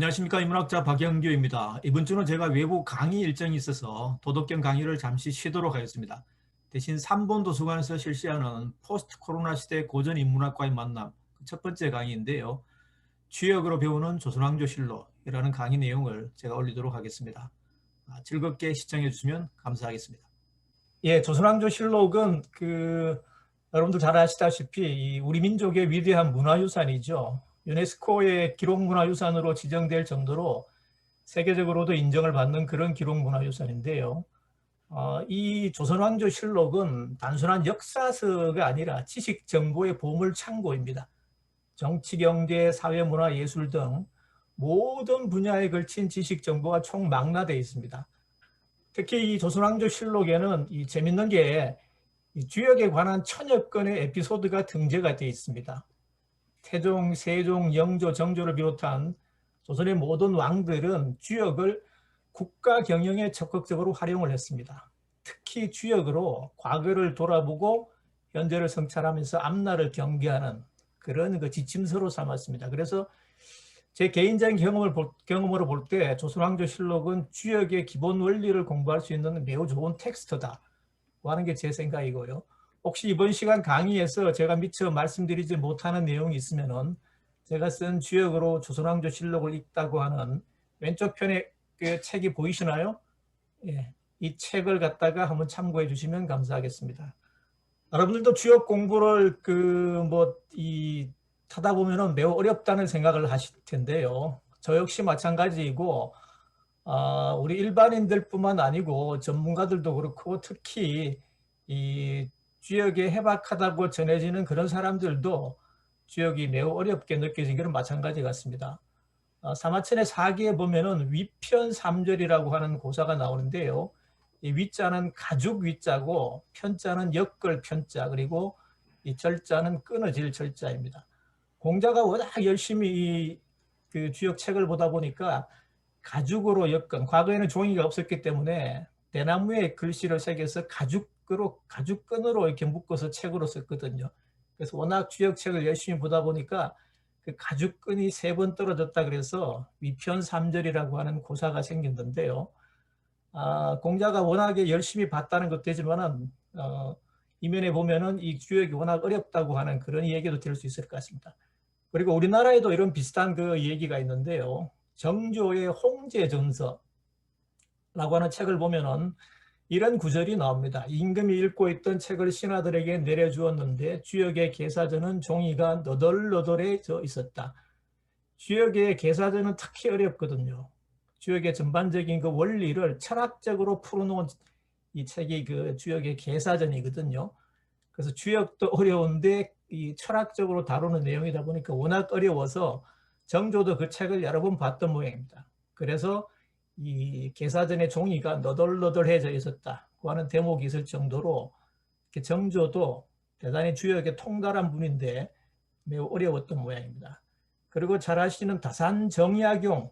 안녕하십니까. 인문학자 박영규입니다. 이번 주는 제가 외부 강의 일정이 있어서 도덕경 강의를 잠시 쉬도록 하겠습니다. 대신 3본 도서관에서 실시하는 포스트 코로나 시대 고전 인문학과의 만남 첫 번째 강의인데요. 주역으로 배우는 조선왕조실록이라는 강의 내용을 제가 올리도록 하겠습니다. 즐겁게 시청해 주시면 감사하겠습니다. 예, 조선왕조실록은 여러분들 잘 아시다시피 우리 민족의 위대한 문화유산이죠. 유네스코의 기록문화유산으로 지정될 정도로 세계적으로도 인정을 받는 그런 기록문화유산인데요. 이 조선왕조실록은 단순한 역사서가 아니라 지식 정보의 보물창고입니다. 정치, 경제, 사회, 문화, 예술 등 모든 분야에 걸친 지식 정보가 총망라되어 있습니다. 특히 이 조선왕조실록에는 재밌는 게 이 주역에 관한 1000여 건의 에피소드가 등재가 되어 있습니다. 태종, 세종, 영조, 정조를 비롯한 조선의 모든 왕들은 주역을 국가 경영에 적극적으로 활용을 했습니다. 특히 주역으로 과거를 돌아보고 현재를 성찰하면서 앞날을 경계하는 그런 지침서로 삼았습니다. 그래서 제 개인적인 경험으로 볼 때 조선왕조실록은 주역의 기본 원리를 공부할 수 있는 매우 좋은 텍스트다 하는 게 제 생각이고요. 혹시 이번 시간 강의에서 제가 미처 말씀드리지 못하는 내용이 있으면은 제가 쓴 주역으로 조선왕조실록을 읽다고 하는 왼쪽 편에 그 책이 보이시나요? 예, 이 책을 갖다가 한번 참고해 주시면 감사하겠습니다. 여러분들도 주역 공부를 하다 보면은 매우 어렵다는 생각을 하실 텐데요. 저 역시 마찬가지이고 우리 일반인들뿐만 아니고 전문가들도 그렇고 특히 이 주역에 해박하다고 전해지는 그런 사람들도 주역이 매우 어렵게 느껴지는 것은 마찬가지 같습니다. 사마천의 사기에 보면은 위편 3절이라고 하는 고사가 나오는데요. 이 위자는 가죽 위자고 편자는 엮을 편자 그리고 이 절자는 끊어질 절자입니다. 공자가 워낙 열심히 그 주역 책을 보다 보니까 가죽으로 엮은, 과거에는 종이가 없었기 때문에 대나무에 글씨를 새겨서 가죽끈으로 이렇게 묶어서 책으로 썼거든요. 그래서 워낙 주역책을 열심히 보다 보니까 그 가죽끈이 3번 떨어졌다 그래서 위편 3절이라고 하는 고사가 생겼는데요. 공자가 워낙에 열심히 봤다는 것도 되지만은 이면에 보면은 이 주역이 워낙 어렵다고 하는 그런 얘기도 들을 수 있을 것 같습니다. 그리고 우리나라에도 이런 비슷한 그 얘기가 있는데요. 정조의 홍제전서라고 하는 책을 보면은 이런 구절이 나옵니다. 임금이 읽고 있던 책을 신하들에게 내려주었는데 주역의 계사전은 종이가 너덜너덜해져 있었다. 주역의 계사전은 특히 어렵거든요. 주역의 전반적인 그 원리를 철학적으로 풀어놓은 이 책이 그 주역의 계사전이거든요. 그래서 주역도 어려운데 이 철학적으로 다루는 내용이다 보니까 워낙 어려워서 정조도 그 책을 여러 번 봤던 모양입니다. 그래서 이 계사전의 종이가 너덜너덜해져 있었다고 하는 대목이 있을 정도로 정조도 대단히 주역에 통달한 분인데 매우 어려웠던 모양입니다. 그리고 잘 아시는 다산정약용,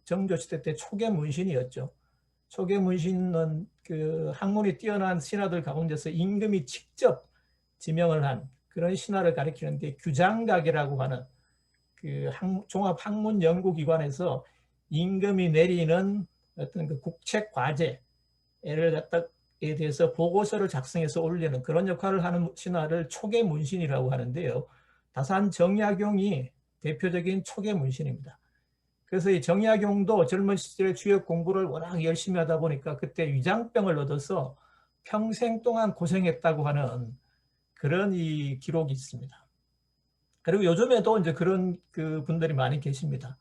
정조 시대 때 초계 문신이었죠. 초계 문신은 그 학문이 뛰어난 신하들 가운데서 임금이 직접 지명을 한 그런 신하를 가리키는데 규장각이라고 하는 그 종합학문연구기관에서 임금이 내리는 어떤 그 국책 과제를 갖다에 대해서 보고서를 작성해서 올리는 그런 역할을 하는 신하를 초계 문신이라고 하는데요. 다산 정약용이 대표적인 초계 문신입니다. 그래서 이 정약용도 젊은 시절에 주역 공부를 워낙 열심히 하다 보니까 그때 위장병을 얻어서 평생 동안 고생했다고 하는 그런 이 기록이 있습니다. 그리고 요즘에도 이제 그런 그 분들이 많이 계십니다.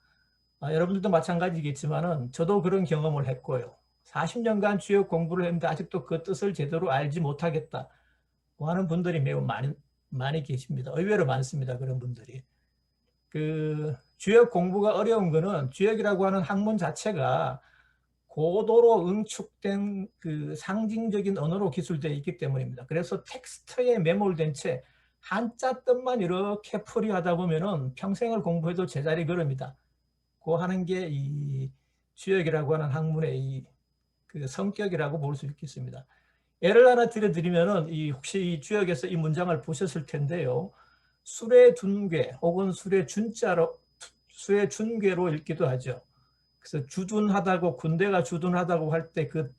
여러분들도 마찬가지겠지만은 저도 그런 경험을 했고요. 40년간 주역 공부를 했는데 아직도 그 뜻을 제대로 알지 못하겠다고 하는 분들이 매우 많이 계십니다. 의외로 많습니다. 그런 분들이. 그 주역 공부가 어려운 거는 주역이라고 하는 학문 자체가 고도로 응축된 그 상징적인 언어로 기술되어 있기 때문입니다. 그래서 텍스트에 매몰된 채 한자 뜻만 이렇게 풀이하다 보면은 평생을 공부해도 제자리 걸음이다. 고 하는 게 이 주역이라고 하는 학문의 그 성격이라고 볼 수 있겠습니다. 예를 하나 들어드리면은 혹시 이 주역에서 이 문장을 보셨을 텐데요. 술의 둔괴 혹은 술의 준자로 술의 준괴로 읽기도 하죠. 그래서 주둔하다고, 군대가 주둔하다고 할 때 그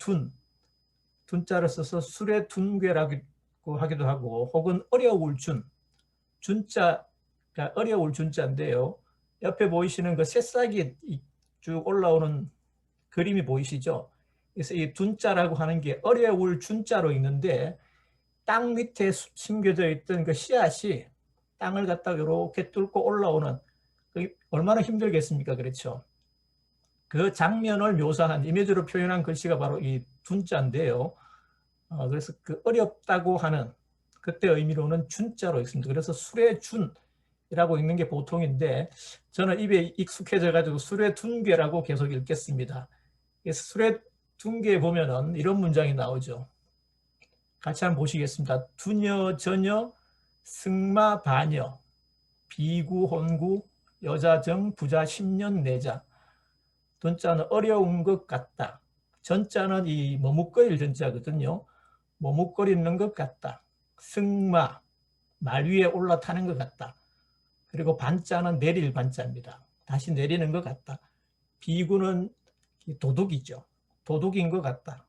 둔자를 써서 술의 둔괴라고 하기도 하고, 혹은 어려울 준자가 어려울 준자인데요. 옆에 보이시는 그 새싹이 쭉 올라오는 그림이 보이시죠? 그래서 이 둔자라고 하는 게 어려울 준자로 있는데, 땅 밑에 심겨져 있던 그 씨앗이 땅을 갖다가 이렇게 뚫고 올라오는, 얼마나 힘들겠습니까? 그렇죠? 그 장면을 묘사한, 이미지로 표현한 글씨가 바로 이 둔자인데요. 그래서 그 어렵다고 하는 그때 의미로는 준자로 있습니다. 그래서 술의 준이라고 읽는 게 보통인데, 저는 입에 익숙해져 가지고 술의 둔괴라고 계속 읽겠습니다. 그래서 술의 둔괴에 보면은 이런 문장이 나오죠. 같이 한번 보시겠습니다. 두녀 저녀 승마 바녀 비구 혼구 여자정 부자 10년 내자. 돈자는 어려운 것 같다. 전자는 이 머뭇거릴 전자거든요. 머뭇거리는 것 같다. 승마, 말 위에 올라타는 것 같다. 그리고 반자는 내릴 반자입니다. 다시 내리는 것 같다. 비구는 도둑이죠. 도둑인 것 같다.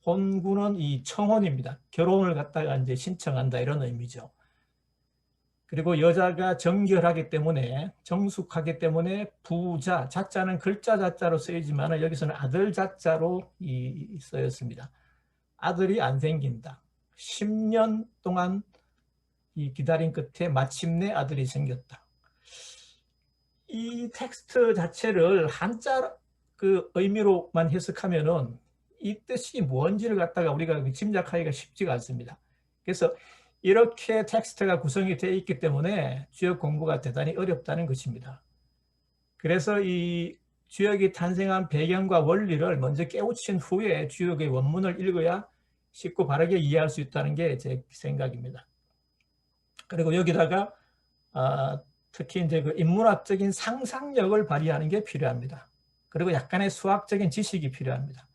혼구는 이 청혼입니다. 결혼을 갖다가 이제 신청한다, 이런 의미죠. 그리고 여자가 정결하기 때문에, 정숙하기 때문에 부자, 자자는 글자 자자로 쓰이지만 여기서는 아들 자자로 쓰였습니다. 아들이 안 생긴다. 10년 동안 이 기다린 끝에 마침내 아들이 생겼다. 이 텍스트 자체를 한자 그 의미로만 해석하면은 이 뜻이 뭔지를 갖다가 우리가 짐작하기가 쉽지가 않습니다. 그래서 이렇게 텍스트가 구성이 되어 있기 때문에 주역 공부가 대단히 어렵다는 것입니다. 그래서 이 주역이 탄생한 배경과 원리를 먼저 깨우친 후에 주역의 원문을 읽어야 쉽고 바르게 이해할 수 있다는 게 제 생각입니다. 그리고 여기다가 특히 이제 그 인문학적인 상상력을 발휘하는 게 필요합니다. 그리고 약간의 수학적인 지식이 필요합니다.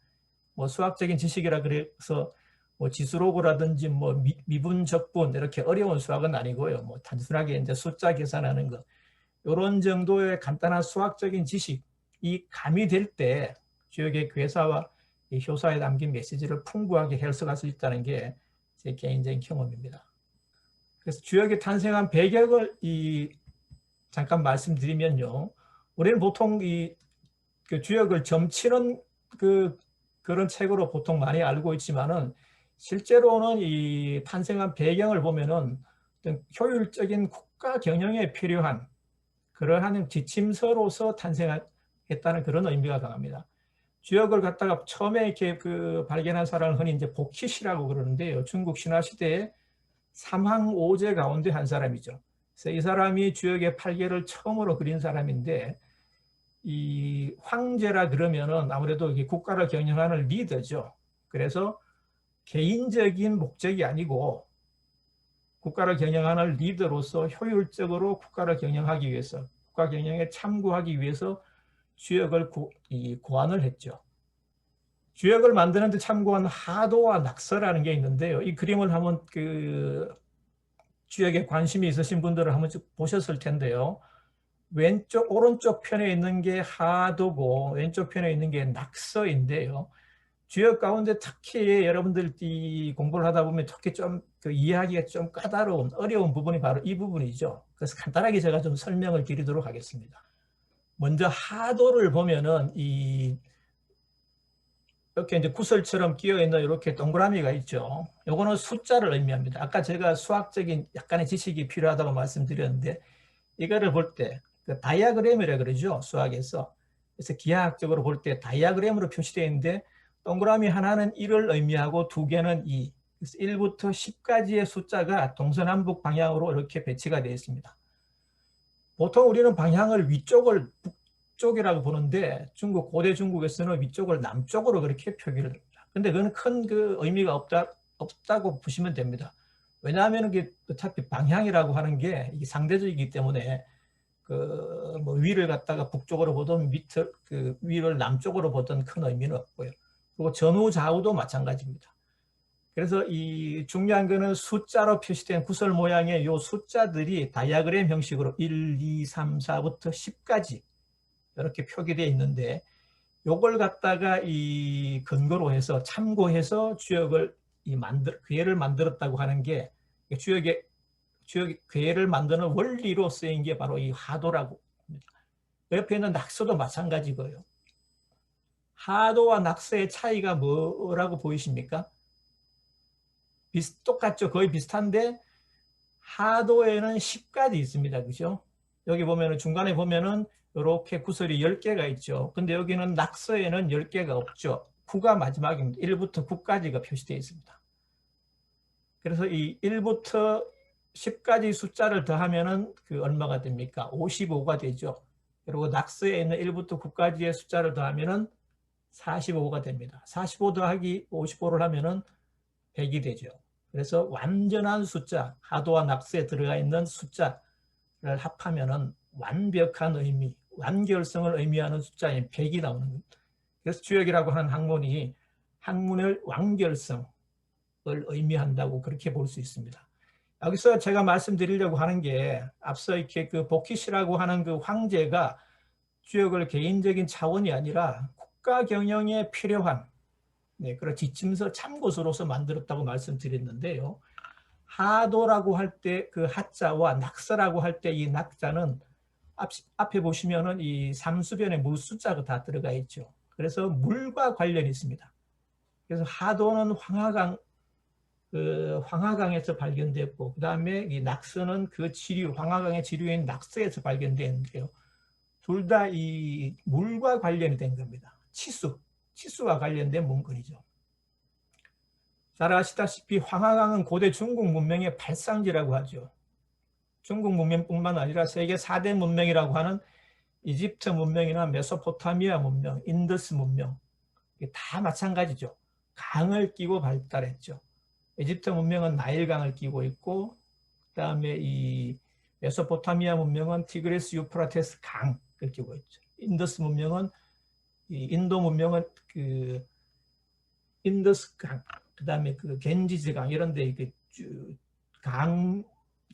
뭐 수학적인 지식이라 그래서 뭐 지수로그라든지 뭐 미분, 적분 이렇게 어려운 수학은 아니고요. 뭐 단순하게 이제 숫자 계산하는 것, 이런 정도의 간단한 수학적인 지식이 가미될 때 주역의 괴사와 이 효사에 담긴 메시지를 풍부하게 해석할 수 있다는 게 제 개인적인 경험입니다. 그래서 주역이 탄생한 배경을 잠깐 말씀드리면요. 우리는 보통 그 주역을 점치는 그런 책으로 보통 많이 알고 있지만은, 실제로는 이 탄생한 배경을 보면은 어떤 효율적인 국가 경영에 필요한 그러한 지침서로서 탄생했다는 그런 의미가 강합니다. 주역을 갖다가 처음에 이렇게 발견한 사람을 흔히 이제 복희시라고 그러는데요. 중국 신화 시대에 삼황오제 가운데 한 사람이죠. 그래서 이 사람이 주역의 8개를 처음으로 그린 사람인데, 이 황제라 그러면은 아무래도 국가를 경영하는 리더죠. 그래서 개인적인 목적이 아니고 국가를 경영하는 리더로서 효율적으로 국가를 경영하기 위해서, 국가 경영에 참고하기 위해서 주역을 고안을 했죠. 주역을 만드는 데 참고한 하도와 낙서라는 게 있는데요. 이 그림을 한번 주역에 관심이 있으신 분들은 한번 보셨을 텐데요. 오른쪽 편에 있는 게 하도고 왼쪽 편에 있는 게 낙서인데요. 주역 가운데 특히 여러분들이 공부를 하다 보면 특히 좀 이해하기가 좀 까다로운, 어려운 부분이 바로 이 부분이죠. 그래서 간단하게 제가 좀 설명을 드리도록 하겠습니다. 먼저 하도를 보면은 이렇게 이제 구슬처럼 끼어 있는 이렇게 동그라미가 있죠. 요거는 숫자를 의미합니다. 아까 제가 수학적인 약간의 지식이 필요하다고 말씀드렸는데, 이거를 볼 때 다이아그램이라 그러죠, 수학에서. 그래서 기하학적으로 볼 때 다이아그램으로 표시되어 있는데, 동그라미 하나는 1을 의미하고 2개는 2. 그래서 1부터 10까지의 숫자가 동서남북 방향으로 이렇게 배치가 되어 있습니다. 보통 우리는 방향을 위쪽을 북쪽이라고 보는데, 고대 중국에서는 위쪽을 남쪽으로 그렇게 표기를 합니다. 근데 그건 큰 의미가 없다고 보시면 됩니다. 왜냐하면 어차피 방향이라고 하는 게 상대적이기 때문에 뭐 위를 갖다가 북쪽으로 보든 위를 남쪽으로 보든 큰 의미는 없고요. 그리고 전후 좌우도 마찬가지입니다. 그래서 이 중요한 거는 숫자로 표시된 구슬 모양의 이 숫자들이 다이아그램 형식으로 1, 2, 3, 4부터 10까지 이렇게 표기되어 있는데 요걸 갖다가 이 근거로 해서 참고해서 주역을 괴를 만들었다고 하는 게 주역 괴를 만드는 원리로 쓰인 게 바로 이 하도라고 합니다. 옆에 있는 낙서도 마찬가지고요. 하도와 낙서의 차이가 뭐라고 보이십니까? 똑같죠. 거의 비슷한데 하도에는 10가지 있습니다. 그죠? 여기 보면은 중간에 보면은 이렇게 구설이 10개가 있죠. 근데 여기는 낙서에는 10개가 없죠. 9가 마지막입니다. 1부터 9까지가 표시되어 있습니다. 그래서 이 1부터 10까지 숫자를 더하면은 그 얼마가 됩니까? 55가 되죠. 그리고 낙서에 있는 1부터 9까지의 숫자를 더하면은 45가 됩니다. 45 더하기 55를 하면은 100이 되죠. 그래서 완전한 숫자, 하도와 낙서에 들어가 있는 숫자를 합하면은 완벽한 의미, 완결성을 의미하는 숫자인 100이 나오는 겁니다. 그래서 주역이라고 하는 학문이 학문의 완결성을 의미한다고 그렇게 볼 수 있습니다. 여기서 제가 말씀드리려고 하는 게 앞서 이렇게 그 보키시라고 하는 그 황제가 주역을 개인적인 차원이 아니라 국가 경영에 필요한 그런 지침서 참고서로서 만들었다고 말씀드렸는데요. 하도라고 할 때 그 하자와 낙서라고 할 때 이 낙자는 앞에 보시면은 이 삼수변에 무숫자가 다 들어가 있죠. 그래서 물과 관련이 있습니다. 그래서 하도는 황하강에서 발견됐고, 그 다음에 이 낙서는 그 지류, 황하강의 지류인 낙서에서 발견됐는데요. 둘 다 이 물과 관련이 된 겁니다. 치수와 관련된 문건이죠. 잘 아시다시피 황하강은 고대 중국 문명의 발상지라고 하죠. 중국 문명뿐만 아니라 세계 4대 문명이라고 하는 이집트 문명이나 메소포타미아 문명, 인더스 문명 다 마찬가지죠. 강을 끼고 발달했죠. 이집트 문명은 나일강을 끼고 있고, 그 다음에 이 메소포타미아 문명은 티그리스 유프라테스 강을 끼고 있죠. 인더스 문명은 인도 문명은 그 인더스 강, 그 다음에 그 겐지즈 강 이런 데 이게 강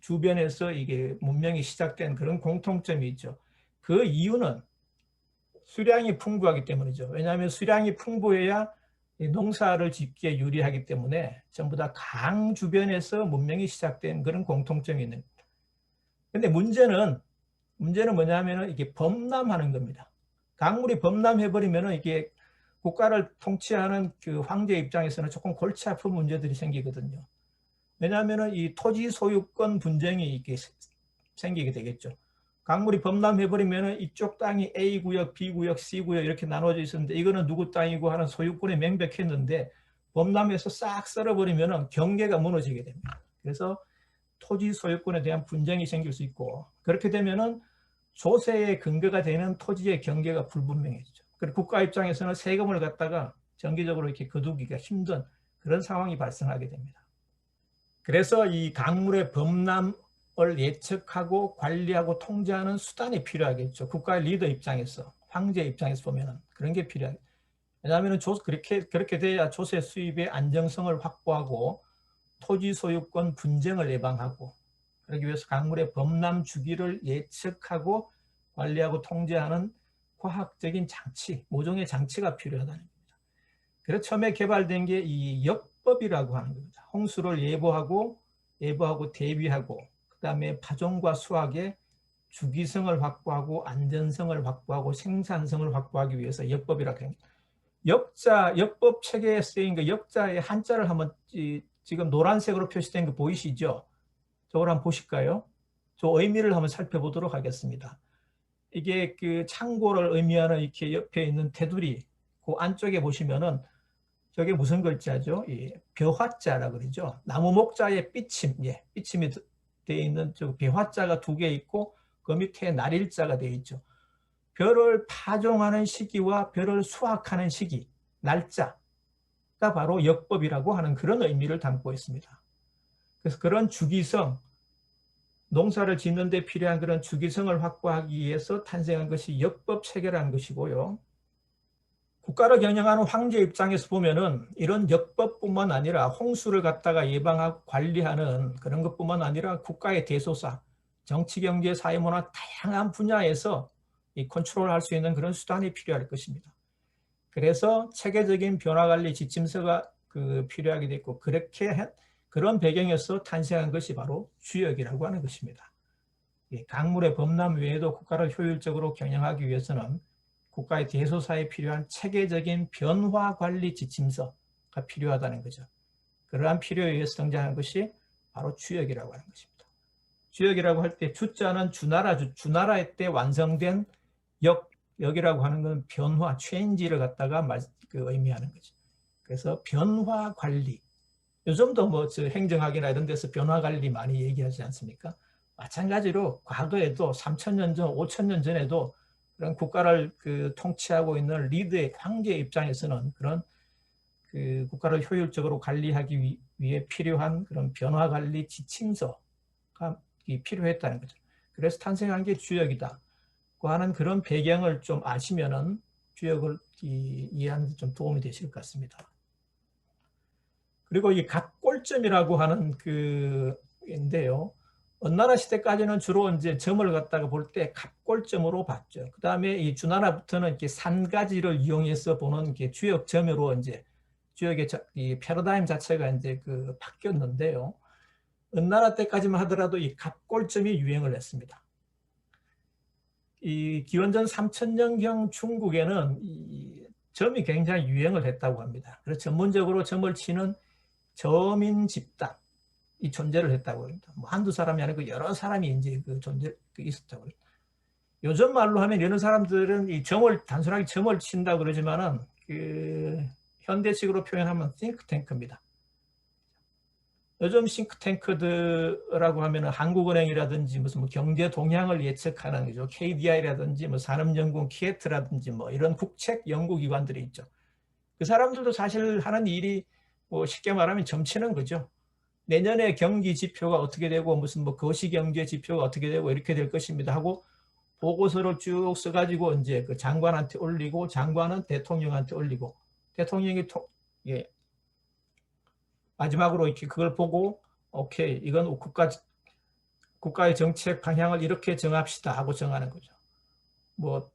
주변에서 이게 문명이 시작된 그런 공통점이 있죠. 그 이유는 수량이 풍부하기 때문이죠. 왜냐하면 수량이 풍부해야 농사를 짓기에 유리하기 때문에 전부 다 강 주변에서 문명이 시작된 그런 공통점이 있는 겁니다. 근데 문제는 뭐냐면 이게 범람하는 겁니다. 강물이 범람해버리면 이게 국가를 통치하는 그 황제 입장에서는 조금 골치 아픈 문제들이 생기거든요. 왜냐하면 이 토지 소유권 분쟁이 이렇게 생기게 되겠죠. 강물이 범람해버리면 이쪽 땅이 A구역, B구역, C구역 이렇게 나눠져 있었는데 이거는 누구 땅이고 하는 소유권이 명백했는데 범람해서 싹 썰어버리면 경계가 무너지게 됩니다. 그래서 토지 소유권에 대한 분쟁이 생길 수 있고, 그렇게 되면은 조세의 근거가 되는 토지의 경계가 불분명해지죠. 그리고 국가 입장에서는 세금을 갖다가 정기적으로 이렇게 거두기가 힘든 그런 상황이 발생하게 됩니다. 그래서 이 강물의 범람을 예측하고 관리하고 통제하는 수단이 필요하겠죠. 국가의 리더 입장에서, 황제 입장에서 보면은 그런 게 필요하겠죠. 왜냐하면 그렇게 돼야 조세 수입의 안정성을 확보하고 토지 소유권 분쟁을 예방하고, 그러기 위해서 강물의 범람 주기를 예측하고 관리하고 통제하는 과학적인 장치, 모종의 장치가 필요하다는 겁니다. 그래서 처음에 개발된 게 이 역법이라고 하는 겁니다. 홍수를 예보하고 대비하고, 그 다음에 파종과 수확의 주기성을 확보하고 안전성을 확보하고 생산성을 확보하기 위해서 역법이라고 합니다. 역법 체계에 쓰인 그 역자의 한자를 한번 지금 노란색으로 표시된 거 보이시죠? 저걸 한번 보실까요? 저 의미를 한번 살펴보도록 하겠습니다. 이게 그 창고를 의미하는 이렇게 옆에 있는 테두리, 그 안쪽에 보시면은 저게 무슨 글자죠? 벼화자라 그러죠. 나무 목자의 삐침, 삐침이 되어 있는 저 벼화자가 2개 있고 그 밑에 날일자가 되어 있죠. 벼를 파종하는 시기와 벼를 수확하는 시기, 날짜가 바로 역법이라고 하는 그런 의미를 담고 있습니다. 그래서 그런 주기성, 농사를 짓는 데 필요한 그런 주기성을 확보하기 위해서 탄생한 것이 역법 체계라는 것이고요. 국가를 경영하는 황제 입장에서 보면은 이런 역법뿐만 아니라 홍수를 갖다가 예방하고 관리하는 그런 것뿐만 아니라 국가의 대소사, 정치, 경제, 사회, 문화 다양한 분야에서 이 컨트롤할 수 있는 그런 수단이 필요할 것입니다. 그래서 체계적인 변화관리 지침서가 필요하게 됐고, 그런 배경에서 탄생한 것이 바로 주역이라고 하는 것입니다. 강물의 범람 외에도 국가를 효율적으로 경영하기 위해서는 국가의 대소사에 필요한 체계적인 변화관리 지침서가 필요하다는 거죠. 그러한 필요에 의해서 등장한 것이 바로 주역이라고 하는 것입니다. 주역이라고 할 때 주자는 주나라의 때 완성된 역이라고 하는 건 변화, 체인지를 갖다가 의미하는 거죠. 그래서 변화 관리. 요즘도 뭐 행정학이나 이런 데서 변화 관리 많이 얘기하지 않습니까? 마찬가지로 과거에도 3,000년 전, 5,000년 전에도 그런 국가를 통치하고 있는 리더의 황제의 입장에서는 그런 국가를 효율적으로 관리하기 위해 필요한 그런 변화 관리 지침서가 필요했다는 거죠. 그래서 탄생한 게 주역이다 하는 그런 배경을 좀 아시면은 주역을 이해하는 데 좀 도움이 되실 것 같습니다. 그리고 이 갑골점이라고 하는 인데요. 원나라 시대까지는 주로 이제 점을 갖다가 볼 때 갑골점으로 봤죠. 그 다음에 이 주나라부터는 이렇게 산가지를 이용해서 보는 게 주역점으로 이제 주역의 이 패러다임 자체가 이제 바뀌었는데요. 원나라 때까지만 하더라도 이 갑골점이 유행을 했습니다. 이 기원전 3000년경 중국에는 이 점이 굉장히 유행을 했다고 합니다. 그래서 전문적으로 점을 치는 점인 집단 이 존재를 했다고 합니다. 뭐 한두 사람이 아니고 여러 사람이 이제 있었다고 합니다. 요즘 말로 하면 이런 사람들은 이 단순하게 점을 친다고 그러지만은 현대식으로 표현하면 싱크탱크입니다. 요즘 싱크탱크들이라고 하면 한국은행이라든지 무슨 뭐 경제 동향을 예측하는 거죠. KDI라든지 뭐 산업연구원 키에트라든지 뭐 이런 국책 연구기관들이 있죠. 그 사람들도 사실 하는 일이 뭐 쉽게 말하면 점치는 거죠. 내년에 경기 지표가 어떻게 되고 무슨 뭐 거시경제 지표가 어떻게 되고 이렇게 될 것입니다 하고 보고서를 쭉 써가지고 이제 그 장관한테 올리고 장관은 대통령한테 올리고 대통령이 마지막으로 이렇게 그걸 보고 오케이 이건 국가의 정책 방향을 이렇게 정합시다 하고 정하는 거죠. 뭐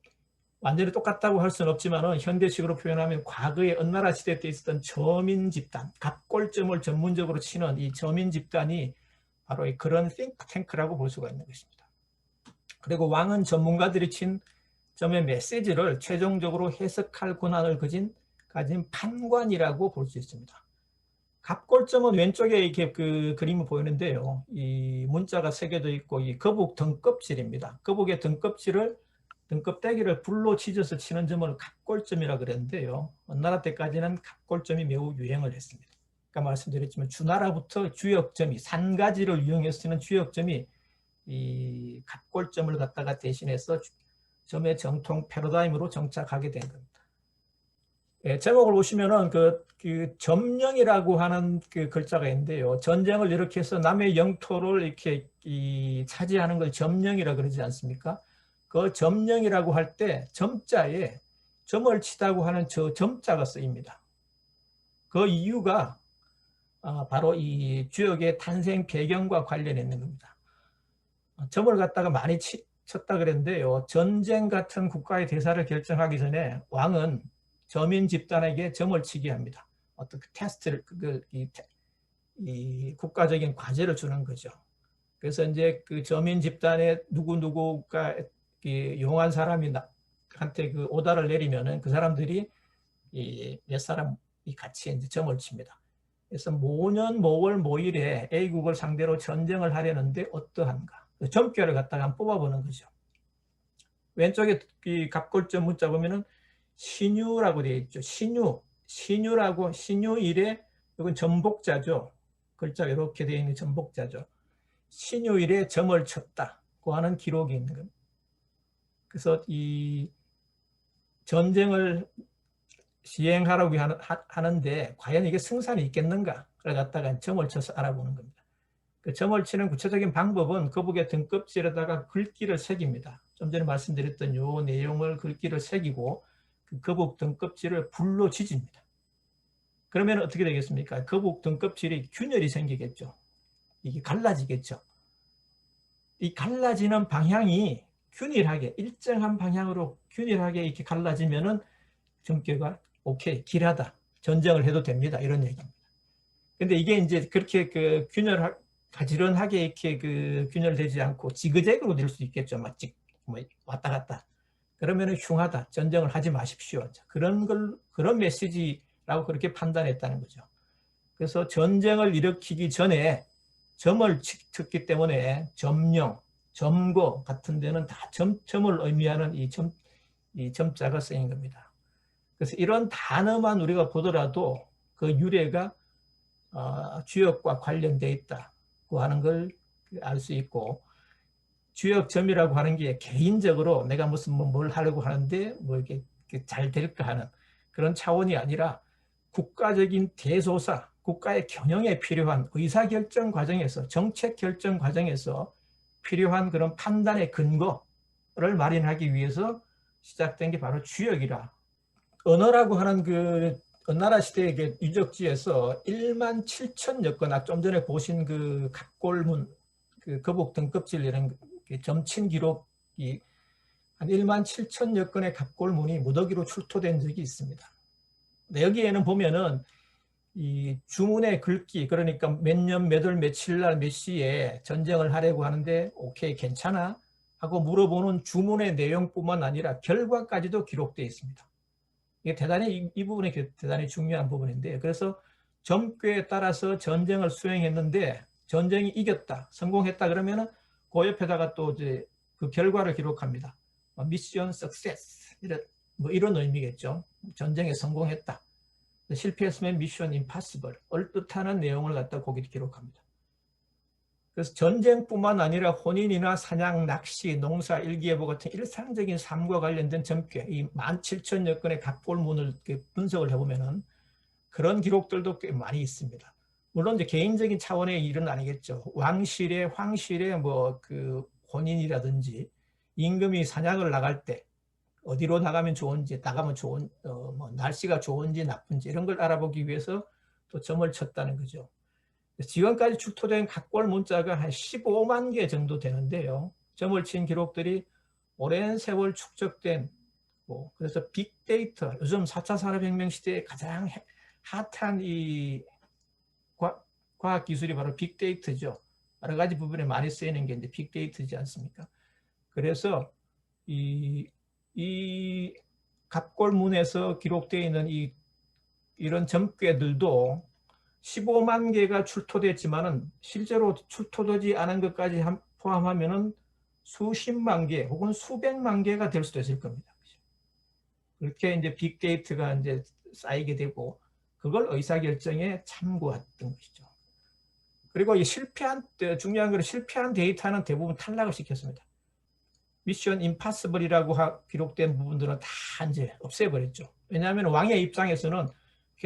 완전히 똑같다고 할 수는 없지만은 현대식으로 표현하면 과거의 원나라 시대 때 있었던 점인 집단, 갑골점을 전문적으로 치는 이 점인 집단이 바로 그런 싱크탱크라고 볼 수가 있는 것입니다. 그리고 왕은 전문가들이 친 점의 메시지를 최종적으로 해석할 권한을 가진 판관이라고 볼 수 있습니다. 갑골점은 왼쪽에 이렇게 그림이 보이는데요. 이 문자가 새겨져 있고 이 거북 등껍질입니다. 거북의 등껍데기를 불로 지져서 치는 점을 갑골점이라고 그랬는데요. 원나라 때까지는 갑골점이 매우 유행을 했습니다. 아까 말씀드렸지만 주나라부터 주역점이 산가지를 이용해서 치는 주역점이 이 갑골점을 갖다가 대신해서 점의 정통 패러다임으로 정착하게 된 겁니다. 제목을 보시면은 점령이라고 하는 글자가 있는데요. 전쟁을 일으켜서 남의 영토를 이렇게 차지하는 걸 점령이라고 그러지 않습니까? 그 점령이라고 할 때 점자에 점을 치다고 하는 저 점자가 쓰입니다. 그 이유가 바로 이 주역의 탄생 배경과 관련이 있는 겁니다. 점을 갖다가 많이 쳤다 그랬는데요. 전쟁 같은 국가의 대사를 결정하기 전에 왕은 점인 집단에게 점을 치게 합니다. 어떤 테스트를 이 국가적인 과제를 주는 거죠. 그래서 이제 그 점인 집단에 누구가 용한 사람이 한테 오다를 내리면은 그 사람들이 몇 사람이 같이 이제 점을 칩니다. 그래서 모년 모월 모일에 A국을 상대로 전쟁을 하려는데 어떠한가? 점괘를 갖다가 한번 뽑아보는 거죠. 왼쪽에 이 갑골점 문자 보면은 신유라고 되어 있죠. 신유라고 신유일에 이건 전복자죠. 글자가 이렇게 되어 있는 전복자죠. 신유일에 점을 쳤다고 하는 기록이 있는 겁니다. 그래서 이 전쟁을 시행하라고 하는데 과연 이게 승산이 있겠는가? 그걸 갖다가 점을 쳐서 알아보는 겁니다. 그 점을 치는 구체적인 방법은 거북의 등껍질에다가 글귀를 새깁니다. 좀 전에 말씀드렸던 요 내용을 글귀를 새기고 그 거북 등껍질을 불로 지집니다. 그러면 어떻게 되겠습니까? 거북 등껍질이 균열이 생기겠죠. 이게 갈라지겠죠. 이 갈라지는 방향이 균일하게 일정한 방향으로 균일하게 이렇게 갈라지면은 점괘가 오케이 길하다 전쟁을 해도 됩니다 이런 얘기입니다. 근데 이게 이제 그렇게 그 가지런하게 이렇게 그 균열되지 않고 지그재그로 될 수 있겠죠. 막 뭐 왔다 갔다. 그러면은 흉하다. 전쟁을 하지 마십시오. 그런 메시지라고 그렇게 판단했다는 거죠. 그래서 전쟁을 일으키기 전에 점을 쳤기 때문에 점령, 점거 같은 데는 다 점을 의미하는 이 점자가 쓰인 겁니다. 그래서 이런 단어만 우리가 보더라도 그 유래가 주역과 관련되어 있다고 하는 걸 알 수 있고, 주역점이라고 하는 게 개인적으로 내가 무슨 뭘 하려고 하는데 뭐 이게 잘 될까 하는 그런 차원이 아니라 국가적인 대소사, 국가의 경영에 필요한 의사결정 과정에서, 정책 결정 과정에서 필요한 그런 판단의 근거를 마련하기 위해서 시작된 게 바로 주역이라. 언어라고 하는 그 은나라 시대의 유적지에서 1만 7천여 건, 좀 전에 보신 그 갑골문, 그 거북 등껍질 이런 점친 기록이 한 1만 7천여 건의 갑골문이 무더기로 출토된 적이 있습니다. 여기에는 보면은 이 주문의 글귀, 그러니까 몇 년, 몇 월, 며칠 날, 몇 시에 전쟁을 하려고 하는데 오케이 괜찮아? 하고 물어보는 주문의 내용뿐만 아니라 결과까지도 기록되어 있습니다. 이게 대단히 이 부분이 대단히 중요한 부분인데요. 그래서 점괘에 따라서 전쟁을 수행했는데 전쟁이 이겼다, 성공했다 그러면은 그 옆에다가 또 이제 그 결과를 기록합니다. 미션 석세스 이런 의미겠죠. 전쟁에 성공했다. 실패했으면 미션 임파서블, 얼뜻하는 내용을 갖다 거기 기록합니다. 그래서 전쟁뿐만 아니라 혼인이나 사냥, 낚시, 농사, 일기예보 같은 일상적인 삶과 관련된 점괘, 이 17,000여 건의 갑골문을 분석을 해보면은 그런 기록들도 꽤 많이 있습니다. 물론 이제 개인적인 차원의 일은 아니겠죠. 왕실의, 황실의 뭐 그 혼인이라든지 임금이 사냥을 나갈 때 어디로 나가면 좋은지, 나가면 좋은, 뭐 날씨가 좋은지 나쁜지 이런 걸 알아보기 위해서 또 점을 쳤다는 거죠. 지금까지 출토된 각골 문자가 한 15만 개 정도 되는데요. 점을 친 기록들이 오랜 세월 축적된, 그래서 빅데이터, 요즘 4차 산업혁명 시대에 가장 핫한 이 과학기술이 바로 빅데이터죠. 여러 가지 부분에 많이 쓰이는 게 이제 빅데이터지 않습니까? 그래서 이 갑골문에서 기록되어 있는 이런 점괘들도 15만 개가 출토됐지만은 실제로 출토되지 않은 것까지 포함하면은 수십만 개 혹은 수백만 개가 될 수도 있을 겁니다. 그렇게 이제 빅데이터가 이제 쌓이게 되고 그걸 의사결정에 참고했던 것이죠. 그리고 이 중요한 건 실패한 데이터는 대부분 탈락을 시켰습니다. 미션 임파서블이라고 기록된 부분들은 다 이제 없애버렸죠. 왜냐하면 왕의 입장에서는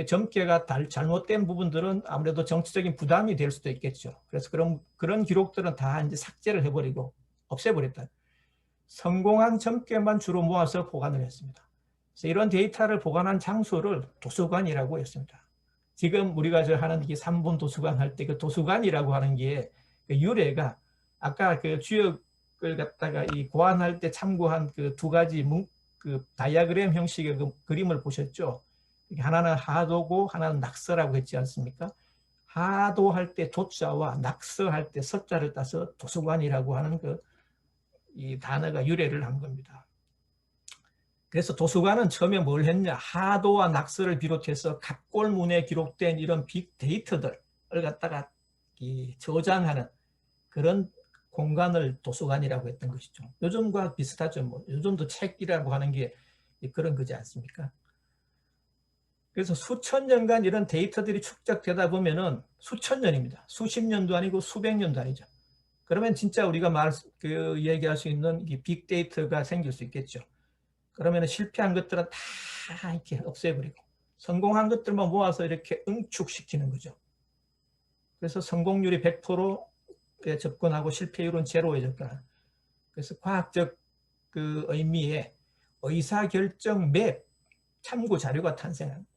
점괘가 잘못된 부분들은 아무래도 정치적인 부담이 될 수도 있겠죠. 그래서 그런 기록들은 다 이제 삭제를 해버리고 없애버렸다. 성공한 점괘만 주로 모아서 보관을 했습니다. 그래서 이런 데이터를 보관한 장소를 도서관이라고 했습니다. 지금 우리가 하는 이 3분 도서관 할 때 그 도서관이라고 하는 게 그 유래가 아까 그 주역을 갖다가 이 고안할 때 참고한 그 두 가지 그 다이아그램 형식의 그 그림을 보셨죠? 하나는 하도고 하나는 낙서라고 했지 않습니까? 하도할 때 도자와 낙서할 때 서자를 따서 도서관이라고 하는 이 단어가 유래를 한 겁니다. 그래서 도서관은 처음에 뭘 했냐? 하도와 낙서를 비롯해서 갑골문에 기록된 이런 빅데이터들을 갖다가 저장하는 그런 공간을 도서관이라고 했던 것이죠. 요즘과 비슷하죠. 뭐 요즘도 책이라고 하는 게 그런 거지 않습니까? 그래서 수천 년간 이런 데이터들이 축적되다 보면은 수천 년입니다. 수십 년도 아니고 수백 년도 아니죠. 그러면 진짜 우리가 얘기할 수 있는 이 빅데이터가 생길 수 있겠죠. 그러면 실패한 것들은 다 이렇게 없애버리고 성공한 것들만 모아서 이렇게 응축시키는 거죠. 그래서 성공률이 100%에 접근하고 실패율은 제로에 접근하는. 그래서 과학적 그 의미의 의사결정 맵 참고 자료가 탄생합니다.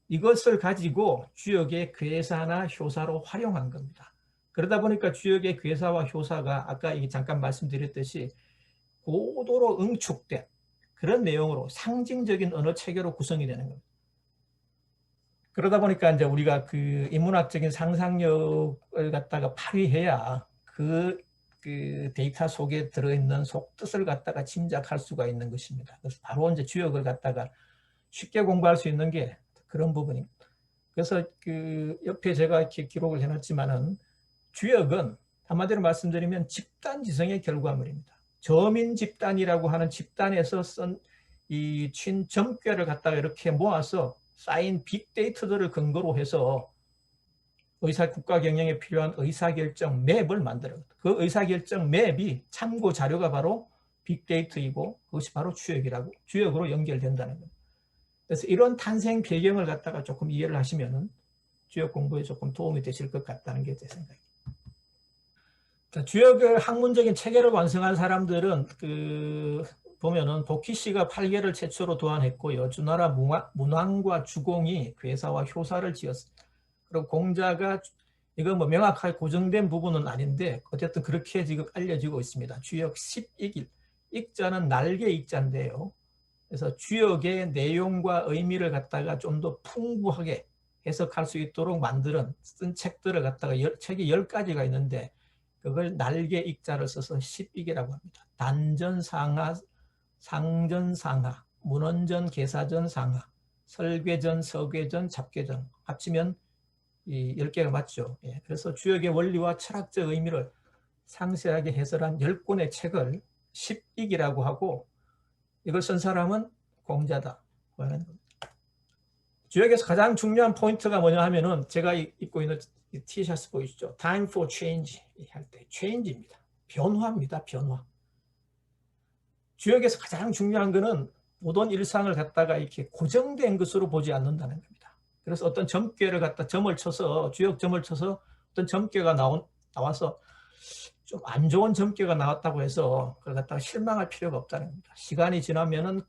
이것을 가지고 주역의 괴사나 효사로 활용한 겁니다. 그러다 보니까 주역의 괴사와 효사가 아까 잠깐 말씀드렸듯이 고도로 응축된 그런 내용으로 상징적인 언어 체계로 구성이 되는 겁니다. 그러다 보니까 이제 우리가 그 인문학적인 상상력을 갖다가 발휘해야 그 데이터 속에 들어있는 속뜻을 갖다가 짐작할 수가 있는 것입니다. 그래서 바로 이제 주역을 갖다가 쉽게 공부할 수 있는 게 그런 부분입니다. 그래서 그 옆에 제가 이렇게 기록을 해놨지만은 주역은 한마디로 말씀드리면 집단 지성의 결과물입니다. 저민 집단이라고 하는 집단에서 쓴 이 점괘를 갖다가 이렇게 모아서 쌓인 빅데이터들을 근거로 해서 국가 경영에 필요한 의사결정 맵을 만들어요. 그 의사결정 맵이 참고 자료가 바로 빅데이터이고 그것이 바로 주역으로 연결된다는 겁니다. 그래서 이런 탄생 배경을 갖다가 조금 이해를 하시면 주역 공부에 조금 도움이 되실 것 같다는 게 제 생각입니다. 주역의 학문적인 체계를 완성한 사람들은 보면은 도키 씨가 8개를 최초로 도안했고요. 주나라 문왕과 주공이 괴사와 효사를 지었습니다. 그리고 공자가 이거 뭐 명확하게 고정된 부분은 아닌데 어쨌든 그렇게 지금 알려지고 있습니다. 주역 10익일, 익자는 날개 익자인데요. 그래서 주역의 내용과 의미를 갖다가 좀 더 풍부하게 해석할 수 있도록 쓴 책들을 갖다가 책이 10가지가 있는데 그걸 날개 익자를 써서 10익이라고 합니다. 단전상하, 상전상하, 문헌전, 계사전, 상하, 설괴전, 서괴전, 잡괴전 합치면 이 10개가 맞죠. 예, 그래서 주역의 원리와 철학적 의미를 상세하게 해설한 10권의 책을 10익이라고 하고 이걸 쓴 사람은 공자다. 주역에서 가장 중요한 포인트가 뭐냐 하면은 제가 입고 있는 티셔츠 보이시죠? Time for change 할 때 change입니다. 변화입니다. 변화. 주역에서 가장 중요한 것은 모든 일상을 갖다가 이렇게 고정된 것으로 보지 않는다는 겁니다. 그래서 어떤 점괘를 갖다 주역 점을 쳐서 어떤 점괘가 나와서 좀 안 좋은 점괘가 나왔다고 해서 그걸 갖다가 실망할 필요가 없다는 겁니다. 시간이 지나면은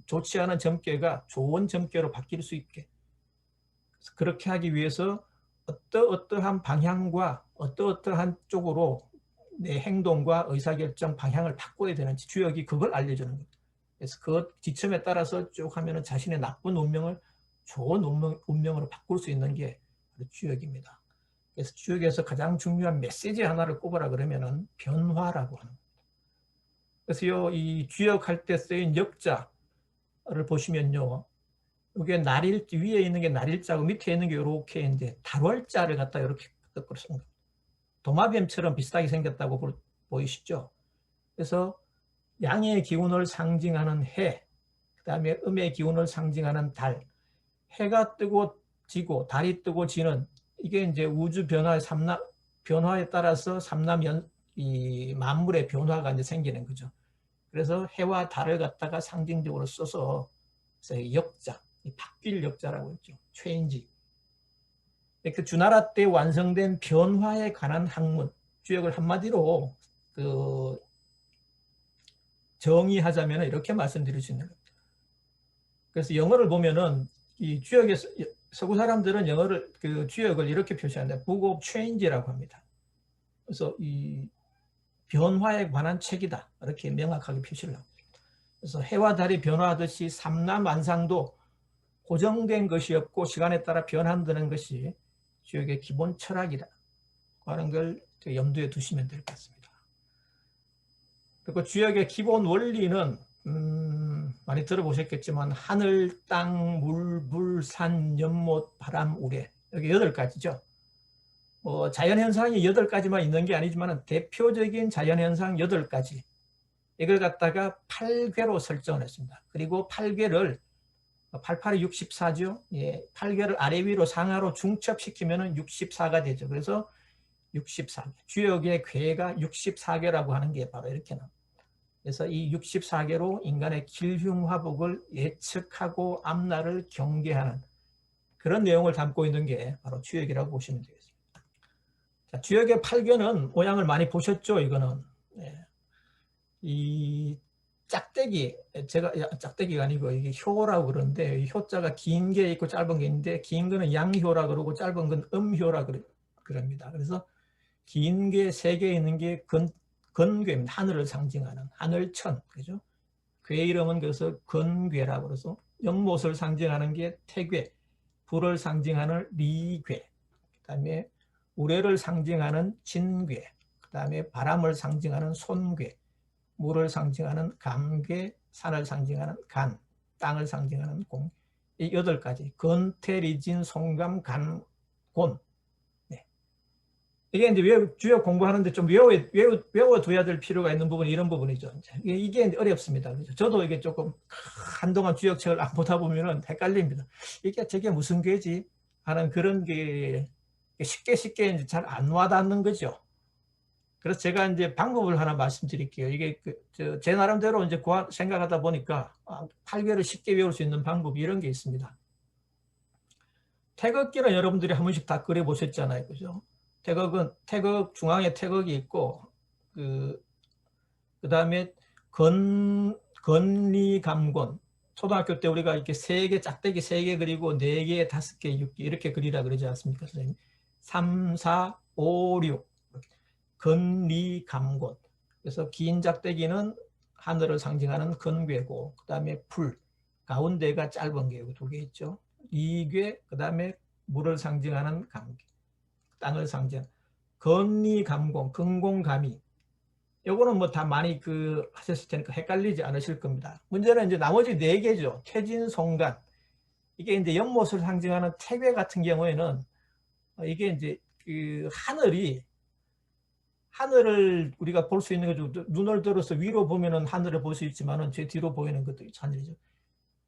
좋지 않은 점괘가 좋은 점괘로 바뀔 수 있게. 그렇게 하기 위해서 어떠한 방향과 어떠한 쪽으로 내 행동과 의사결정 방향을 바꿔야 되는지 주역이 그걸 알려주는 겁니다. 그래서 그 지침에 따라서 쭉 하면은 자신의 나쁜 운명을 좋은 운명으로 바꿀 수 있는 게 주역입니다. 그래서 주역에서 가장 중요한 메시지 하나를 꼽아라 그러면은 변화라고 하는 겁니다. 그래서 이 주역할 때 쓰인 역자를 보시면요. 이게 위에 있는 게 날일자고 밑에 있는 게 이렇게 이제 달월자를 갖다 이렇게 거꾸로 쓴 겁니다. 도마뱀처럼 비슷하게 생겼다고 보이시죠? 그래서 양의 기운을 상징하는 해, 그 다음에 음의 기운을 상징하는 달, 해가 뜨고 지고 달이 뜨고 지는 이게 이제 우주 변화에 따라서 이 만물의 변화가 이제 생기는 거죠. 그래서 해와 달을 갖다가 상징적으로 써서 역자, 바뀔 역자라고 했죠. 체인지. 그 주나라 때 완성된 변화에 관한 학문, 주역을 한마디로 정의하자면 이렇게 말씀드릴 수 있는 겁니다. 그래서 영어를 보면은 이 주역에서 서구 사람들은 주역을 이렇게 표시한다. Book of Change라고 합니다. 그래서 이 변화에 관한 책이다. 이렇게 명확하게 표시를 합니다. 그래서 해와 달이 변화하듯이 삼라만상도 고정된 것이 없고 시간에 따라 변한다는 것이 주역의 기본 철학이다 하는 걸 염두에 두시면 될 것 같습니다. 그리고 주역의 기본 원리는 많이 들어보셨겠지만 하늘, 땅, 물, 산, 연못, 바람, 우레 여기 8가지죠. 자연현상이 8가지만 있는 게 아니지만 대표적인 자연현상 8가지 이걸 갖다가 8궤로 설정을 했습니다. 그리고 8궤를 88이 64죠. 예, 8궤를 아래 위로 상하로 중첩시키면 64가 되죠. 그래서 64개. 주역의 궤가 64개라고 하는 게 바로 이렇게 나옵니다. 그래서 이 64개로 인간의 길흉화복을 예측하고 앞날을 경계하는 그런 내용을 담고 있는 게 바로 주역이라고 보시면 되겠습니다. 자, 주역의 8궤는 모양을 많이 보셨죠? 이거는. 예. 이 짝대기, 짝대기가 아니고 이게 효라고 그러는데 효자가 긴 게 있고 짧은 게 있는데 긴 거는 양효라 그러고 짧은 건 음효라 그럽니다. 그래서 긴 게 3개 있는 게 건괴입니다. 하늘을 상징하는 하늘천, 그죠? 괴 이름은 그래서 건괴라고 그래서 연못을 상징하는 게 태괴, 불을 상징하는 리괴, 그다음에 우레를 상징하는 진괴, 그다음에 바람을 상징하는 손괴, 물을 상징하는 감괴, 산을 상징하는 간, 땅을 상징하는 공. 이 8가지 건태리진 송감 간 곤. 네. 이게 이제 주역 공부하는데 좀 외워둬야 될 필요가 있는 부분이 이런 부분이죠. 이게 어렵습니다. 그죠? 저도 이게 조금 한동안 주역책을 안 보다 보면은 헷갈립니다. 이게 저게 무슨 괴지 하는 그런 게 쉽게 이제 잘 안 와닿는 거죠. 그래서 제가 이제 방법을 하나 말씀드릴게요. 이게 제 나름대로 이제 생각하다 보니까 8괴를 쉽게 외울 수 있는 방법이 이런 게 있습니다. 태극기는 여러분들이 한 번씩 다 그려 보셨잖아요, 그죠? 태극 중앙에 태극이 있고 그 다음에 건리감곤. 초등학교 때 우리가 이렇게 3개 짝대기 3개 그리고 4개, 5개, 6개 이렇게 그리라 그러지 않습니까, 선생님? 3, 4, 5, 6. 건리감곤. 그래서 긴 짝대기는 하늘을 상징하는 건괴고, 그 다음에 풀, 가운데가 짧은 게 2개 있죠. 이괴, 그 다음에 물을 상징하는 감괴, 땅을 상징하는 건리감곤, 근공감이. 요거는 뭐 다 많이 하셨을 테니까 헷갈리지 않으실 겁니다. 문제는 이제 나머지 4개죠. 태진송간. 이게 이제 연못을 상징하는 태괴 같은 경우에는 이게 이제 하늘을 우리가 볼 수 있는 거죠. 눈을 들어서 위로 보면은 하늘을 볼 수 있지만은 제 뒤로 보이는 것도 하늘이죠.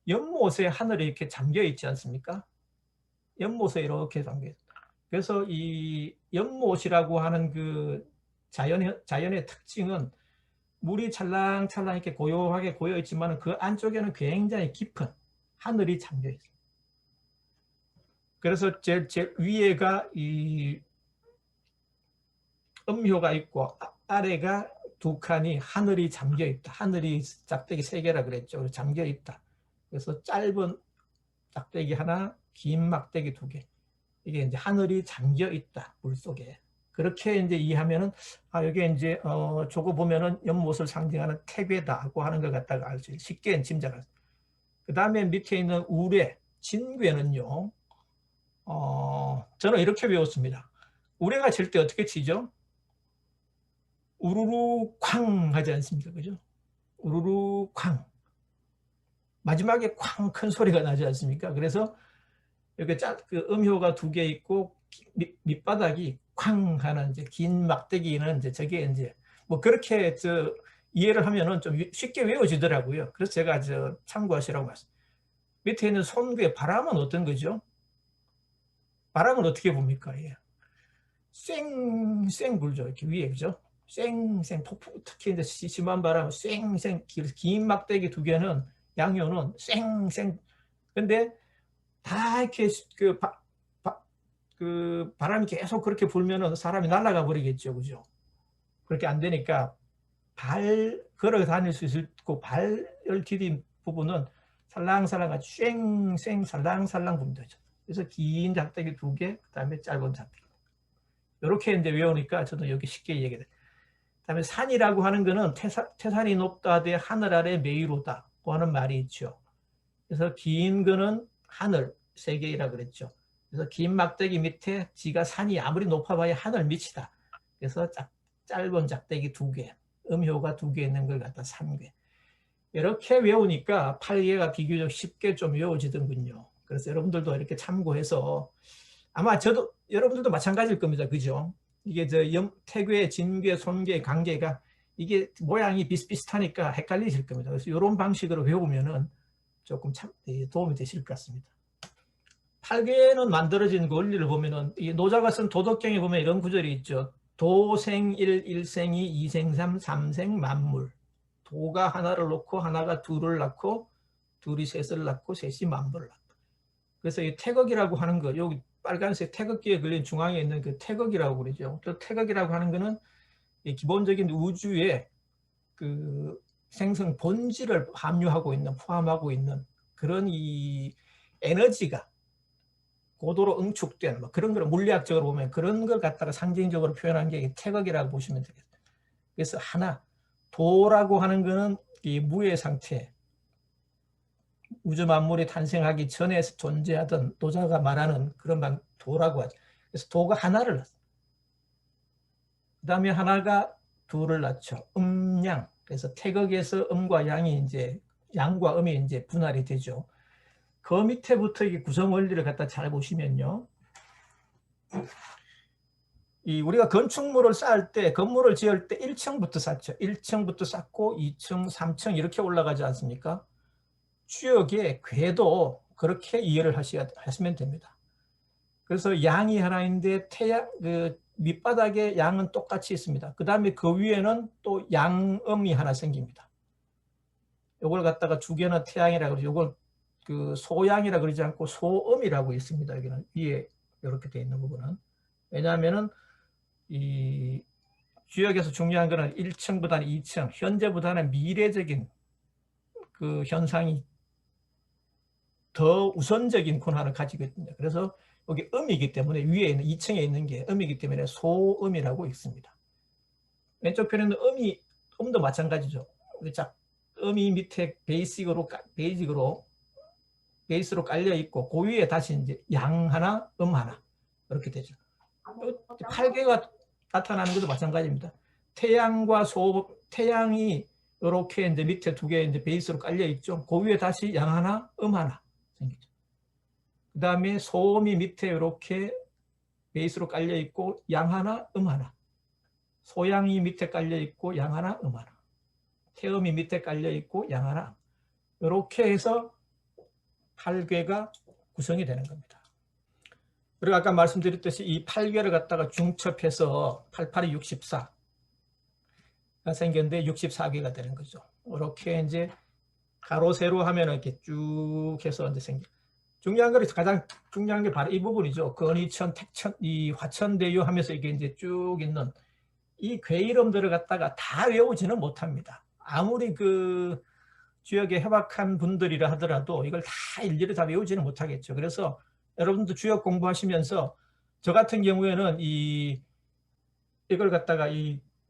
연못에 하늘이 이렇게 잠겨 있지 않습니까? 연못에 이렇게 잠겨 있다. 그래서 이 연못이라고 하는 그 자연의 특징은 물이 찰랑찰랑 이렇게 고요하게 고여 있지만 그 안쪽에는 굉장히 깊은 하늘이 잠겨 있어요. 그래서 제일 위에가 이 음효가 있고 아래가 2칸이 하늘이 잠겨 있다. 하늘이 짝대기 3개라 그랬죠. 잠겨 있다. 그래서 짧은 짝대기 하나, 긴 막대기 2개. 이게 이제 하늘이 잠겨 있다. 물 속에. 그렇게 이제 이해하면은 여기 이제 저거 보면은 연못을 상징하는 태괴다고 하는 걸 갖다가 알 수 있어요. 쉽게 짐작할 수. 그 다음에 밑에 있는 우레, 진괴는요. 저는 이렇게 배웠습니다. 우레가 칠 때 어떻게 치죠? 우르르 쾅 하지 않습니까? 그죠? 우르르 쾅. 마지막에 쾅 큰 소리가 나지 않습니까? 그래서 이렇게 음효가 2개 있고 밑바닥이 쾅 하는 이제 긴 막대기는 이제 저게 이제 뭐 그렇게 이해를 하면은 좀 쉽게 외워지더라고요. 그래서 제가 참고하시라고 말씀. 밑에 있는 손괴 바람은 어떤 거죠? 바람은 어떻게 봅니까? 예. 쌩쌩 불죠. 이렇게 위에 그죠? 쌩쌩 특히 이제 심한 바람 쌩쌩 긴 막대기 2개는 양효는 쌩쌩. 근데 다 이렇게 바람이 계속 그렇게 불면은 사람이 날아가 버리겠죠, 그죠? 그렇게 안 되니까 걸어 다닐 수 있고 발을 디딘 부분은 살랑살랑 쌩쌩 살랑살랑 부면 되죠. 그래서 긴 작대기 2개, 그다음에 짧은 작대기. 이렇게 이제 외우니까 저도 여기 쉽게 얘기해요. 그다음에 산이라고 하는 거는 태산이 높다되 하늘 아래 매이로다고 하는 말이 있죠. 그래서 긴 거는 하늘 3개이라 그랬죠. 그래서 긴 막대기 밑에 지가 산이 아무리 높아봐야 하늘 밑이다. 그래서 짧은 작대기 2개, 음효가 2개 있는 걸 갖다 3개. 이렇게 외우니까 8개가 비교적 쉽게 좀 외워지던군요. 그래서 여러분들도 이렇게 참고해서 아마 여러분들도 마찬가지일 겁니다. 그죠? 이게 태괴, 진괴, 손괴, 강괴가 이게 모양이 비슷비슷하니까 헷갈리실 겁니다. 그래서 이런 방식으로 외우면은 조금 도움이 되실 것 같습니다. 8괴는 만들어진 원리를 보면은 이 노자가 쓴 도덕경에 보면 이런 구절이 있죠. 도생일, 일생이, 이생삼, 삼생 만물. 도가 하나를 놓고 하나가 둘을 낳고 둘이 셋을 낳고 셋이 만물을 낳고. 그래서 이 태극이라고 하는 거, 여기 빨간색 태극기에 걸린 중앙에 있는 그 태극이라고 그러죠. 또 태극이라고 하는 거는 이 기본적인 우주의 그 생성 본질을 포함하고 있는 그런 이 에너지가 고도로 응축된 그런 걸 물리학적으로 보면 그런 걸 갖다가 상징적으로 표현한 게 태극이라고 보시면 되겠습니다. 그래서 하나, 도라고 하는 것은 이 무의 상태, 우주 만물이 탄생하기 전에 존재하던 도자가 말하는 그런 도라고 하죠. 그래서 도가 하나를 낳습니다. 그 다음에 하나가 둘을 낳죠. 양. 그래서 태극에서 음과 양이 이제 양과 음이 이제 분할이 되죠. 그 밑에부터 이게 구성 원리를 갖다 잘 보시면요. 우리가 건축물을 쌓을 때, 건물을 지을 때 1층부터 쌓죠. 1층부터 쌓고 2층, 3층 이렇게 올라가지 않습니까? 주역의 궤도 그렇게 이해를 하시면 됩니다. 그래서 양이 하나 있는데 밑바닥에 양은 똑같이 있습니다. 그 다음에 그 위에는 또 양음이 하나 생깁니다. 이걸 갖다가 주계는 태양이라고 그러죠. 이걸 그 소양이라 그러지 않고 소음이라고 있습니다. 여기는 위에 이렇게 되어 있는 부분은. 왜냐하면은 이 주역에서 중요한 것은 1층보다는 2층, 현재보다는 미래적인 그 현상이 더 우선적인 권한을 가지고 있습니다. 그래서 여기 음이기 때문에 위에 있는 2층에 있는 게 음이기 때문에 소음이라고 있습니다. 왼쪽 편에는 음도 마찬가지죠. 음이 밑에 베이스로 깔려 있고 그 위에 다시 이제 양 하나, 하나 이렇게 되죠. 8개가 나타나는 것도 마찬가지입니다. 태양이 이렇게 이제 밑에 2개 이제 베이스로 깔려 있죠. 그 위에 다시 양 하나, 하나 생기죠. 그 다음에 소음이 밑에 이렇게 베이스로 깔려 있고 양 하나, 하나. 소양이 밑에 깔려 있고 양 하나, 하나. 태음이 밑에 깔려 있고 양 하나. 이렇게 해서 8괴가 구성이 되는 겁니다. 그리고 아까 말씀드렸듯이 이 8괴를 갖다가 중첩해서 88이 64가 생겼는데 64괴가 되는 거죠. 이렇게 이제 가로 세로 하면 이렇게 쭉 해서 이제 가장 중요한 게 바로 이 부분이죠. 건의천, 택천, 이 화천대유 하면서 이게 이제 쭉 있는 이 괴 이름들을 갖다가 다 외우지는 못합니다. 아무리 그 주역에 해박한 분들이라 하더라도 이걸 다 일일이 다 외우지는 못하겠죠. 그래서 여러분도 주역 공부하시면서 저 같은 경우에는 이걸 갖다가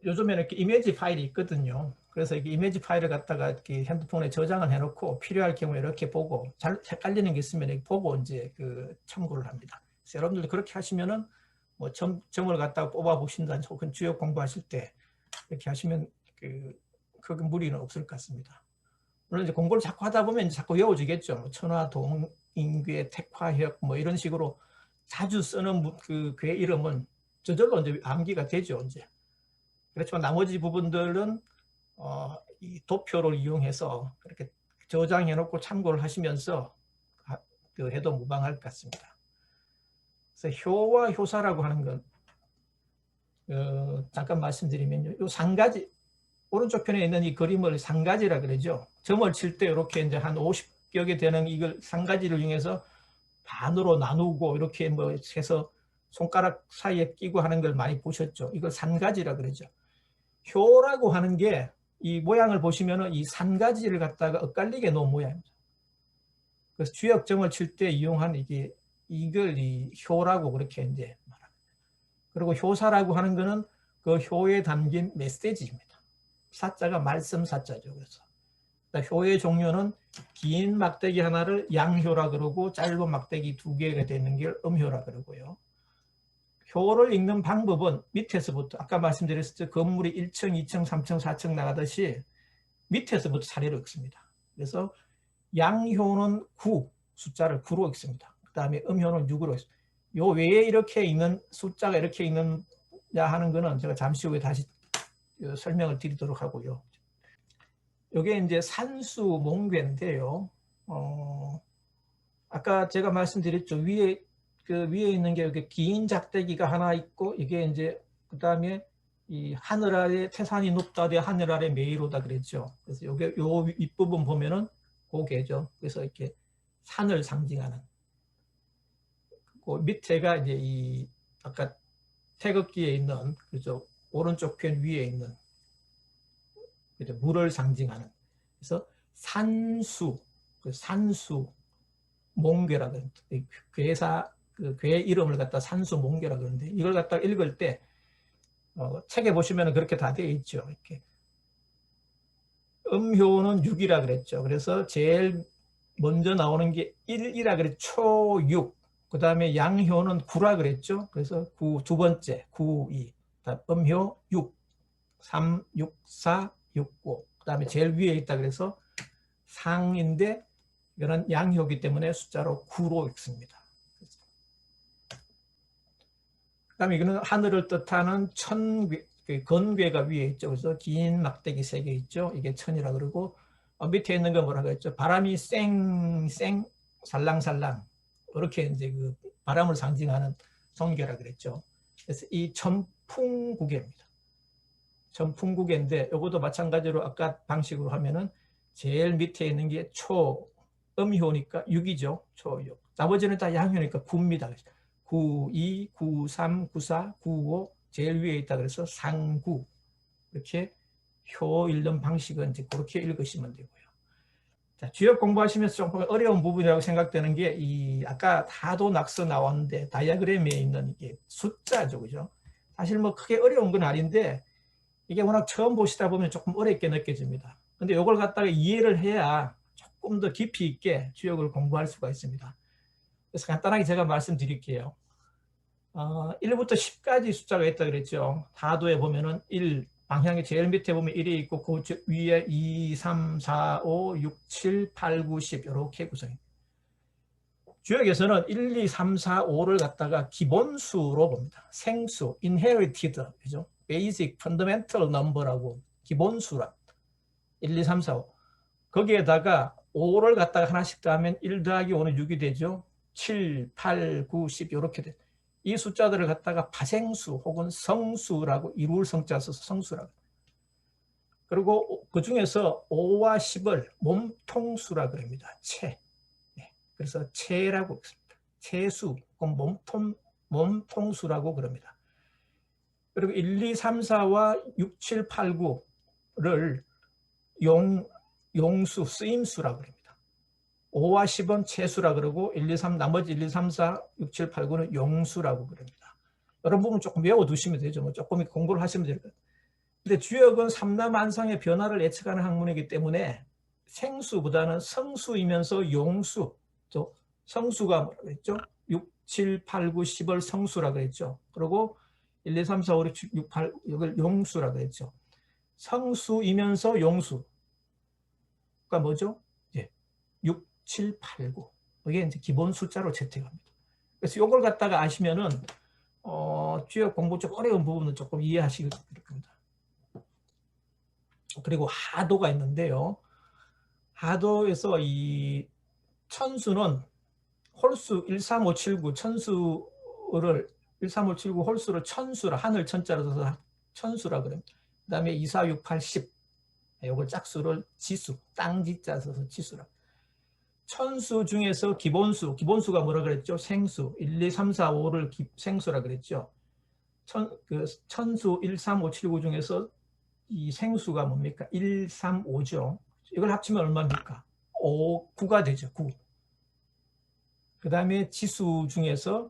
요즘에는 이렇게 이미지 파일이 있거든요. 그래서 이게 이미지 파일을 갖다가 이렇게 핸드폰에 저장을 해놓고 필요할 경우에 이렇게 보고 잘 헷갈리는 게 있으면 이렇게 보고 이제 그 참고를 합니다. 그래서 여러분들도 그렇게 하시면은 뭐 점을 갖다가 뽑아 보신다든지 혹은 주역 공부하실 때 이렇게 하시면 큰 무리는 없을 것 같습니다. 물론 이제 공부를 자꾸 하다 보면 이제 자꾸 외워지겠죠. 뭐 천화, 동인괴, 택화혁 뭐 이런 식으로 자주 쓰는 그 괴 이름은 저절로 이제 암기가 되죠. 이제. 그렇지만 나머지 부분들은 이 도표를 이용해서 그렇게 저장해 놓고 참고를 하시면서 해도 무방할 것 같습니다. 그래서 효와 효사라고 하는 건 잠깐 말씀드리면요. 요 3가지 오른쪽 편에 있는 이 그림을 3가지라 그러죠. 점을 칠 때 이렇게 이제 한 50여 개 되는 이걸 3가지를 이용해서 반으로 나누고 이렇게 뭐 해서 손가락 사이에 끼고 하는 걸 많이 보셨죠. 이걸 3가지라 그러죠. 효라고 하는 게 이 모양을 보시면은 이 3가지를 갖다가 엇갈리게 놓은 모양입니다. 그래서 주역점을 칠 때 이용한 이걸 효라고 그렇게 이제 말합니다. 그리고 효사라고 하는 거는 그 효에 담긴 메시지입니다. 사자가 말씀 사자죠. 그래서 효의 종류는 긴 막대기 하나를 양효라 그러고 짧은 막대기 2개가 되는 게 음효라 그러고요. 효를 읽는 방법은 밑에서부터 아까 말씀드렸을 때 건물이 1층, 2층, 3층, 4층 나가듯이 밑에서부터 차례로 읽습니다. 그래서 양효는 9, 숫자를 9로 읽습니다. 그 다음에 음효는 6으로 읽습니다. 요 외에 이렇게 읽는 숫자가 이렇게 읽느냐 하는 거는 제가 잠시 후에 다시 설명을 드리도록 하고요. 이게 이제 산수몽괴인데요. 아까 제가 말씀드렸죠. 위에 있는 게 이렇게 긴 작대기가 하나 있고 이게 이제 그 다음에 이 하늘 아래 태산이 높다되 하늘 아래 메이로다 그랬죠. 그래서 요 윗부분 보면은 고개죠. 그래서 이렇게 산을 상징하는. 그 밑에가 이제 아까 태극기에 있는 그죠. 오른쪽 편 위에 있는 그죠? 물을 상징하는. 그래서 산수 몽괴라 괴사 괴 이름을 갖다 산수몽괴라 그러는데 이걸 갖다 읽을 때 책에 보시면 그렇게 다 되어 있죠. 이렇게. 음효는 6이라 그랬죠. 그래서 제일 먼저 나오는 게 1이라 그랬죠. 초6. 그 다음에 양효는 9라 그랬죠. 그래서 9, 두 번째 9, 2. 음효 6, 3, 6, 4, 6, 5. 그 다음에 제일 위에 있다 그래서 상인데 이거는 양효기 때문에 숫자로 9로 읽습니다. 그 다음에 이거는 하늘을 뜻하는 천괴, 건괴가 위에 있죠. 그래서 긴 막대기 3개 있죠. 이게 천이라 그러고 밑에 있는 거 뭐라고 했죠? 바람이 쌩쌩 살랑살랑 이렇게 이제 그 바람을 상징하는 성괴라 그랬죠. 그래서 이 천풍국예입니다. 천풍국예인데 이것도 마찬가지로 아까 방식으로 하면은 제일 밑에 있는 게 초, 음효니까 6이죠. 초 6. 나머지는 다 양효니까 9입니다. 9, 2, 9, 3, 9, 4, 9, 5 제일 위에 있다 그래서 상구. 이렇게 효 읽는 방식은 이제 그렇게 읽으시면 되고요. 자, 주역 공부하시면서 조금 어려운 부분이라고 생각되는 게 이 아까 다도 낙서 나왔는데 다이어그램에 있는 이게 숫자죠. 그죠? 사실 뭐 크게 어려운 건 아닌데 이게 워낙 처음 보시다 보면 조금 어렵게 느껴집니다. 근데 이걸 갖다가 이해를 해야 조금 더 깊이 있게 주역을 공부할 수가 있습니다. 그래서 간단하게 제가 말씀드릴게요. 1부터 10까지 숫자가 있다 그랬죠. 다도에 보면은 1, 방향의 제일 밑에 보면 1이 있고 그 위에 2, 3, 4, 5, 6, 7, 8, 9, 10 이렇게 구성이. 주역에서는 1, 2, 3, 4, 5를 갖다가 기본수로 봅니다. 생수, inherited, 그죠? basic, fundamental number라고 기본수라. 1, 2, 3, 4, 5. 거기에다가 5를 갖다가 하나씩 더하면 1 더하기 5는 6이 되죠. 7, 8, 9, 10 이렇게 돼. 이 숫자들을 갖다가 파생수 혹은 성수라고 이룰 성자 써서 성수라고. 그리고 그 중에서 5와 10을 몸통수라 그럽니다. 체. 네. 그래서 체라고 있습니다. 체수, 몸통수라고 그럽니다. 그리고 1, 2, 3, 4와 6, 7, 8, 9를 용수, 쓰임수라고 그럽니다. 5와 10은 채수라 그러고 1, 2, 3 나머지 1, 2, 3, 4, 6, 7, 8, 9는 용수라고 그럽니다. 이런 부분 조금 외워두시면 되죠. 뭐 조금 공부를 하시면 될 거예요. 근데 주역은 삼라만상의 변화를 예측하는 학문이기 때문에 생수보다는 성수이면서 용수, 또 성수가 뭐라고 했죠? 6, 7, 8, 9, 10을 성수라고 했죠. 그리고 1, 2, 3, 4, 5, 6, 7, 6, 8, 이걸 용수라고 했죠. 성수이면서 용수가 뭐죠? 6, 7, 8, 9. 이게 이제 기본 숫자로 채택합니다. 그래서 이걸 갖다가 아시면은 주역 공부 좀 어려운 부분은 조금 이해하시게 될 겁니다. 그리고 하도가 있는데요. 하도에서 이 천수는 홀수 13579 천수를 13579 홀수를 천수라 하늘 천자로 써서 천수라 그럽니다. 그 다음에 2468 10 이걸 짝수를 지수 땅지자 써서 지수라. 천수 중에서 기본수가 뭐라 그랬죠? 생수 1, 2, 3, 4, 5를 생수라 그랬죠. 천수 1, 3, 5, 7, 9 중에서 이 생수가 뭡니까? 1, 3, 5죠. 이걸 합치면 얼마입니까? 5, 9가 되죠. 9. 그 다음에 지수 중에서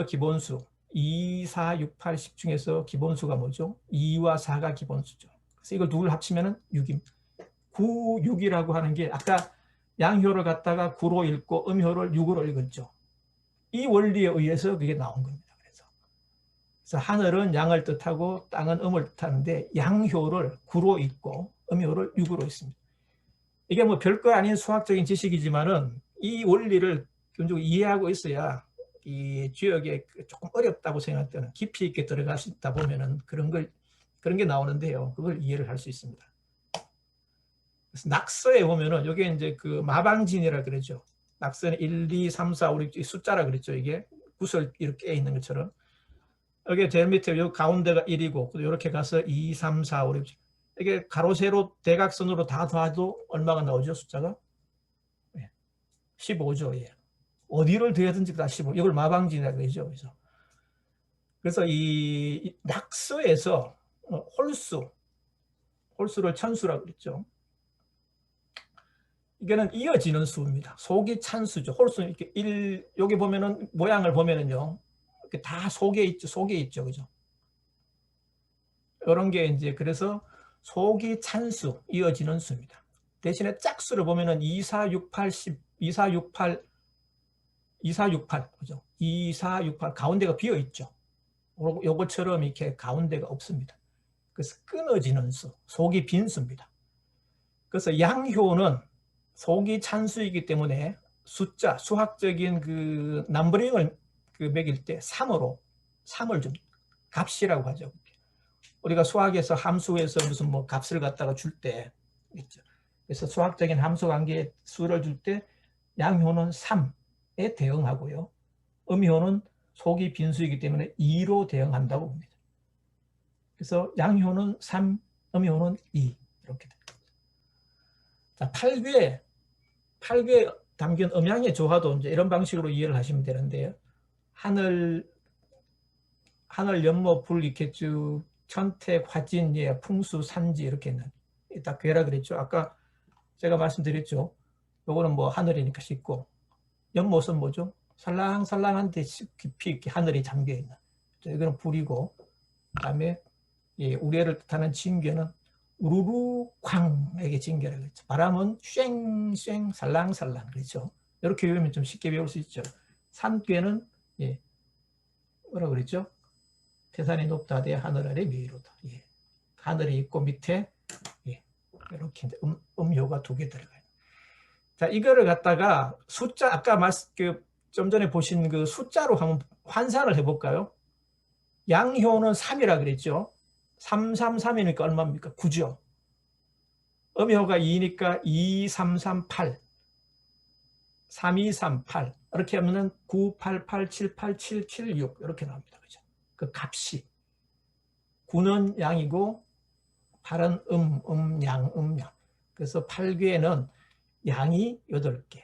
기본수 2, 4, 6, 8, 10 중에서 기본수가 뭐죠? 2와 4가 기본수죠. 그래서 이걸 둘을 합치면 6입니다. 9, 6이라고 하는 게 아까 양효를 갖다가 9로 읽고 음효를 6으로 읽었죠. 이 원리에 의해서 그게 나온 겁니다. 그래서 하늘은 양을 뜻하고 땅은 음을 뜻하는데 양효를 9로 읽고 음효를 6으로 읽습니다. 이게 뭐 별거 아닌 수학적인 지식이지만은 이 원리를 기본적으로 이해하고 있어야 이 주역에 조금 어렵다고 생각되는 깊이 있게 들어가시다 보면은 그런 게 나오는데요. 그걸 이해를 할 수 있습니다. 그래서 낙서에 보면은 이게 이제 그 마방진이라 그러죠. 낙서는 1, 2, 3, 4, 5, 6 숫자라 그랬죠. 이게 구슬 이렇게 있는 것처럼. 여기 제일 밑에 요 가운데가 1이고 이렇게 가서 2, 3, 4, 5, 6 이게 가로 세로 대각선으로 다 더해도 얼마가 나오죠? 숫자가 15죠. 예. 어디를 더하든지 다 15. 이걸 마방진이라고 그러죠. 그래서 이 낙서에서 홀수를 천수라고 그랬죠. 이거는 이어지는 수입니다. 속이 찬수죠. 홀수는 이렇게 여기 보면은 모양을 보면은요. 다 속에 있죠. 그죠? 이런 게 이제 그래서 속이 찬수, 이어지는 수입니다. 대신에 짝수를 보면은 2, 4, 6, 8, 10, 2, 4, 6, 8, 2, 4, 6, 8, 그죠? 2, 4, 6, 8, 가운데가 비어 있죠. 요것처럼 이렇게 가운데가 없습니다. 그래서 끊어지는 수, 속이 빈 수입니다. 그래서 양효는 속이 찬수이기 때문에 숫자, 수학적인 그 넘버링을 그 매길 때 3을 좀 값이라고 하죠. 우리가 수학에서 함수에서 무슨 뭐 값을 갖다가 줄 때 있죠. 그래서 수학적인 함수 관계에 수를 줄 때 양효는 3에 대응하고요. 음효는 속이 빈수이기 때문에 2로 대응한다고 봅니다. 그래서 양효는 3, 음효는 2 이렇게 됩니다. 자, 8괴에 담긴 음양의 조화도 이제 이런 방식으로 이해를 하시면 되는데요. 하늘, 연모, 불 이렇게 쭉 천택, 화진, 예, 풍수, 산지 이렇게 있는 딱 괴라 그랬죠. 아까 제가 말씀드렸죠. 요거는 뭐 하늘이니까 쉽고 연못은 뭐죠? 살랑살랑한데 깊이 이렇게 하늘이 잠겨 있는. 이거는 불이고, 그다음에 예, 우레를 뜻하는 징계는 우르르쾅에게 징계라고 했죠. 바람은 쉥쉥 살랑살랑 그렇죠. 이렇게 외우면 좀 쉽게 배울 수 있죠. 산괴는 예, 뭐라 그랬죠? 태산이 높다 대 하늘 아래 미로다. 예. 하늘이 있고 밑에 예, 이렇게 음효가 2개 들어가요. 자, 이거를 갖다가 숫자 아까 좀 전에 보신 그 숫자로 한번 환산을 해볼까요? 양효는 3이라 그랬죠. 3, 3, 3이니까 얼마입니까? 9죠. 음효가 2니까 2, 3, 3, 8. 3, 2, 3, 8. 이렇게 하면은 9, 8, 8, 7, 8, 7, 7, 6. 이렇게 나옵니다. 그죠? 그 값이. 9는 양이고, 8은 양. 그래서 8괴에는 양이 8개.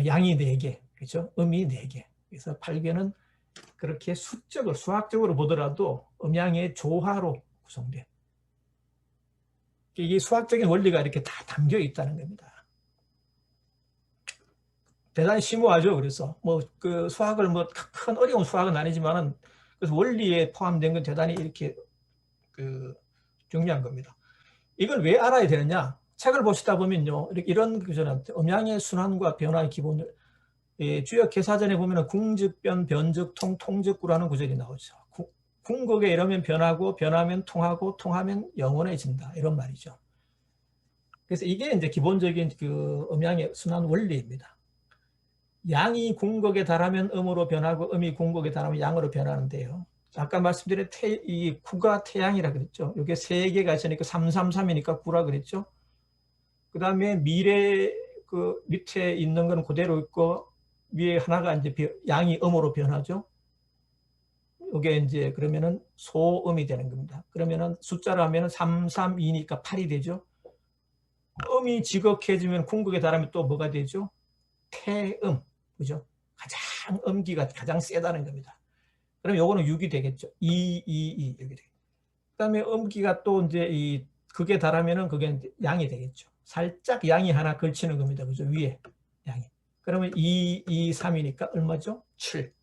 양이 4개. 그죠? 음이 4개. 그래서 8괴는 그렇게 수학적으로 보더라도 음양의 조화로 구성돼. 이게 수학적인 원리가 이렇게 다 담겨 있다는 겁니다. 대단히 심오하죠. 그래서 뭐 그 수학을 뭐 큰 어려운 수학은 아니지만은 그래서 원리에 포함된 건 대단히 이렇게 그 중요한 겁니다. 이걸 왜 알아야 되느냐? 책을 보시다 보면요, 이런 음양의 순환과 변화의 기본을 예, 주역 개사전에 보면은 궁즉변, 변즉, 통즉구라는 구절이 나오죠. 궁극에 이러면 변하고, 변하면 통하고, 통하면 영원해진다. 이런 말이죠. 그래서 이게 이제 기본적인 그 음양의 순환 원리입니다. 양이 궁극에 달하면 음으로 변하고, 음이 궁극에 달하면 양으로 변하는데요. 아까 말씀드린 이 구가 태양이라 그랬죠. 이게 3개가 있으니까 333이니까 9라 그랬죠. 그 다음에 미래 그 밑에 있는 건 그대로 있고, 위에 하나가 이제 양이 음으로 변하죠. 이게 이제 그러면은 소음이 되는 겁니다. 그러면은 숫자로 하면은 3, 3, 2니까 8이 되죠. 음이 지극해지면 궁극에 달하면 또 뭐가 되죠? 태음. 그죠? 가장 음기가 가장 세다는 겁니다. 그럼 요거는 6이 되겠죠. 2, 2, 2 이렇게 되겠죠. 그다음에 음기가 또 이제 이 극에 달하면은 그게 양이 되겠죠. 살짝 양이 하나 걸치는 겁니다. 그죠? 위에 양이. 그러면 2, 2, 3이니까 얼마죠? 7.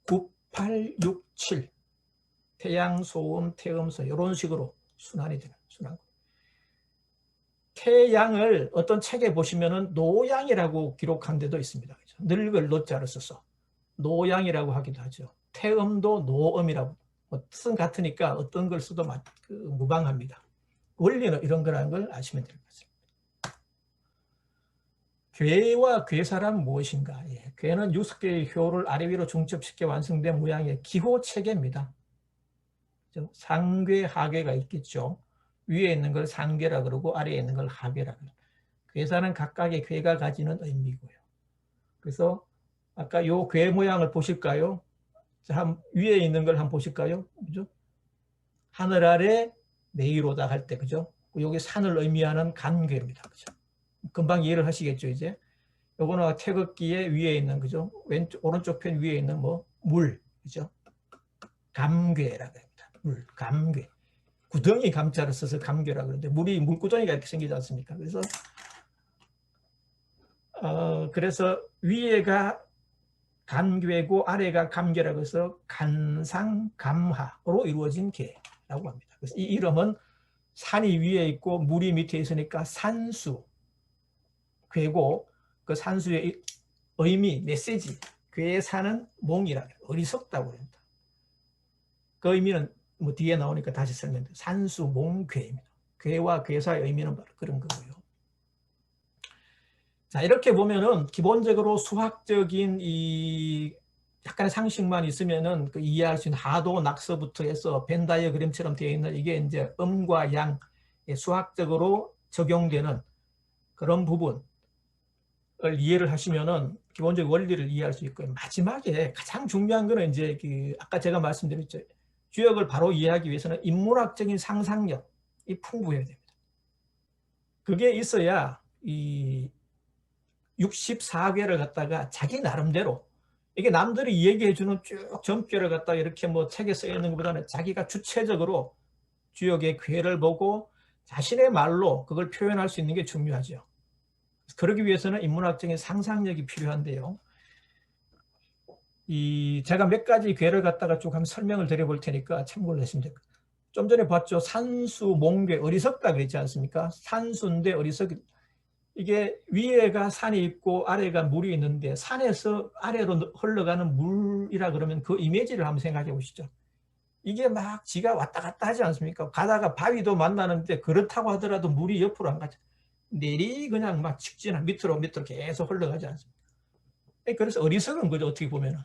9, 8, 6, 7. 태양, 소음, 태음소 이런 식으로 순환이 되는 순환. 태양을 어떤 책에 보시면은 노양이라고 기록한 데도 있습니다. 그죠? 늙을 노자를 써서 노양이라고 하기도 하죠. 태음도 노음이라고. 뜻은 같으니까 어떤 걸 써도 무방합니다. 원리는 이런 거라는 걸 아시면 될 것 같습니다. 괴와 괴사란 무엇인가? 예, 괴는 6개의 효를 아래 위로 중첩시켜 완성된 모양의 기호 체계입니다. 상괴, 하괴가 있겠죠. 위에 있는 걸 상괴라 그러고 아래에 있는 걸 하괴라 그러고. 괴사는 각각의 괴가 가지는 의미고요. 그래서 아까 요 괴 모양을 보실까요? 자, 위에 있는 걸 한번 보실까요? 그죠? 하늘 아래 내이로다 할 때, 그죠? 여기 산을 의미하는 간괴입니다. 그죠? 금방 이해를 하시겠죠, 이제? 요거는 태극기의 위에 있는, 그죠? 오른쪽 편 위에 있는 물, 그죠? 감괴라고 합니다. 물, 감괴. 구덩이 감자를 써서 감괴라고 그러는데, 물구덩이가 이렇게 생기지 않습니까? 그래서 위에가 간괴고 아래가 감괴라고 해서 간상감하로 이루어진 괴라고 합니다. 그래서 이 이름은 산이 위에 있고 물이 밑에 있으니까 산수 괴고, 그 산수의 의미, 메시지, 괴에 사는 몽이라 어리석다고 합니다. 그 의미는 뭐 뒤에 나오니까 다시 설명드려요. 산수 몽괴입니다. 괴와 괴사의 의미는 바로 그런 거고요. 자, 이렇게 보면은 기본적으로 수학적인 이 약간의 상식만 있으면은 그 이해할 수 있는 하도 낙서부터 해서 벤 다이어그램처럼 되어 있는 이게 이제 음과 양, 수학적으로 적용되는 그런 부분을 이해를 하시면은 기본적 원리를 이해할 수 있고요. 마지막에 가장 중요한 거는 이제 그 아까 제가 말씀드렸죠. 주역을 바로 이해하기 위해서는 인문학적인 상상력이 풍부해야 됩니다. 그게 있어야 이 64괴를 갖다가 자기 나름대로, 이게 남들이 얘기해주는 쭉 점괘를 갖다가 이렇게 뭐 책에 써 있는 것보다는 자기가 주체적으로 주역의 괴를 보고 자신의 말로 그걸 표현할 수 있는 게 중요하죠. 그러기 위해서는 인문학적인 상상력이 필요한데요. 제가 몇 가지 괴를 갖다가 쭉 한번 설명을 드려볼 테니까 참고를 하시면 됩니다. 좀 전에 봤죠. 산수, 몽괴, 어리석다 그랬지 않습니까? 산수인데 어리석, 이게 위에가 산이 있고 아래가 물이 있는데 산에서 아래로 흘러가는 물이라 그러면 그 이미지를 한번 생각해 보시죠. 이게 막 지가 왔다 갔다 하지 않습니까? 가다가 바위도 만나는데 그렇다고 하더라도 물이 옆으로 안 가죠. 내리 그냥 막 직진한 밑으로 계속 흘러가지 않습니까? 그래서 어리석은 거죠. 어떻게 보면은.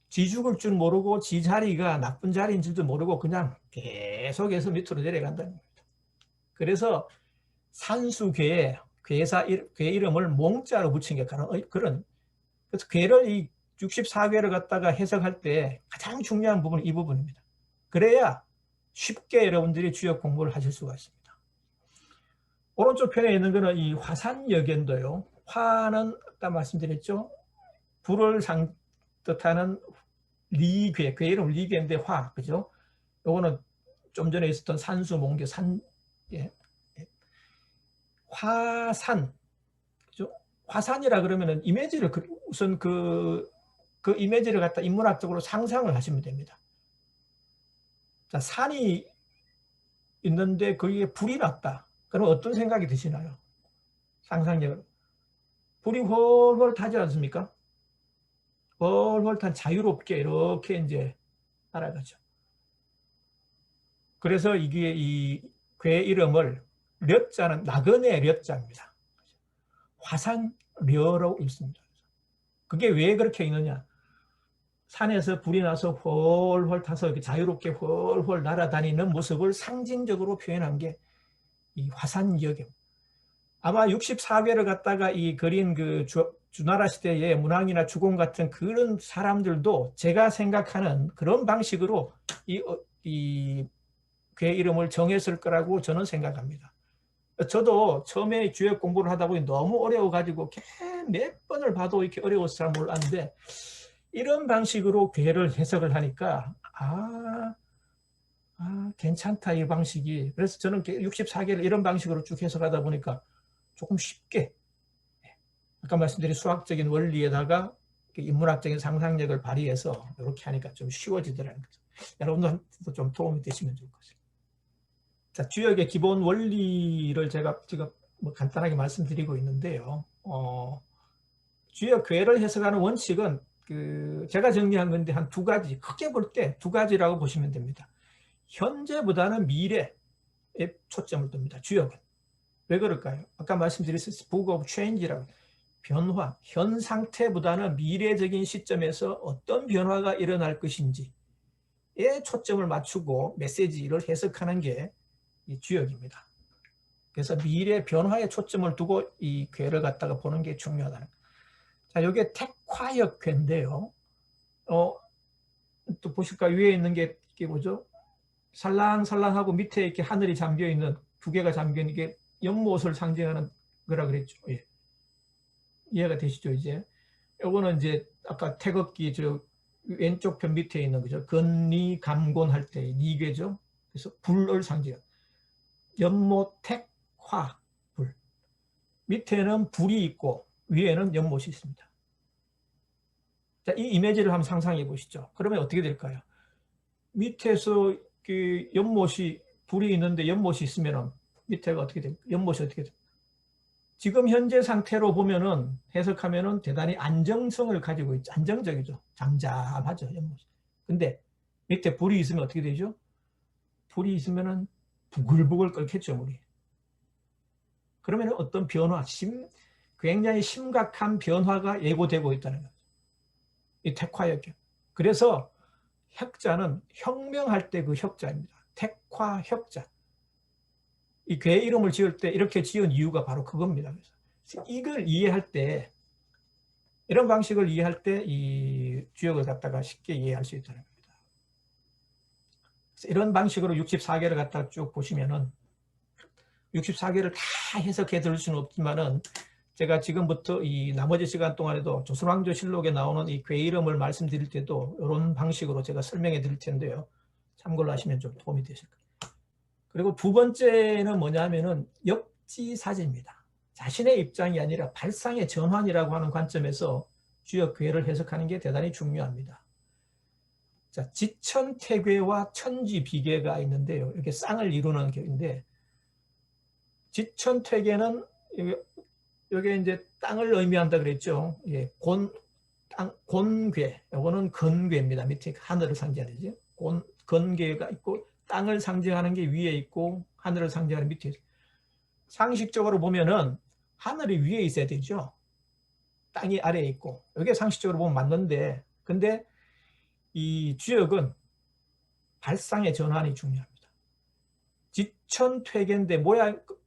지 죽을 줄 모르고 지 자리가 나쁜 자리인 줄도 모르고 그냥 계속해서 밑으로 내려간다는 겁니다. 그래서 산수괴에 괴 이름을 몽자로 붙인 게 그런. 그래서 괴를 이 64괴를 갖다가 해석할 때 가장 중요한 부분은 이 부분입니다. 그래야 쉽게 여러분들이 주역 공부를 하실 수가 있습니다. 오른쪽 편에 있는 거는 이 화산역연도요. 화는 아까 말씀드렸죠. 불을 뜻하는 리괴, 괴 이름 리괴인데 화, 그죠? 요거는 좀 전에 있었던 산수, 몽괴, 예. 화산, 그죠? 화산이라 그러면은 이미지를 우선 그 이미지를 갖다 인문학적으로 상상을 하시면 됩니다. 자, 산이 있는데 거기에 불이 났다. 그럼 어떤 생각이 드시나요? 상상력으로. 불이 훨훨 타지 않습니까? 훨훨 탄 자유롭게 이렇게 이제 날아가죠. 그래서 이게 이 괴 이름을 려자는 나그네 려자입니다. 화산려라고 읽습니다. 그게 왜 그렇게 읽느냐? 산에서 불이 나서 훨훨 타서 이렇게 자유롭게 훨훨 날아다니는 모습을 상징적으로 표현한 게 이 화산역입니다. 아마 64괴를 갖다가 이 그린 그 주나라 시대의 문왕이나 주공 같은 그런 사람들도 제가 생각하는 그런 방식으로 이 괴 이름을 정했을 거라고 저는 생각합니다. 저도 처음에 주역 공부를 하다 보니 너무 어려워가지고 몇 번을 봐도 이렇게 어려워서 잘 몰랐는데 이런 방식으로 괴를 해석을 하니까 괜찮다 이 방식이. 그래서 저는 64개를 이런 방식으로 쭉 해석하다 보니까 조금 쉽게 아까 말씀드린 수학적인 원리에다가 인문학적인 상상력을 발휘해서 이렇게 하니까 좀 쉬워지더라는 거죠. 여러분들도 좀 도움이 되시면 좋을 것입니다. 자, 주역의 기본 원리를 제가 지금 뭐 간단하게 말씀드리고 있는데요. 주역 괴를 해석하는 원칙은 제가 정리한 건데 한 두 가지, 크게 볼 때 두 가지라고 보시면 됩니다. 현재보다는 미래에 초점을 둡니다. 주역은. 왜 그럴까요? 아까 말씀드렸을 book of change라고, 변화, 현 상태보다는 미래적인 시점에서 어떤 변화가 일어날 것인지에 초점을 맞추고 메시지를 해석하는 게 이 주역입니다. 그래서 미래 변화에 초점을 두고 이 괴를 갖다가 보는 게 중요하다는 거예요. 자, 이게 택화역 괴인데요. 또 보실까요? 위에 있는 게 이게 뭐죠? 살랑살랑하고 밑에 이렇게 하늘이 잠겨 있는 두 개가 잠겨 있는 게 연못을 상징하는 거라 그랬죠. 예. 이해가 되시죠? 이제 요거는 이제 아까 태극기 저 왼쪽 편 밑에 있는 거죠. 건리 감곤 할 때 니괴죠. 그래서 불을 상징. 연못 택화 불. 밑에는 불이 있고 위에는 연못이 있습니다. 자, 이 이미지를 한번 상상해 보시죠. 그러면 어떻게 될까요? 밑에서 그 연못이 불이 있는데 연못이 있으면은 밑에가 어떻게 됩니까? 연못이 어떻게 됩니까? 지금 현재 상태로 보면은 해석하면은 대단히 안정성을 가지고 있죠. 안정적이죠. 잠잠하죠, 연못이. 근데 밑에 불이 있으면 어떻게 되죠? 불이 있으면은 부글부글 끓겠죠, 물이. 그러면 어떤 변화, 굉장히 심각한 변화가 예고되고 있다는 거죠. 이 택화역경. 그래서 혁자는 혁명할 때 그 혁자입니다. 택화혁자. 이 괴 이름을 지을 때 이렇게 지은 이유가 바로 그겁니다. 그래서 이걸 이해할 때, 이런 방식을 이해할 때 이 주역을 갖다가 쉽게 이해할 수 있다는 겁니다. 그래서 이런 방식으로 64개를 갖다 쭉 보시면은 64개를 다 해석해 드릴 수는 없지만은 제가 지금부터 이 나머지 시간 동안에도 조선왕조실록에 나오는 이 괴 이름을 말씀드릴 때도 이런 방식으로 제가 설명해 드릴 텐데요. 참고를 하시면 좀 도움이 되실 거예요. 그리고 두 번째는 뭐냐면은 역지사지입니다. 자신의 입장이 아니라 발상의 전환이라고 하는 관점에서 주역 괴를 해석하는 게 대단히 중요합니다. 자, 지천태괴와 천지비괴가 있는데요. 이렇게 쌍을 이루는 격인데, 지천태괴는 여기 이제 땅을 의미한다 그랬죠. 예, 곤괴, 이거는 건괴입니다. 밑에 하늘을 상징하죠. 건괴가 있고 땅을 상징하는 게 위에 있고 하늘을 상징하는 밑에 있어요. 상식적으로 보면은 하늘이 위에 있어야 되죠. 땅이 아래에 있고. 이게 상식적으로 보면 맞는데, 근데 이 주역은 발상의 전환이 중요합니다. 지천퇴괴인데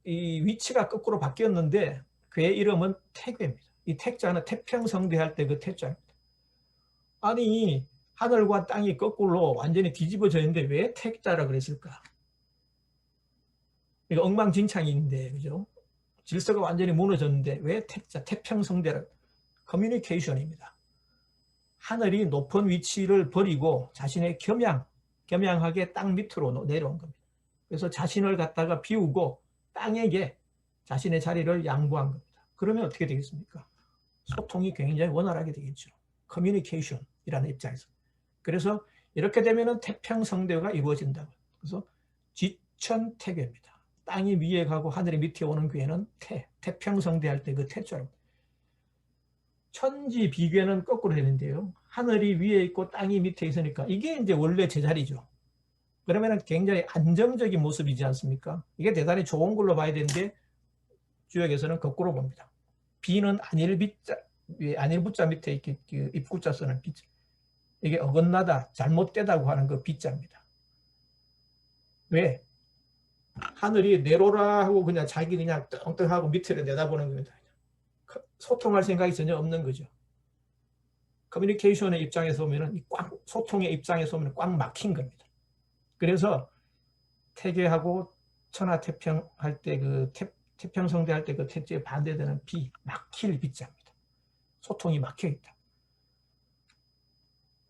이 위치가 거꾸로 바뀌었는데 괴 이름은 태괴입니다. 이 태자는 태평성대할 때 그 태자입니다. 아니, 하늘과 땅이 거꾸로 완전히 뒤집어져 있는데 왜 태자라 그랬을까? 이거 엉망진창인데, 그죠? 질서가 완전히 무너졌는데 왜 태자, 태평성대라? 커뮤니케이션입니다. 하늘이 높은 위치를 버리고 자신의 겸양하게 땅 밑으로 내려온 겁니다. 그래서 자신을 갖다가 비우고 땅에게 자신의 자리를 양보한 겁니다. 그러면 어떻게 되겠습니까? 소통이 굉장히 원활하게 되겠죠. 커뮤니케이션이라는 입장에서. 그래서 이렇게 되면 태평성대가 이루어진다고. 그래서 지천태괴입니다. 땅이 위에 가고 하늘이 밑에 오는 괴는 태평성대 할 때 그 태자로. 천지비괴는 거꾸로 되는데요. 하늘이 위에 있고 땅이 밑에 있으니까 이게 이제 원래 제자리죠. 그러면 굉장히 안정적인 모습이지 않습니까? 이게 대단히 좋은 걸로 봐야 되는데 주역에서는 거꾸로 봅니다. 비는 안일부자 밑에 이렇게 입구자 쓰는 비자. 이게 어긋나다, 잘못되다고 하는 그 비자입니다. 왜? 하늘이 내로라 하고 그냥 자기 그냥 떵떵하고 밑으로 내다보는 겁니다. 소통할 생각이 전혀 없는 거죠. 커뮤니케이션의 입장에서 보면 소통의 입장에서 보면 꽉 막힌 겁니다. 그래서 태괴하고 천하태평 할 때 그 태평성대 할 때 그 태자에 반대되는 막힐 비자입니다. 소통이 막혀 있다.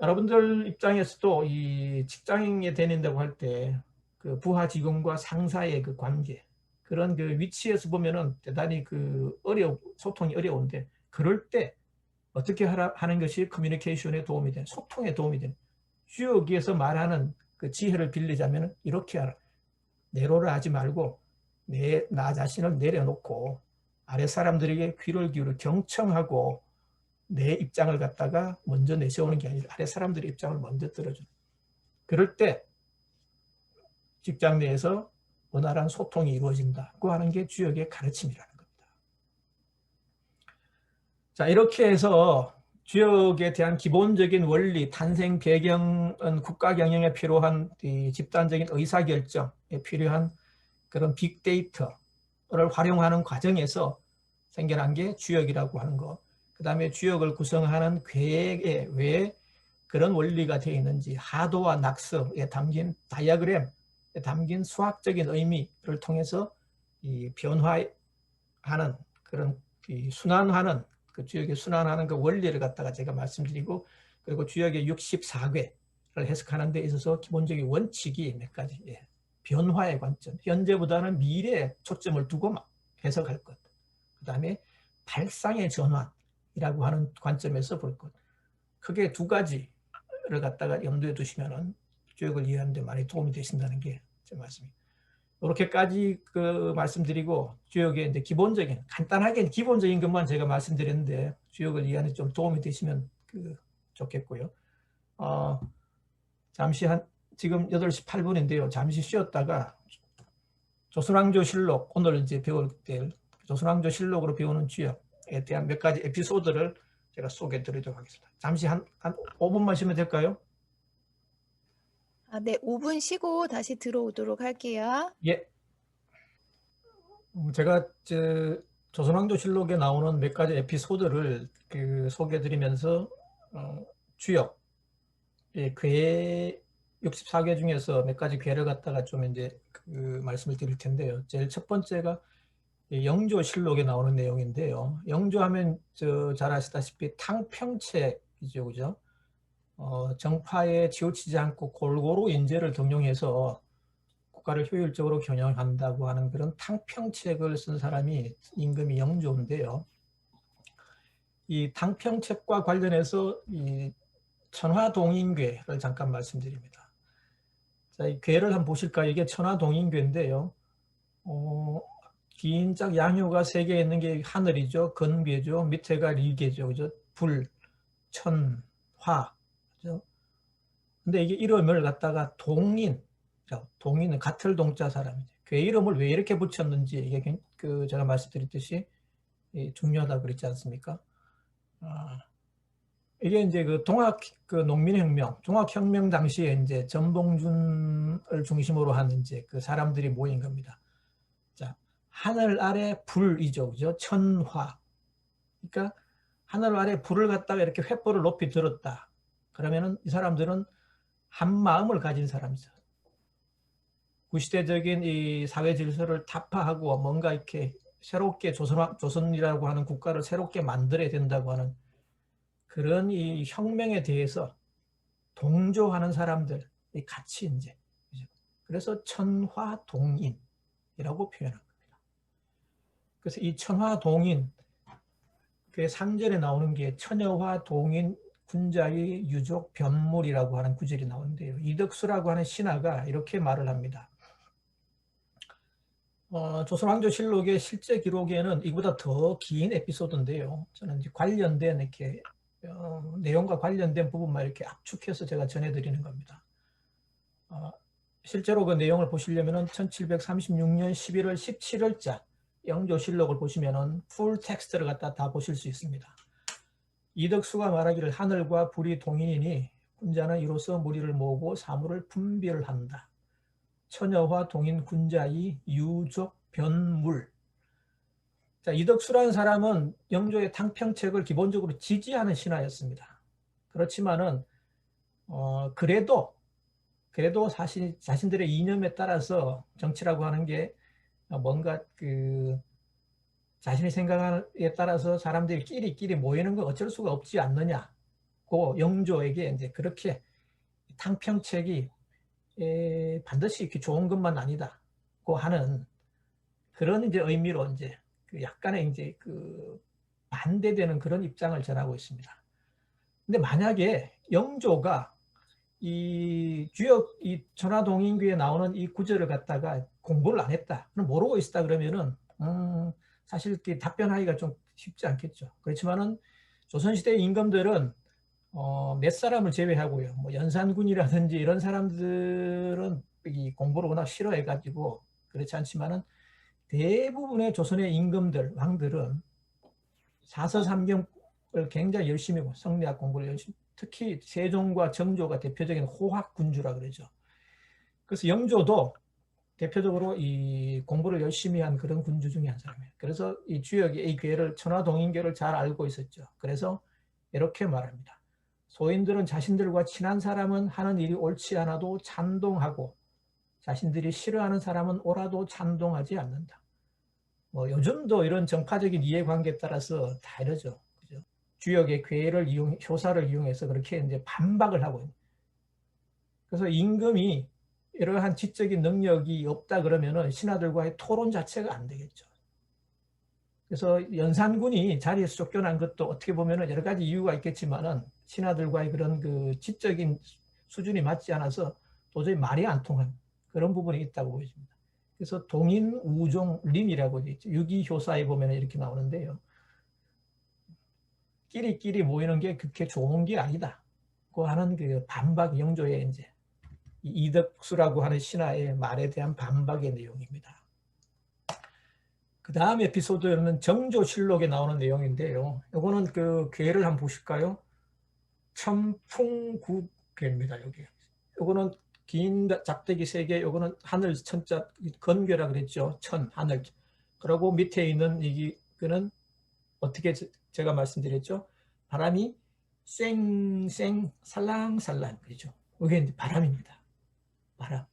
여러분들 입장에서도 이 직장인에 다닌다고 할 때 그 부하 직원과 상사의 그 관계, 그런 그 위치에서 보면은 대단히 소통이 어려운데, 그럴 때 어떻게 하는 것이 커뮤니케이션에 도움이 되는, 소통에 도움이 되는, 주역에서 말하는 그 지혜를 빌리자면 이렇게 하라. 내로를 하지 말고 나 자신을 내려놓고 아래 사람들에게 귀를 기울여 경청하고 내 입장을 갖다가 먼저 내세우는 게 아니라 아래 사람들의 입장을 먼저 들어주는. 그럴 때 직장 내에서 원활한 소통이 이루어진다고 하는 게 주역의 가르침이라는 겁니다. 자, 이렇게 해서 주역에 대한 기본적인 원리, 탄생 배경은 국가 경영에 필요한 집단적인 의사결정에 필요한 그런 빅데이터를 활용하는 과정에서 생겨난 게 주역이라고 하는 것. 그 다음에 주역을 구성하는 괴에 왜 그런 원리가 되어 있는지, 하도와 낙서에 담긴 다이어그램에 담긴 수학적인 의미를 통해서 이 변화하는 그런 순환하는 그 주역의 순환하는 그 원리를 갖다가 제가 말씀드리고, 그리고 주역의 64괴를 해석하는 데 있어서 기본적인 원칙이 몇 가지. 변화의 관점, 현재보다는 미래에 초점을 두고 해석할 것. 그 다음에 발상의 전환이라고 하는 관점에서 볼 것. 크게 두 가지를 갖다가 염두에 두시면은 주역을 이해하는 데 많이 도움이 되신다는 게 제 말씀입니다. 이렇게까지 말씀드리고 주역의 이제 기본적인 간단하게 기본적인 것만 제가 말씀드렸는데 주역을 이해하는 데 좀 도움이 되시면 좋겠고요. 잠시 지금 8시 8분인데요. 잠시 쉬었다가 조선왕조실록, 오늘 이제 배울 때 조선왕조실록으로 배우는 주역에 대한 몇 가지 에피소드를 제가 소개해 드리도록 하겠습니다. 잠시 한 5분만 쉬면 될까요? 네, 5분 쉬고 다시 들어오도록 할게요. 예. 제가 조선왕조실록에 나오는 몇 가지 에피소드를 소개해 드리면서 주역, 괴 64개 중에서 몇 가지 괴를 갖다가 좀 이제 말씀을 드릴 텐데요. 제일 첫 번째가 영조실록에 나오는 내용인데요. 영조하면 잘 아시다시피 탕평책이죠, 그죠? 정파에 치우치지 않고 골고루 인재를 등용해서 국가를 효율적으로 경영한다고 하는 그런 탕평책을 쓴 사람이 임금이 영조인데요. 이 탕평책과 관련해서 이 천화동인괴를 잠깐 말씀드립니다. 자, 이 괴를 한번 보실까요? 이게 천화동인괴인데요. 긴 짝 양효가 3개 있는 게 하늘이죠. 건괴죠. 밑에가 리괴죠. 그죠? 불, 천, 화. 그죠? 근데 이게 이름을 갖다가 동인은 같을 동자 사람이죠. 괴 이름을 왜 이렇게 붙였는지 이게 제가 말씀드렸듯이 중요하다고 그랬지 않습니까? 이게 이제 농민혁명, 종합혁명 당시에 이제 전봉준을 중심으로 하는 이제 사람들이 모인 겁니다. 자, 하늘 아래 불이죠, 그죠? 천화. 그러니까 하늘 아래 불을 갖다가 이렇게 횃불을 높이 들었다. 그러면은 이 사람들은 한 마음을 가진 사람이죠. 구시대적인 이 사회 질서를 타파하고 뭔가 이렇게 새롭게 조선이라고 하는 국가를 새롭게 만들어야 된다고 하는 그런 이 혁명에 대해서 동조하는 사람들이 같이 이제 그래서 천화동인이라고 표현한 겁니다. 그래서 이 천화동인 그 3절에 나오는 게 처녀화동인 군자의 유족 변물이라고 하는 구절이 나오는데요. 이덕수라고 하는 신하가 이렇게 말을 합니다. 조선왕조실록의 실제 기록에는 이보다 더 긴 에피소드인데요. 저는 이제 관련된 이렇게 내용과 관련된 부분만 이렇게 압축해서 제가 전해드리는 겁니다. 실제로 그 내용을 보시려면 1736년 11월 17일자 영조실록을 보시면 풀 텍스트를 갖다 다 보실 수 있습니다. 이덕수가 말하기를 하늘과 불이 동인이니 군자는 이로써 무리를 모으고 사물을 분별을 한다. 처녀와 동인 군자의 유족 변물. 자, 이덕수라는 사람은 영조의 탕평책을 기본적으로 지지하는 신하였습니다. 그렇지만은 그래도 자신들의 이념에 따라서 정치라고 하는 게 뭔가 자신의 생각에 따라서 사람들이 끼리 모이는 건 어쩔 수가 없지 않느냐고 영조에게 이제 그렇게 탕평책이 반드시 이렇게 좋은 것만 아니다고 하는 그런 이제 의미로 이제 약간의 이제 반대되는 그런 입장을 전하고 있습니다. 근데 만약에 영조가 이 천하동인규에 나오는 이 구절을 갖다가 공부를 안 했다, 모르고 있었다 그러면은 사실 이렇게 답변하기가 좀 쉽지 않겠죠. 그렇지만은 조선시대 임금들은 몇 사람을 제외하고요, 뭐 연산군이라든지 이런 사람들은 이 공부를 워낙 싫어해가지고 그렇지 않지만은 대부분의 조선의 임금들, 왕들은 사서삼경을 굉장히 열심히 하고 성리학 공부를 열심히, 특히 세종과 정조가 대표적인 호학군주라 그러죠. 그래서 영조도 대표적으로 이 공부를 열심히 한 그런 군주 중에 한 사람이에요. 그래서 이 주역이 이 괴를 천하동인괴를 잘 알고 있었죠. 그래서 이렇게 말합니다. 소인들은 자신들과 친한 사람은 하는 일이 옳지 않아도 찬동하고 자신들이 싫어하는 사람은 옳아도 찬동하지 않는다. 뭐 요즘도 이런 정파적인 이해관계에 따라서 다 이러죠. 그죠? 주역의 괴를 효사를 이용해서 그렇게 이제 반박을 하고 있는. 그래서 임금이 이러한 지적인 능력이 없다 그러면은 신하들과의 토론 자체가 안 되겠죠. 그래서 연산군이 자리에서 쫓겨난 것도 어떻게 보면 여러 가지 이유가 있겠지만은 신하들과의 그런 그 지적인 수준이 맞지 않아서 도저히 말이 안 통한 그런 부분이 있다고 보여집니다. 그래서 동인 우종 림이라고 되어 있죠. 유기효사에 보면 이렇게 나오는데요. 끼리끼리 모이는 게 그렇게 좋은 게 아니다. 그 하는 그 반박 영조의 이제 이덕수라고 하는 신하의 말에 대한 반박의 내용입니다. 그 다음 에피소드는 정조실록에 나오는 내용인데요. 이거는 그 괴를 한번 보실까요? 천풍구괴입니다. 여기. 이거는 긴 작대기 3개, 이거는 하늘 천자 건괴라 그랬죠. 천 하늘. 그리고 밑에 있는 이거는 어떻게 제가 말씀드렸죠? 바람이 쌩쌩 살랑살랑 그러죠. 이게 이제 바람입니다. 바람.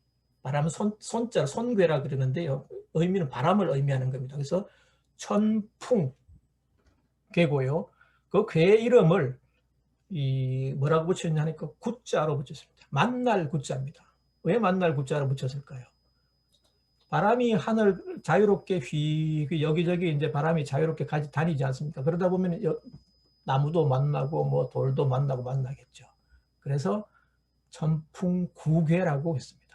바람은 손자 손괴라 그러는데요. 의미는 바람을 의미하는 겁니다. 그래서 천풍 괴고요. 그 괴 이름을 뭐라고 붙였냐니까 구자로 붙였습니다. 만날 구자입니다. 왜 만날 구자로 붙였을까요? 바람이 하늘 자유롭게 여기저기 이제 바람이 자유롭게 다니지 않습니까? 그러다 보면 나무도 만나고 뭐 돌도 만나고 만나겠죠. 그래서 천풍구괴라고 했습니다.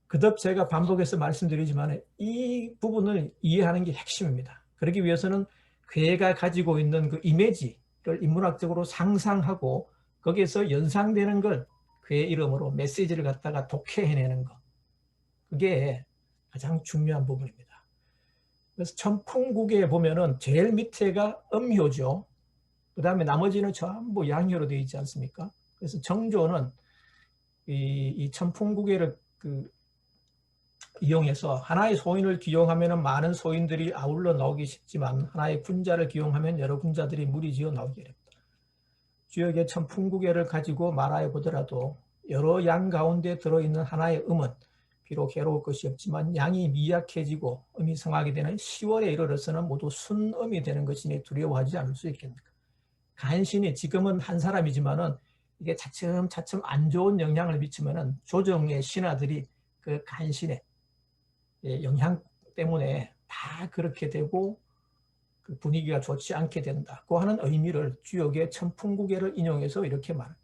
그덕 제가 반복해서 말씀드리지만 이 부분을 이해하는 게 핵심입니다. 그러기 위해서는 괴가 가지고 있는 그 이미지를 인문학적으로 상상하고 거기에서 연상되는 걸 괴 이름으로 메시지를 갖다가 독해해내는 것. 그게 가장 중요한 부분입니다. 그래서 천풍국에 보면은 제일 밑에가 음효죠. 그 다음에 나머지는 전부 양효로 되어 있지 않습니까? 그래서 정조는 이 천풍국에를 이용해서 하나의 소인을 기용하면 많은 소인들이 아울러 나오기 쉽지만 하나의 군자를 기용하면 여러 군자들이 무리지어 나오게 됩니다. 주역의 천풍구계를 가지고 말하여 보더라도 여러 양 가운데 들어있는 하나의 음은 비록 해로울 것이 없지만 양이 미약해지고 음이 성하게 되는 10월에 이르러서는 모두 순음이 되는 것이니 두려워하지 않을 수 있겠는가. 간신히 지금은 한 사람이지만은 이게 차츰차츰 안 좋은 영향을 미치면은 조정의 신하들이 그 간신에 영향 때문에 다 그렇게 되고 그 분위기가 좋지 않게 된다고 하는 의미를 주역의 천풍구계를 인용해서 이렇게 말합니다.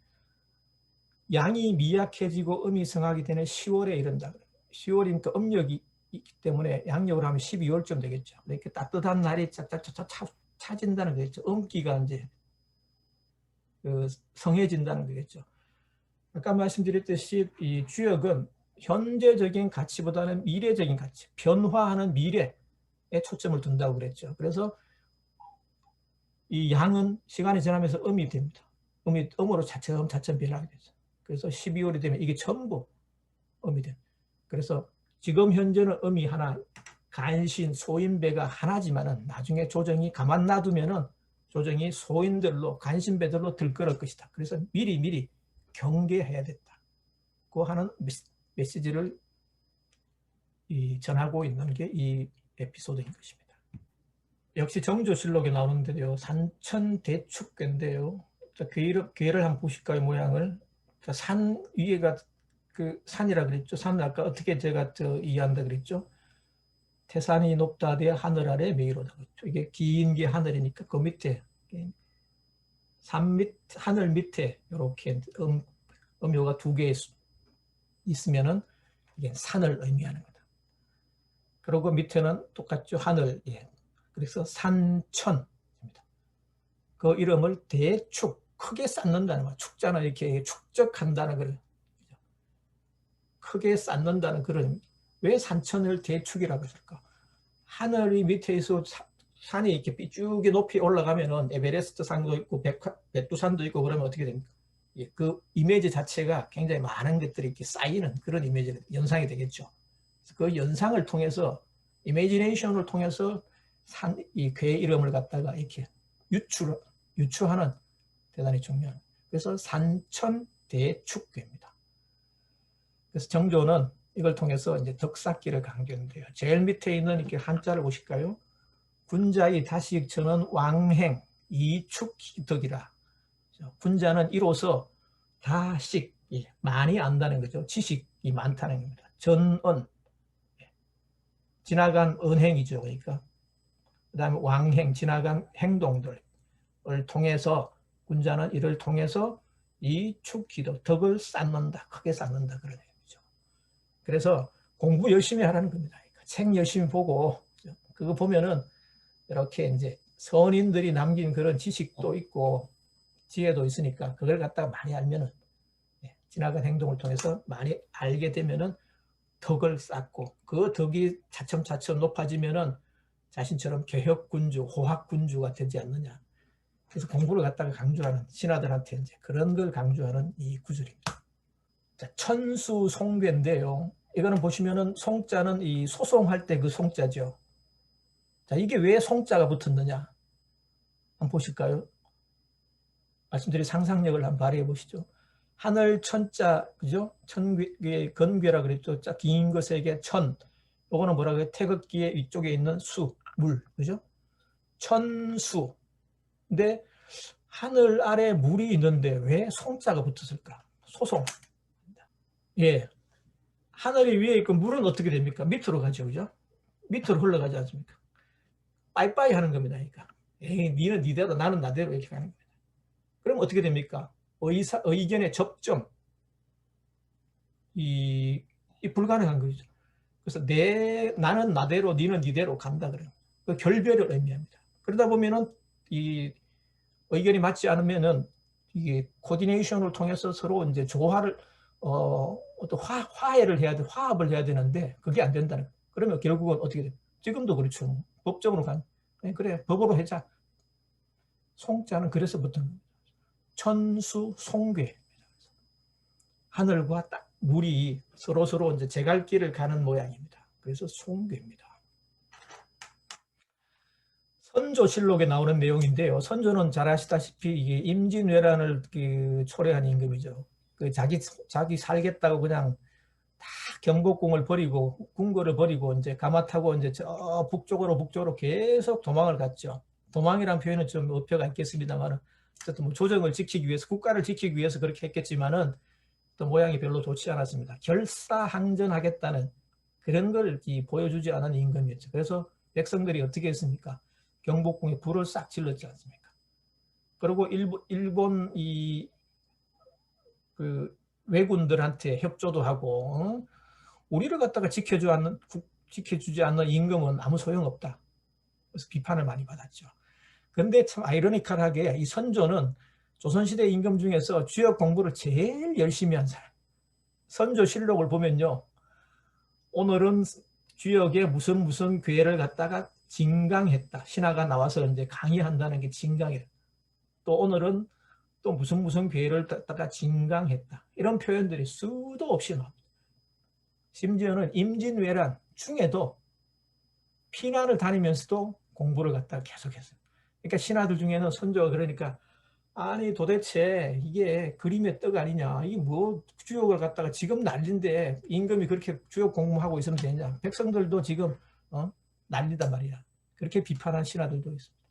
양이 미약해지고 음이 성하게 되는 10월에 이른다. 10월이니까 음력이 있기 때문에 양력으로 하면 12월쯤 되겠죠. 이렇게 따뜻한 날이 짝짝짝짝 차진다는 거겠죠. 음기가 이제 성해진다는 거겠죠. 아까 말씀드렸듯이 이 주역은 현재적인 가치보다는 미래적인 가치, 변화하는 미래에 초점을 둔다고 그랬죠. 그래서 이 양은 시간이 지나면서 음이 됩니다. 음으로 차츰차츰 변하게 되죠. 그래서 12월이 되면 이게 전부 음이 됩니다. 그래서 지금 현재는 음이 하나, 간신, 소인배가 하나지만은 나중에 조정이 가만 놔두면은 조정이 소인들로, 간신배들로 들끓을 것이다. 그래서 미리 경계해야 됐다고 하는 메시지를 전하고 있는 게 이 에피소드인 것입니다. 역시 정조실록에 나오는데요. 산천대축괴인데요. 괴를 한번 보실까요, 모양을? 산 위에가 그 산이라 그랬죠. 산을 아까 어떻게 제가 이해한다 그랬죠. 태산이 높다 대 하늘 아래 메이로다 그랬죠. 이게 긴 게 하늘이니까 그 밑에 하늘 밑에 이렇게 음효가 2개 있으면은 이게 산을 의미하는 거다. 그리고 밑에는 똑같죠. 하늘. 예. 그래서 산천입니다. 그 이름을 대축, 크게 쌓는다는 거. 축자는 이렇게 축적한다는 걸 크게 쌓는다는 그런. 왜 산천을 대축이라고 했을까? 하늘이 밑에서 산이 이렇게 삐죽이 높이 올라가면은 에베레스트 산도 있고 백두산도 있고 그러면 어떻게 됩니까? 예, 그 이미지 자체가 굉장히 많은 것들이 이렇게 쌓이는 그런 이미지가 연상이 되겠죠. 그 연상을 통해서 이미지네이션을 통해서 이 괴 이름을 갖다가 이렇게 유추하는 대단히 중요한. 그래서 산천대축괴입니다. 그래서 정조는 이걸 통해서 이제 덕쌓기를 강조했는데요. 제일 밑에 있는 이렇게 한자를 보실까요? 군자의 다식천은 왕행 이축덕이라. 군자는 이로써 다식, 많이 안다는 거죠. 지식이 많다는 겁니다. 전언, 지나간 언행이죠. 그러니까 그다음에 왕행, 지나간 행동들을 통해서 군자는 이를 통해서 이축기도 덕을 쌓는다, 크게 쌓는다 그런 얘기죠. 그래서 공부 열심히 하라는 겁니다. 책 열심히 보고 그거 보면은 이렇게 이제 선인들이 남긴 그런 지식도 있고 지혜도 있으니까 그걸 갖다가 많이 알면은 지나간 행동을 통해서 많이 알게 되면은 덕을 쌓고 그 덕이 차츰차츰 높아지면은 자신처럼 개혁군주, 호학군주가 되지 않느냐. 그래서 공부를 갖다가 강조하는 신하들한테 이제 그런 걸 강조하는 이 구절입니다. 자, 천수송괴인데요. 이거는 보시면은 송자는 이 소송할 때 그 송자죠. 자, 이게 왜 송자가 붙었느냐? 한번 보실까요? 말씀드린 상상력을 한번 발휘해 보시죠. 하늘 천자, 그죠? 천괴, 건괴라 그랬죠. 자, 긴 것에게 천. 요거는 뭐라고 해요? 태극기의 위쪽에 있는 수, 물, 그죠? 천수. 근데 하늘 아래 물이 있는데 왜 송자가 붙었을까? 소송. 예. 하늘이 위에 있고 물은 어떻게 됩니까? 밑으로 가죠, 그죠? 밑으로 흘러가지 않습니까? 빠이빠이 하는 겁니다. 그러니까. 에이, 니는 니대로 나는 나대로 이렇게 가는 겁니다. 그럼 어떻게 됩니까? 의견의 접점. 이 불가능한 거죠. 그래서 나는 나대로 니는 니대로 간다 그래요. 그 결별을 의미합니다. 그러다 보면은 이 의견이 맞지 않으면은 이게 코디네이션을 통해서 서로 이제 조화를 어떤 화해를 해야 돼, 화합을 해야 되는데 그게 안 된다는 거예요. 그러면 결국은 어떻게 돼요? 지금도 그렇죠. 법적으로 간. 그래, 법으로 하자. 송자는 그래서 붙은 천수송괴. 하늘과 딱 물이 서로 이제 제갈길을 가는 모양입니다. 그래서 송괴입니다. 선조실록에 나오는 내용인데요. 선조는 잘 아시다시피 이게 임진왜란을 초래한 임금이죠. 자기 살겠다고 그냥 다 경복궁을 버리고 궁궐을 버리고 이제 가마 타고 이제 저 북쪽으로 계속 도망을 갔죠. 도망이란 표현은 좀 어폐가 있겠습니다만은 어쨌든 뭐 조정을 지키기 위해서 국가를 지키기 위해서 그렇게 했겠지만은 또 모양이 별로 좋지 않았습니다. 결사항전하겠다는 그런 걸 보여주지 않은 임금이었죠. 그래서 백성들이 어떻게 했습니까? 경복궁에 불을 싹 질렀지 않습니까? 그리고 일본 그 왜군들한테 협조도 하고 우리를 갖다가 지켜주지 않는 임금은 아무 소용없다. 그래서 비판을 많이 받았죠. 그런데 참 아이러니컬하게 이 선조는 조선시대 임금 중에서 주역 공부를 제일 열심히 한 사람. 선조실록을 보면요. 오늘은 주역에 무슨 괴를 갖다가 진강했다. 신하가 나와서 이제 강의한다는 게 진강이다. 또 오늘은 또 무슨 괴를 갖다가 진강했다. 이런 표현들이 수도 없이 나옵니다. 심지어는 임진왜란 중에도 피난을 다니면서도 공부를 갖다가 계속했어요. 그러니까 신하들 중에는 선조가 그러니까 아니 도대체 이게 그림의 떡 아니냐. 이게 뭐 주역을 갖다가 지금 난리인데 임금이 그렇게 주역 공부하고 있으면 되냐. 백성들도 지금 난리단 말이야. 그렇게 비판한 신하들도 있습니다.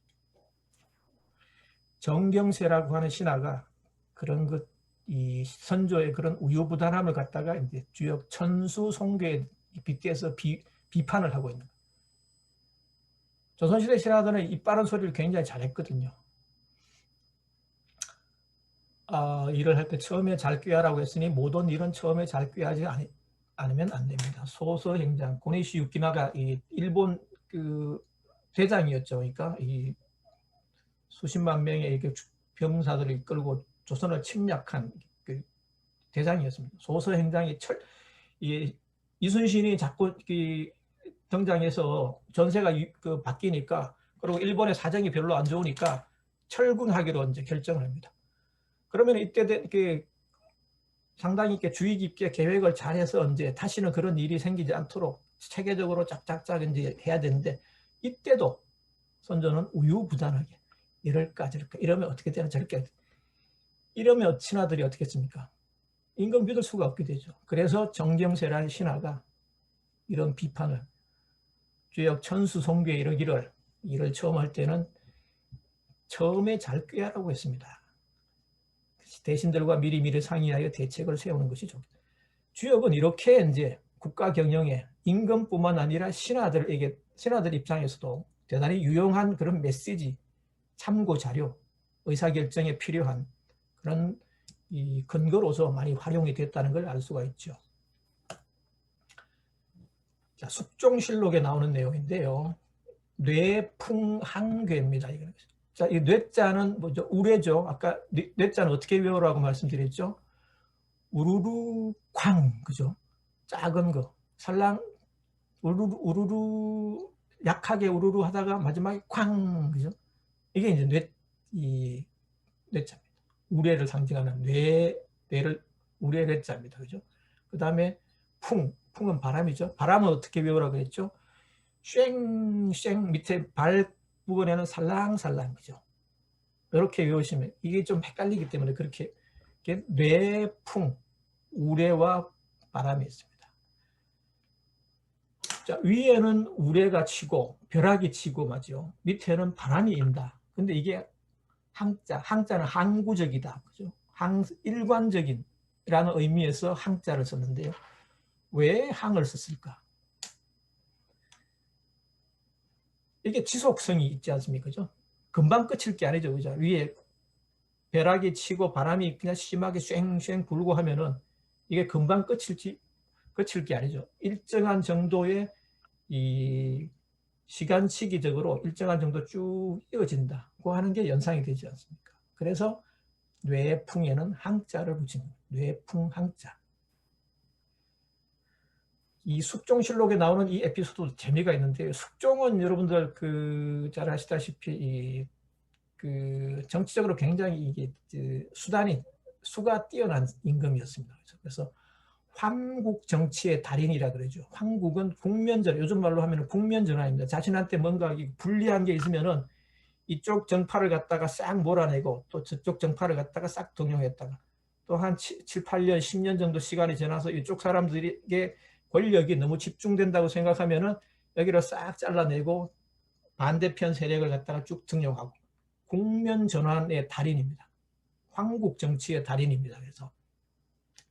정경세라고 하는 신하가 그런 이 선조의 그런 우유부단함을 갖다가 이제 주역 천수송괴에 빗대서 비판을 하고 있는 거예요. 조선시대 신하들은 이 빠른 소리를 굉장히 잘했거든요. 일을 할 때 처음에 잘 꾀하라고 했으니 모든 일은 처음에 잘 꾀하지 않으면 안 됩니다. 소서행장 고니시 유키나가 이 일본 그 대장이었죠. 그러니까 이 수십만 명의 이렇게 병사들을 이끌고 조선을 침략한 그 대장이었습니다. 소서행장이 이순신이 자꾸 등장해서 전세가 바뀌니까 그리고 일본의 사정이 별로 안 좋으니까 철군하기로 이제 결정을 합니다. 그러면 이때 상당히 주의 깊게 계획을 잘해서 이제 다시는 그런 일이 생기지 않도록 체계적으로 짝짝짝 이제 해야 되는데 이때도 선조는 우유부단하게 이럴까 저럴까 이러면 어떻게 되나 저렇게 이러면 신하들이 어떻게 했습니까? 임금 믿을 수가 없게 되죠. 그래서 정경세라는 신하가 이런 비판을 주역 천수송괴 이러기를 일을 처음 할 때는 처음에 잘 꾀하라고 했습니다. 대신들과 미리미리 상의하여 대책을 세우는 것이 좋겠다. 주역은 이렇게 이제 국가 경영에 임금뿐만 아니라 신하들 입장에서도 대단히 유용한 그런 메시지, 참고 자료, 의사결정에 필요한 그런 이 근거로서 많이 활용이 됐다는 걸 알 수가 있죠. 자, 숙종실록에 나오는 내용인데요. 뇌풍항괴입니다. 자, 이 뇌자는 뭐죠? 우레죠. 아까 뇌자는 어떻게 외우라고 말씀드렸죠? 우르르 그죠? 작은 거, 살랑 우르르 약하게 우르르 하다가 마지막에 쾅, 그죠? 이게 이제 뇌자입니다. 우레를 상징하는 뇌를 우레자입니다. 그죠? 그 다음에 풍은 바람이죠. 바람은 어떻게 외우라고 했죠? 쉥쉥 밑에 발 부분에는 살랑살랑, 그죠? 이렇게 외우시면 이게 좀 헷갈리기 때문에 그렇게 뇌풍, 우레와 바람이 있습니다. 자, 위에는 우레가 치고 벼락이 치고 맞죠? 밑에는 바람이 인다. 근데 이게 항자는 항구적이다. 그죠? 일관적인 라는 의미에서 항자를 썼는데요. 왜 항을 썼을까? 이게 지속성이 있지 않습니까? 그죠? 금방 끝일 게 아니죠. 그죠? 위에 벼락이 치고 바람이 그냥 심하게 쉥쉥 불고 하면은 이게 금방 끝일 게 아니죠. 일정한 정도의 이 시간 시기적으로 일정한 정도 쭉 이어진다고 하는 게 연상이 되지 않습니까? 그래서 뇌풍에는 항자를 붙입니다. 뇌풍 항자. 이 숙종실록에 나오는 이 에피소드 재미가 있는데, 숙종은 여러분들 잘 아시다시피 정치적으로 굉장히 이게 수가 뛰어난 임금이었습니다. 그래서 황국 정치의 달인이라 그러죠. 황국은 국면전, 요즘 말로 하면 국면전환입니다. 자신한테 뭔가 불리한 게 있으면은 이쪽 정파를 갖다가 싹 몰아내고 또 저쪽 정파를 갖다가 싹 동용했다가 또 한 7, 8년, 10년 정도 시간이 지나서 이쪽 사람들에게 권력이 너무 집중된다고 생각하면은 여기를 싹 잘라내고 반대편 세력을 갖다가 쭉 등용하고 국면 전환의 달인입니다. 황국 정치의 달인입니다. 그래서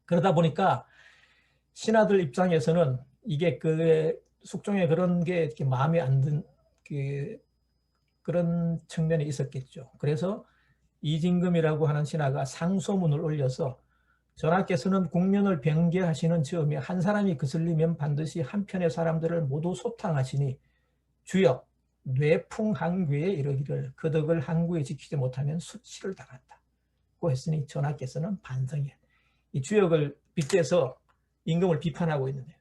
그러다 보니까 신하들 입장에서는 이게 숙종의 그런 게 이렇게 마음에 안 든 그런 측면이 있었겠죠. 그래서 이진금이라고 하는 신하가 상소문을 올려서 전하께서는 국면을 변개하시는 즈음에 한 사람이 거슬리면 반드시 한편의 사람들을 모두 소탕하시니 주역 뇌풍항괴에 이르기를 그 덕을 항구에 지키지 못하면 수치를 당한다고 했으니 전하께서는 반성해. 이 주역을 빗대서 임금을 비판하고 있는데요.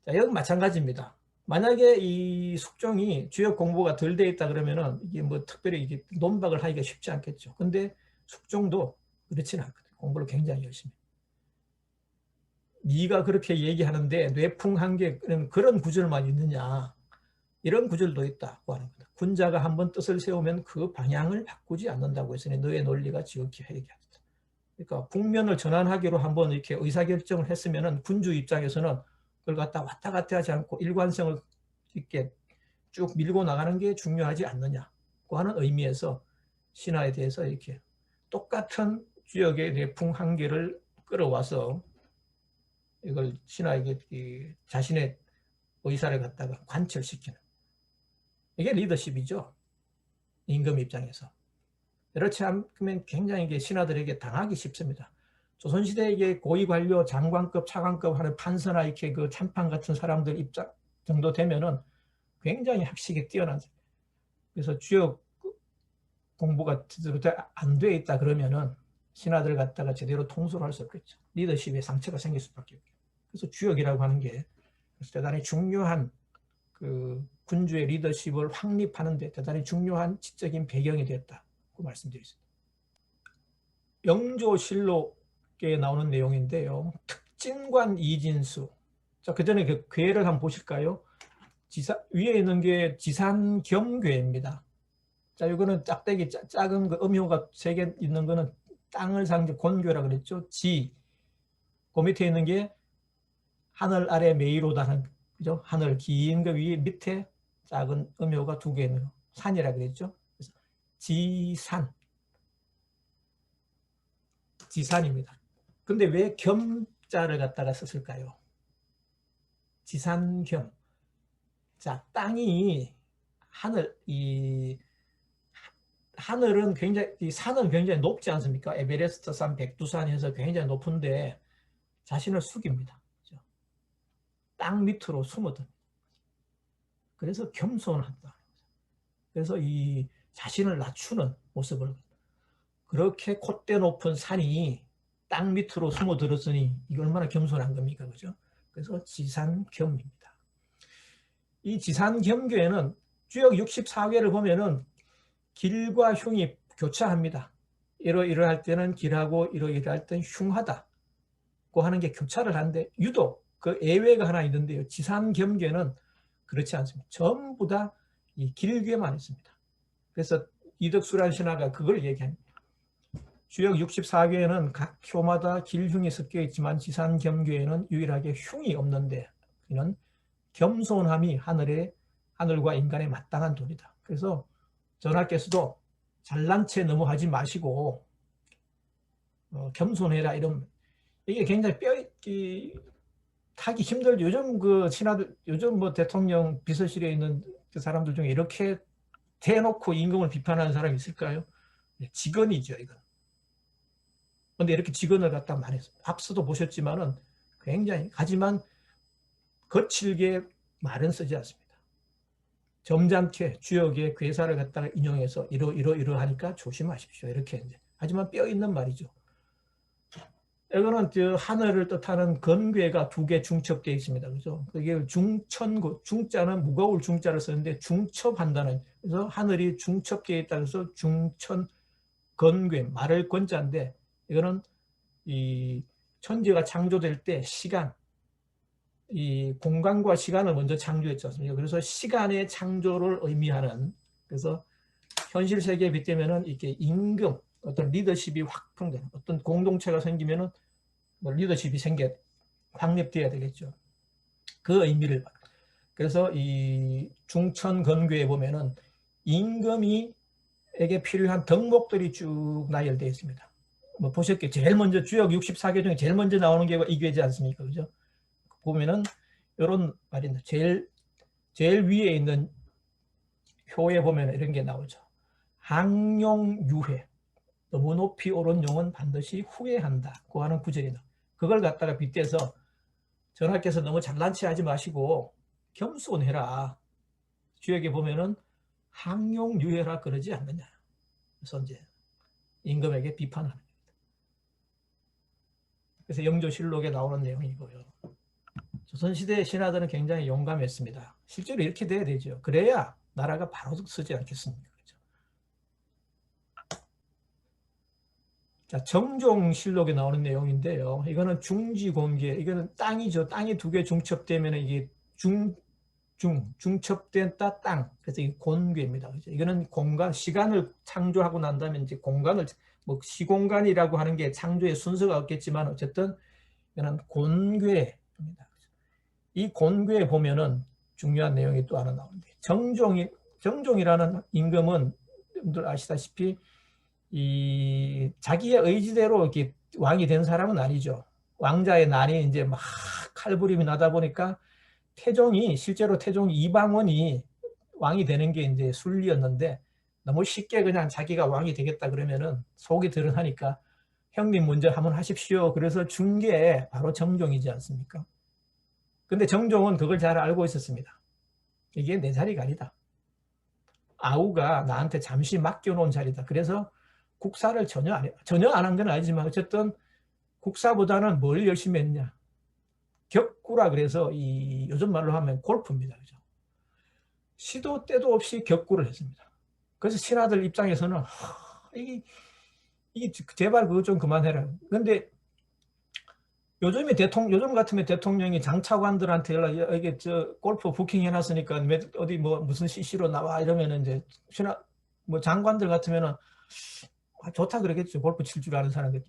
자, 여기 마찬가지입니다. 만약에 이 숙종이 주역 공부가 덜 돼 있다 그러면은 이게 뭐 특별히 이게 논박을 하기가 쉽지 않겠죠. 근데 숙종도 그렇지는 않거든요. 공부를 굉장히 열심히. 네가 그렇게 얘기하는데 뇌풍항괴는 그런 구절만 있느냐? 이런 구절도 있다고 하는 겁니다. 군자가 한번 뜻을 세우면 그 방향을 바꾸지 않는다고 했으니 너의 논리가 지극히 회개하다. 그러니까 국면을 전환하기로 한번 이렇게 의사결정을 했으면은 군주 입장에서는 그걸 갖다 왔다 갔다 하지 않고 일관성을 이렇게 쭉 밀고 나가는 게 중요하지 않느냐고 하는 의미에서 신하에 대해서 이렇게 똑같은 주역의 뇌풍 한계를 끌어와서 이걸 신하에게 자신의 의사를 갖다가 관철시키는, 이게 리더십이죠. 임금 입장에서. 그렇지 않으면 굉장히 신하들에게 당하기 쉽습니다. 조선시대에 고위관료, 장관급, 차관급 하는 판서나 이렇게 참판 같은 사람들 입장 정도 되면은 굉장히 학식이 뛰어난. 그래서 주역 공부가 제대로 안 돼 있다 그러면은 신하들 갖다가 제대로 통솔할 수 없겠죠. 리더십에 상처가 생길 수밖에 없죠. 그래서 주역이라고 하는 게 대단히 중요한 군주의 리더십을 확립하는 데 대단히 중요한 지적인 배경이 됐다고 말씀드리겠습니다. 영조실록에 나오는 내용인데요. 특진관 이진수. 자, 그 전에 그 괴를 한번 보실까요? 위에 있는 게 지산겸괴입니다. 자, 이거는 짝대기 작은 음효가 3개 있는 거는 땅을 상징 곤괴라 그랬죠. 그 밑에 있는 게 하늘 아래 메이로다는, 그죠? 하늘 긴 거 위에 밑에 작은 음효가 2개 있는 거, 산이라 그랬죠. 그래서 지산입니다. 근데 왜 겸자를 갖다가 썼을까요? 지산겸. 자, 땅이 하늘은 굉장히, 이 산은 굉장히 높지 않습니까? 에베레스트 산, 백두산에서 굉장히 높은데 자신을 숙입니다. 그죠? 땅 밑으로 숨어듭니다. 그래서 겸손한다. 그래서 이 자신을 낮추는 모습을, 그렇게 콧대 높은 산이 땅 밑으로 숨어들었으니 이거 얼마나 겸손한 겁니까? 그죠? 그래서 지산겸입니다. 이 지산겸교에는 주역 64개를 보면은 길과 흉이 교차합니다. 이러이러할 때는 길하고 이러이러할 때는 흉하다고 하는 게 교차를 하는데, 유독 그 예외가 하나 있는데요. 지산겸교는 그렇지 않습니다. 전부 다 이 길괴만 있습니다. 그래서 이덕수란 신화가 그걸 얘기합니다. 주역 64괴에는 각 효마다 길흉이 섞여 있지만 지산겸괴에는 유일하게 흉이 없는데, 이는 겸손함이 하늘과 인간의 마땅한 도리다. 그래서 전하께서도 잘난 체 너무 하지 마시고 겸손해라, 이런, 이게 굉장히 타기 힘들죠. 요즘 그 신하들, 요즘 뭐 대통령 비서실에 있는 그 사람들 중에 이렇게 대놓고 임금을 비판하는 사람이 있을까요? 직언이죠, 이건. 근데 이렇게 직언을 갖다 말했습니다. 앞서도 보셨지만은 굉장히, 하지만 거칠게 말은 쓰지 않습니다. 점잖게 주역의 괴사를 갖다가 인용해서 이러하니까 조심하십시오, 이렇게 이제. 하지만 뼈 있는 말이죠. 이거는 하늘을 뜻하는 건괴가 두 개 중첩되어 있습니다. 그죠? 그게 중천고, 중자는 무거울 중자를 쓰는데 중첩한다는, 그래서 하늘이 중첩되어 있다 해서 중천 건괴, 말을 건자인데, 이거는 이 천지가 창조될 때 시간, 이 공간과 시간을 먼저 창조했지 않습니까? 그래서 시간의 창조를 의미하는, 그래서 현실 세계에 빗대면은 이렇게 임금, 어떤 리더십이 확풍되는, 어떤 공동체가 생기면은 리더십이 확립되어야 되겠죠. 그 의미를. 그래서 이 중천건괴에 보면은 임금에게 필요한 덕목들이 쭉 나열되어 있습니다. 뭐 보셨겠죠. 제일 먼저 주역 64개 중에 제일 먼저 나오는 게 이 괴지 않습니까? 그죠? 보면은 이런 말인데, 제일 위에 있는 효에 보면 이런 게 나오죠. 항용유회, 너무 높이 오른 용은 반드시 후회한다고 하는 구절이 나와요. 그걸 갖다가 빗대서 전하께서 너무 잘난 체 하지 마시고 겸손해라. 주역에 보면은 항용유회라 그러지 않느냐. 그래서 이제 임금에게 비판하는 겁니다. 그래서 영조실록에 나오는 내용이고요. 조선시대 신하들은 굉장히 용감했습니다. 실제로 이렇게 돼야 되죠. 그래야 나라가 바로 서지 않겠습니까? 그렇죠? 자, 정종실록에 나오는 내용인데요. 이거는 중지곤괴, 이거는 땅이죠. 땅이 두 개 중첩되면 이게 중첩된 땅. 그래서 이게 곤괴입니다. 그렇죠? 이거는 공간, 시간을 창조하고 난 다음에 이제 공간을, 뭐 시공간이라고 하는 게 창조의 순서가 없겠지만 어쨌든 이거는 곤괴입니다. 이 곤괴에 보면은 중요한 내용이 또 하나 나오는데, 정종이라는 임금은 여러분들 아시다시피 이 자기의 의지대로 이렇게 왕이 된 사람은 아니죠. 왕자의 난이 이제 막 칼부림이 나다 보니까 실제로 태종 이방원이 왕이 되는 게 이제 순리였는데, 너무 쉽게 그냥 자기가 왕이 되겠다 그러면은 속이 드러나니까 형님 먼저 한번 하십시오. 그래서 준 게 바로 정종이지 않습니까? 근데 정종은 그걸 잘 알고 있었습니다. 이게 내 자리가 아니다. 아우가 나한테 잠시 맡겨놓은 자리다. 그래서 국사를 전혀 안 한 건 아니지만 어쨌든 국사보다는 뭘 열심히 했냐. 격구라 그래서 이 요즘 말로 하면 골프입니다. 그죠? 시도 때도 없이 격구를 했습니다. 그래서 신하들 입장에서는 이게 제발 그거 좀 그만해라. 근데 요즘 같으면 대통령이 장차관들한테 이게 골프 부킹 해놨으니까 어디 뭐 무슨 CC로 나와 이러면은 이제 뭐 장관들 같으면은 좋다 그러겠죠. 골프 칠 줄 아는 사람겠죠.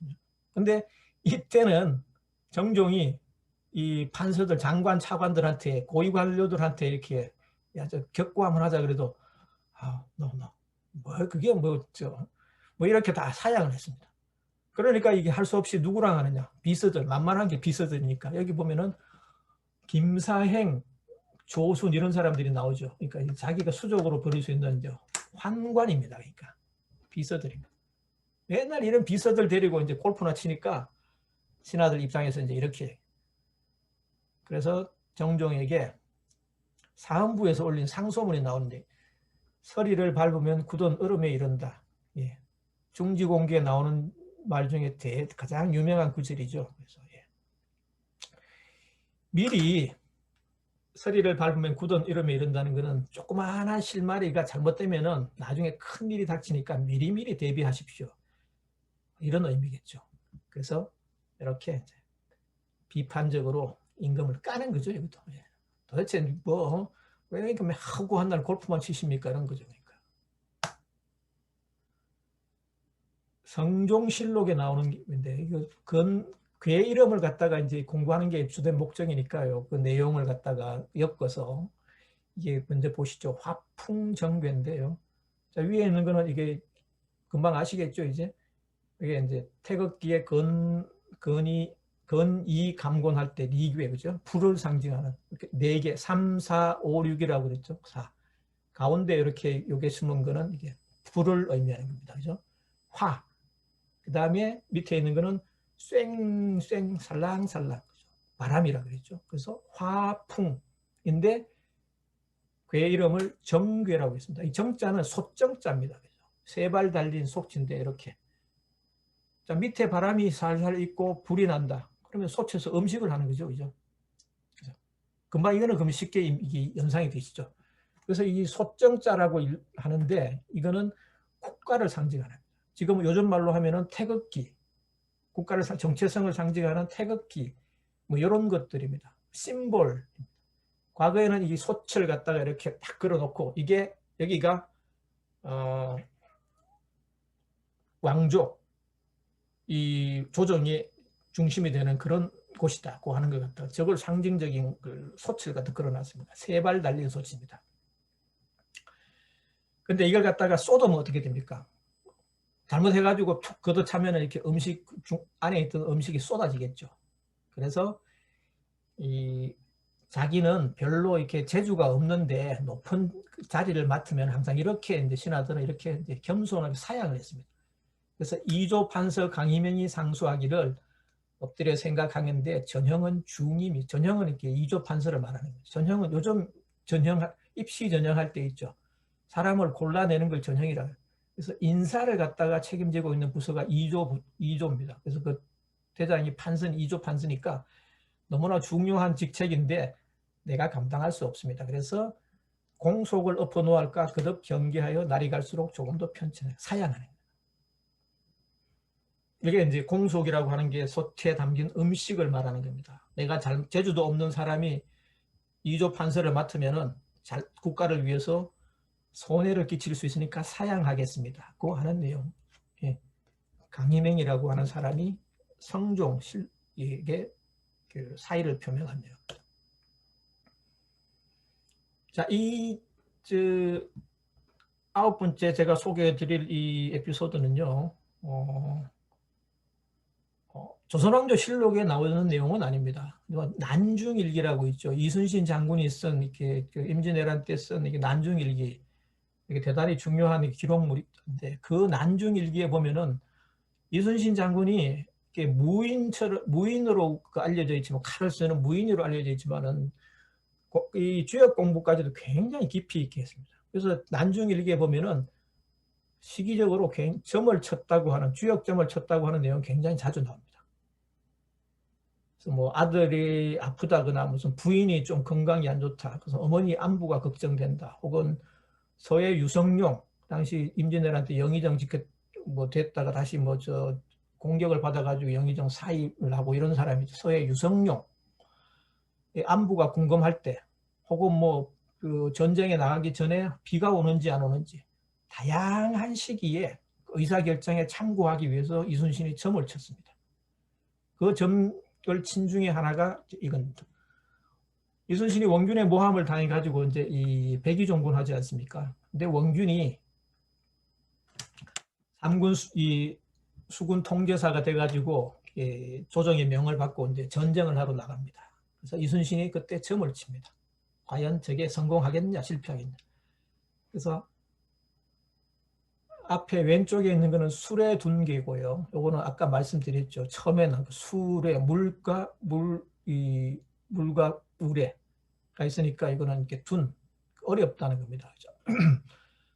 근데 이때는 정종이 이 판서들, 장관, 차관들한테, 고위 관료들한테 이렇게 야, 저 격구 한번 하자 그래도 그게 뭐 이렇게 다 사양을 했습니다. 그러니까 이게 할 수 없이 누구랑 하느냐? 비서들, 만만한 게 비서들이니까. 여기 보면은 김사행, 조순 이런 사람들이 나오죠. 그러니까 자기가 수족으로 벌일 수 있는 이제 환관입니다. 그러니까 비서들입니다. 맨날 이런 비서들 데리고 이제 골프나 치니까 신하들 입장에서 이제 이렇게, 그래서 정종에게 사헌부에서 올린 상소문이 나오는데, 서리를 밟으면 굳은 얼음에 이른다. 예. 중지공기에 나오는 말 중에 가장 유명한 구절이죠. 그래서 예. 미리 서리를 밟으면 굳은 얼음에 이른다는 것은 조그마한 실마리가 잘못되면은 나중에 큰 일이 닥치니까 미리미리 대비하십시오, 이런 의미겠죠. 그래서 이렇게 비판적으로 임금을 까는 거죠. 여기도. 예. 도대체 뭐 왜 이렇게 하고 한 날 골프만 치십니까? 이런 거죠. 성종실록에 나오는 게인데, 이거 괴 이름을 갖다가 이제 공부하는 게 주된 목적이니까요. 그 내용을 갖다가 엮어서 이게 먼저 보시죠. 화풍정괴인데요. 자, 위에 있는 거는 이게 금방 아시겠죠, 이제? 이게 이제 태극기에 건이 감곤할 때 리괴, 그죠? 불을 상징하는 이렇게 4개, 3, 4, 5, 6이라고 그랬죠. 4. 가운데 이렇게 요게 숨은 거는 이게 불을 의미하는 겁니다. 그죠? 화. 그 다음에 밑에 있는 거는 쌩쌩 살랑살랑, 바람이라고 그랬죠. 그래서 화풍인데 괴 이름을 정괴라고 했습니다. 이 정자는 소정자입니다. 세 발 달린 속지인데 이렇게. 자, 밑에 바람이 살살 있고 불이 난다. 그러면 솥에서 음식을 하는 거죠. 그죠? 금방 이거는 그럼 쉽게 이게 연상이 되시죠. 그래서 이 소정자라고 하는데 이거는 국가를 상징하는, 지금 요즘 말로 하면은 태극기, 국가를 정체성을 상징하는 태극기, 뭐 이런 것들입니다. 심볼. 과거에는 이 솥을 갖다가 이렇게 딱 걸어놓고, 이게 여기가 왕족, 이 조정의 중심이 되는 그런 곳이다고 하는 것 같다. 저걸 상징적인 솥을 갖다 걸어놨습니다. 3발 달린 솥입니다. 근데 이걸 갖다가 쏟으면 어떻게 됩니까? 잘못해가지고 툭 걷어차면 이렇게 음식 안에 있던 음식이 쏟아지겠죠. 그래서 자기는 별로 이렇게 재주가 없는데 높은 자리를 맡으면 항상 이렇게 이제 신하들은 이렇게 이제 겸손하게 사양을 했습니다. 그래서 이조 판서 강희명이 상수하기를 엎드려 생각하는데 전형은 중임이, 전형은 이렇게 이조 판서를 말하는 거죠. 전형은 요즘 입시 전형할 때 있죠. 사람을 골라내는 걸 전형이라고 해요. 그래서 인사를 갖다가 책임지고 있는 부서가 2조입니다. 그래서 그 대장이 판서는 2조 판서니까 너무나 중요한 직책인데 내가 감당할 수 없습니다. 그래서 공속을 엎어놓을까 거듭 경계하여 날이 갈수록 조금 더 편찮아요. 사양하는 거예요. 이게 이제 공속이라고 하는 게 솥에 담긴 음식을 말하는 겁니다. 내가 재주도 없는 사람이 2조 판서를 맡으면은 국가를 위해서 손해를 끼칠 수 있으니까 사양하겠습니다. 고 하는 내용. 예. 강희명이라고 하는 사람이 성종에게 그 사의를 표명합니다. 자, 아홉 번째 제가 소개해 드릴 이 에피소드는요, 조선왕조 실록에 나오는 내용은 아닙니다. 난중일기라고 있죠. 이순신 장군이 쓴, 이렇게 임진왜란 때 쓴 이게 난중일기. 이게 대단히 중요한 기록물인데, 그 난중일기에 보면은 이순신 장군이 이렇게 무인으로 알려져 있지만, 칼을 쓰는 무인으로 알려져 있지만은 이 주역 공부까지도 굉장히 깊이 있게 했습니다. 그래서 난중일기에 보면은 시기적으로 점을 쳤다고 하는, 주역점을 쳤다고 하는 내용 굉장히 자주 나옵니다. 그래서 뭐 아들이 아프다거나 무슨 부인이 좀 건강이 안 좋다, 그래서 어머니 안부가 걱정된다, 혹은 서해 유성룡, 당시 임진왜란 때 영의정 됐다가 다시 공격을 받아가지고 영의정 사임을 하고 이런 사람이죠. 서해 유성룡 안부가 궁금할 때, 혹은 그 전쟁에 나가기 전에 비가 오는지 안 오는지 다양한 시기에 의사결정에 참고하기 위해서 이순신이 점을 쳤습니다. 그 점을 친 중에 하나가 이겁니다. 이순신이 원균의 모함을 당해가지고 이제 이 백의종군 하지 않습니까? 근데 원균이 수군 통제사가 돼가지고 조정의 명을 받고 이제 전쟁을 하러 나갑니다. 그래서 이순신이 그때 점을 칩니다. 과연 저게 성공하겠냐 실패하겠냐. 그래서 앞에 왼쪽에 있는 거는 술의 둔계고요. 요거는 아까 말씀드렸죠. 처음에는 술에 물과 물과 우레가 있으니까 이거는 이렇게 어렵다는 겁니다. 그죠?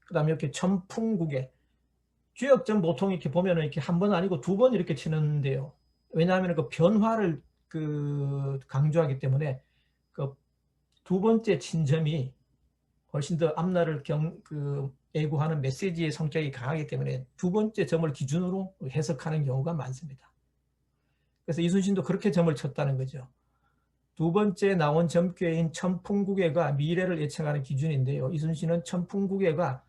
그다음에 이렇게 천풍국에 주역전 보통 이렇게 보면은 이렇게 한 번 아니고 두 번 이렇게 치는데요. 왜냐하면 그 변화를 강조하기 때문에 그 두 번째 친점이 훨씬 더 앞날을 예고하는 메시지의 성격이 강하기 때문에 두 번째 점을 기준으로 해석하는 경우가 많습니다. 그래서 이순신도 그렇게 점을 쳤다는 거죠. 두 번째 나온 점괘인 천풍국예가 미래를 예측하는 기준인데요. 이순신은 천풍국예가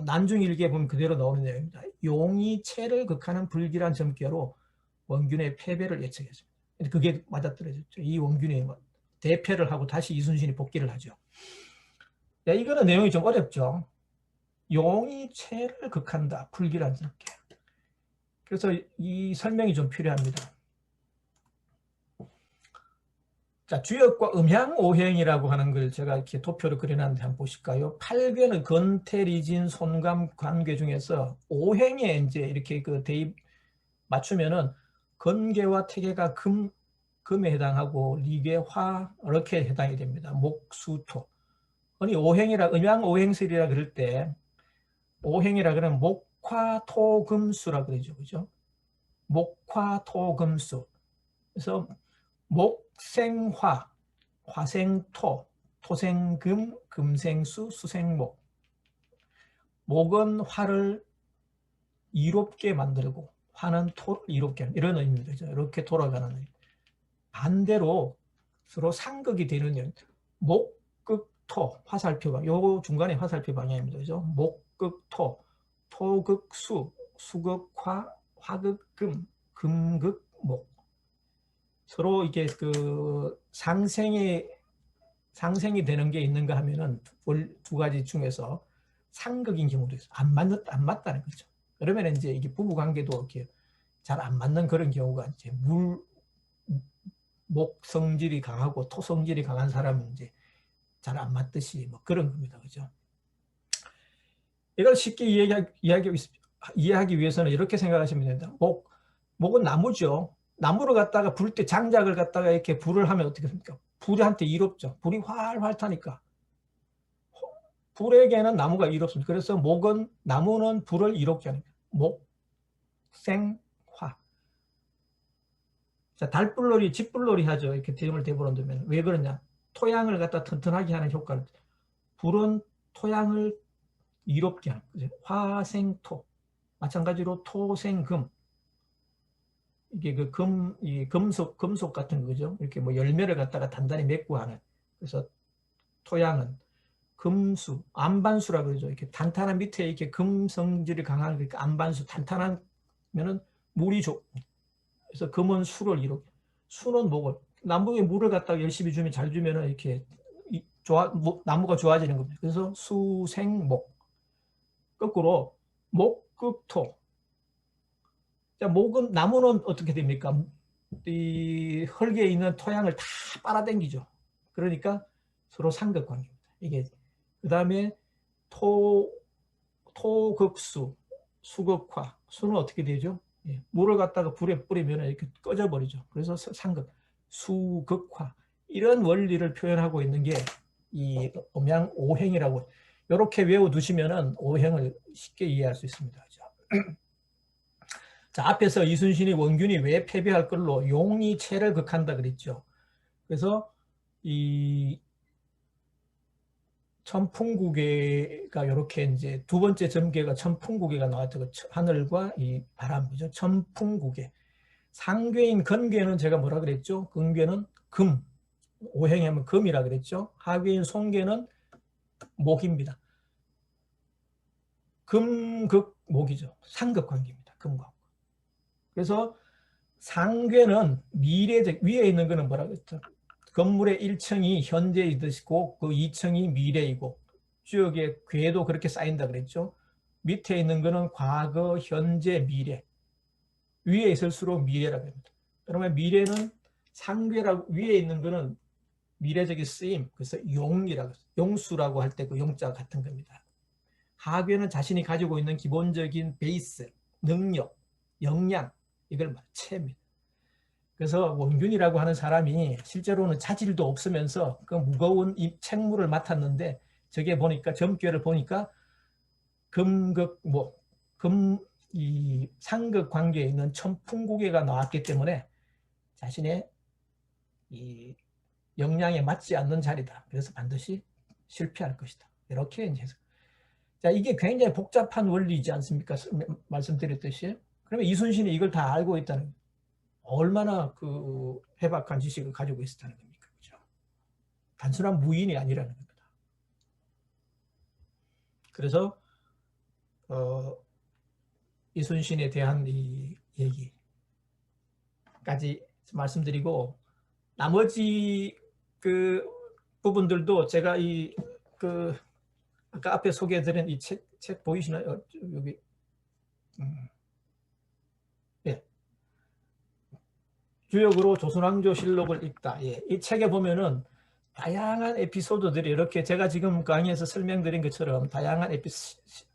난중일기에 보면 그대로 나오는 내용입니다. 용이 체를 극하는 불길한 점괘로 원균의 패배를 예측했습니다. 그게 맞아떨어졌죠. 이 원균이 대패를 하고 다시 이순신이 복귀를 하죠. 야, 이거는 내용이 좀 어렵죠. 용이 체를 극한다. 불길한 점괘. 그래서 이 설명이 좀 필요합니다. 자, 주역과 음향오행이라고 하는 걸 제가 이렇게 도표로 그려놨는데 한번 보실까요? 8괴는 건태, 리진, 손감, 관괴 중에서 오행에 이제 이렇게 대입 맞추면은 건괴와 태괴가 금에 해당하고 리괴, 화 이렇게 해당이 됩니다. 목, 수, 토. 아니 음양오행설이라 그럴 때 오행이라 그러면 목화, 토, 금수라 그러죠. 그죠? 목화, 토, 금수. 그래서 목생화, 화생토, 토생금, 금생수, 수생목. 목은 화를 이롭게 만들고 화는 토를 이롭게 하는 이런 의미입니다. 이렇게 돌아가는 의미. 반대로 서로 상극이 되는 목극토, 화살표방. 요 중간에 화살표 방향입니다. 그죠? 목극토, 토극수, 수극화, 화극금, 금극목. 서로 이게 상생이 되는 게 있는가 하면은 두 가지 중에서 상극인 경우도 있어요. 안 맞다는 거죠. 그러면 이제 이게 부부 관계도 이렇게 잘 안 맞는 그런 경우가 이제 목 성질이 강하고 토 성질이 강한 사람은 이제 잘 안 맞듯이 뭐 그런 겁니다. 그죠? 이걸 쉽게 이해하기 위해서는 이렇게 생각하시면 됩니다. 목은 나무죠. 나무를 갖다가 불 때 장작을 갖다가 이렇게 불을 하면 어떻게 됩니까? 불한테 이롭죠. 불이 활활 타니까. 불에게는 나무가 이롭습니다. 그래서 나무는 불을 이롭게 합니다. 목, 생, 화. 자, 달불놀이, 집불놀이 하죠. 이렇게 대음을 대보로 두면. 왜 그러냐? 토양을 갖다 튼튼하게 하는 효과를. 불은 토양을 이롭게 하는 거죠. 화생토. 마찬가지로 토생금. 이게 금속 같은 거죠. 이렇게 뭐 열매를 갖다가 단단히 맺고 하는. 그래서 토양은 금수, 안반수라 그러죠. 이렇게 탄탄한 밑에 이렇게 금성질이 강한 그러니까 안반수, 탄탄하면은 물이 그래서 금은 수를 이루게. 수는 목을. 나무에 물을 갖다가 열심히 주면 잘 주면은 이렇게 나무가 좋아지는 겁니다. 그래서 수생목. 거꾸로 목극토. 자, 나무는 어떻게 됩니까? 이 흙에 있는 토양을 다 빨아당기죠. 그러니까 서로 상극 관계입니다. 이게 그 다음에 토극수, 수극화. 수는 어떻게 되죠? 예, 물을 갖다가 불에 뿌리면 이렇게 꺼져버리죠. 그래서 상극, 수극화. 이런 원리를 표현하고 있는 게 이 음양오행이라고 이렇게 외워두시면은 오행을 쉽게 이해할 수 있습니다. 자, 앞에서 이순신이 원균이 왜 패배할 걸로 용이 체를 극한다 그랬죠. 그래서 이 천풍국예가 이렇게 이제 두 번째 점괘가 천풍국예가 나왔죠. 하늘과 이 바람이죠. 천풍국예. 상괴인 건괴는 제가 뭐라 그랬죠? 건괴는 금. 오행에 하면 금이라 그랬죠. 하괴인 손괴는 목입니다. 금극목이죠. 상극관계입니다. 금과. 그래서 상괴는 미래적, 위에 있는 거는 뭐라 그랬죠? 건물의 1층이 현재이듯이고 그 2층이 미래이고 지역의 궤도 그렇게 쌓인다 그랬죠. 밑에 있는 거는 과거, 현재, 미래. 위에 있을수록 미래라고 합니다. 그러면 미래는 상괴라고 위에 있는 거는 미래적인 쓰임, 그래서 용이라고, 용수라고 할 때 그 용자 같은 겁니다. 하괴는 자신이 가지고 있는 기본적인 베이스, 능력, 역량, 이걸 체입니다. 그래서 원균이라고 하는 사람이 실제로는 자질도 없으면서 그 무거운 이 책무를 맡았는데, 저게 보니까 점괘를 보니까 이 상극 관계에 있는 천풍국예가 나왔기 때문에 자신의 이 역량에 맞지 않는 자리다. 그래서 반드시 실패할 것이다. 이렇게 이제 해서. 자, 이게 굉장히 복잡한 원리이지 않습니까? 말씀드렸듯이. 그러면 이순신이 이걸 다 알고 있다는 거예요. 얼마나 그 해박한 지식을 가지고 있었다는 겁니까? 그죠? 단순한 무인이 아니라는 겁니다. 그래서 이순신에 대한 이 얘기까지 말씀드리고, 나머지 그 부분들도 제가 아까 앞에 소개해드린 이 책 보이시나요? 여기 예. 주역으로 조선왕조실록을 읽다. 예. 이 책에 보면은 다양한 에피소드들이 이렇게 제가 지금 강의에서 설명드린 것처럼 다양한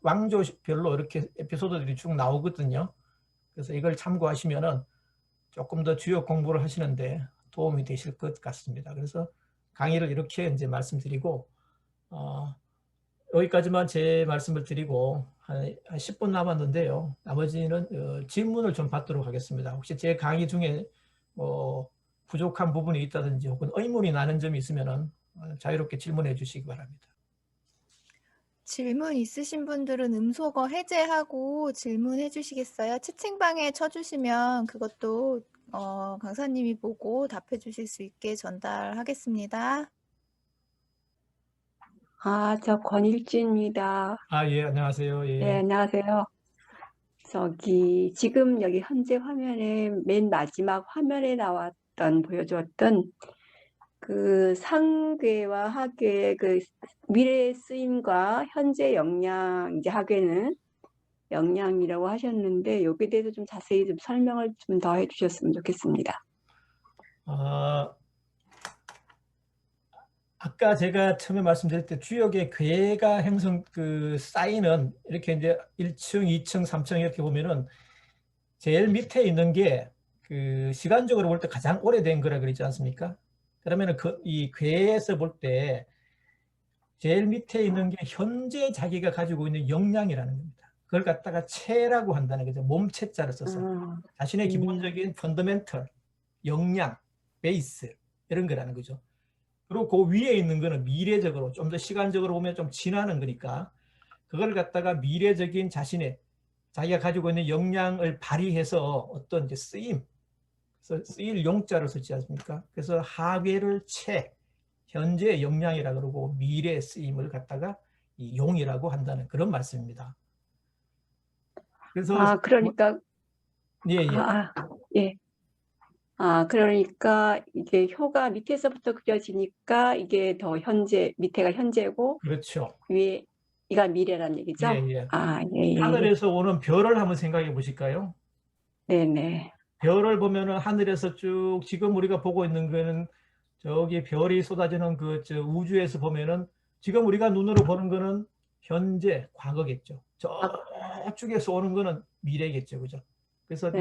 왕조별로 이렇게 에피소드들이 쭉 나오거든요. 그래서 이걸 참고하시면은 조금 더 주역 공부를 하시는데 도움이 되실 것 같습니다. 그래서 강의를 이렇게 이제 말씀드리고, 여기까지만 제 말씀을 드리고 한 10분 남았는데요. 나머지는 질문을 좀 받도록 하겠습니다. 혹시 제 강의 중에 부족한 부분이 있다든지 혹은 의문이 나는 점이 있으면 자유롭게 질문해 주시기 바랍니다. 질문 있으신 분들은 음소거 해제하고 질문해 주시겠어요? 채팅방에 쳐주시면 그것도 강사님이 보고 답해 주실 수 있게 전달하겠습니다. 저 권일주입니다. 예, 안녕하세요. 예. 네, 안녕하세요. 지금 여기 현재 화면에 맨 마지막 화면에 보여주었던 그 상괴와 하괴의 그 미래의 쓰임과 현재 역량, 이제 하괴는 역량이라고 하셨는데, 여기에 대해서 좀 자세히 좀 설명을 좀 더 해주셨으면 좋겠습니다. 아까 제가 처음에 말씀드릴 때 주역의 괴가 쌓이는 이렇게 이제 1층, 2층, 3층 이렇게 보면은 제일 밑에 있는 게 그 시간적으로 볼 때 가장 오래된 거라 그러지 않습니까? 그러면은 이 괴에서 볼 때 제일 밑에 있는 게 현재 자기가 가지고 있는 역량이라는 겁니다. 그걸 갖다가 체라고 한다는 거죠. 몸체자를 써서 자신의 기본적인 펀더멘털, 역량, 베이스 이런 거라는 거죠. 그리고 그 위에 있는 거는 미래적으로 좀 더 시간적으로 보면 좀 지나는 거니까 그걸 갖다가 미래적인 자기가 가지고 있는 역량을 발휘해서 어떤 이제 쓰일 용자를 쓰지 않습니까? 그래서 하괴를 현재의 역량이라 그러고 미래 쓰임을 갖다가 이 용이라고 한다는 그런 말씀입니다. 그래서 그러니까 예. 예. 그러니까 이게 효가 밑에서부터 그려지니까 이게 더 밑에가 현재고, 그렇죠. 위가 미래란 얘기죠? 예. 예. 하늘에서 오는 별을 한번 생각해 보실까요? 네네. 별을 보면은 하늘에서 쭉 지금 우리가 보고 있는 거는 저기 별이 쏟아지는 우주에서 보면은 지금 우리가 눈으로 보는 거는 현재, 과거겠죠. 저쪽에서 오는 거는 미래겠죠. 그죠? 그래서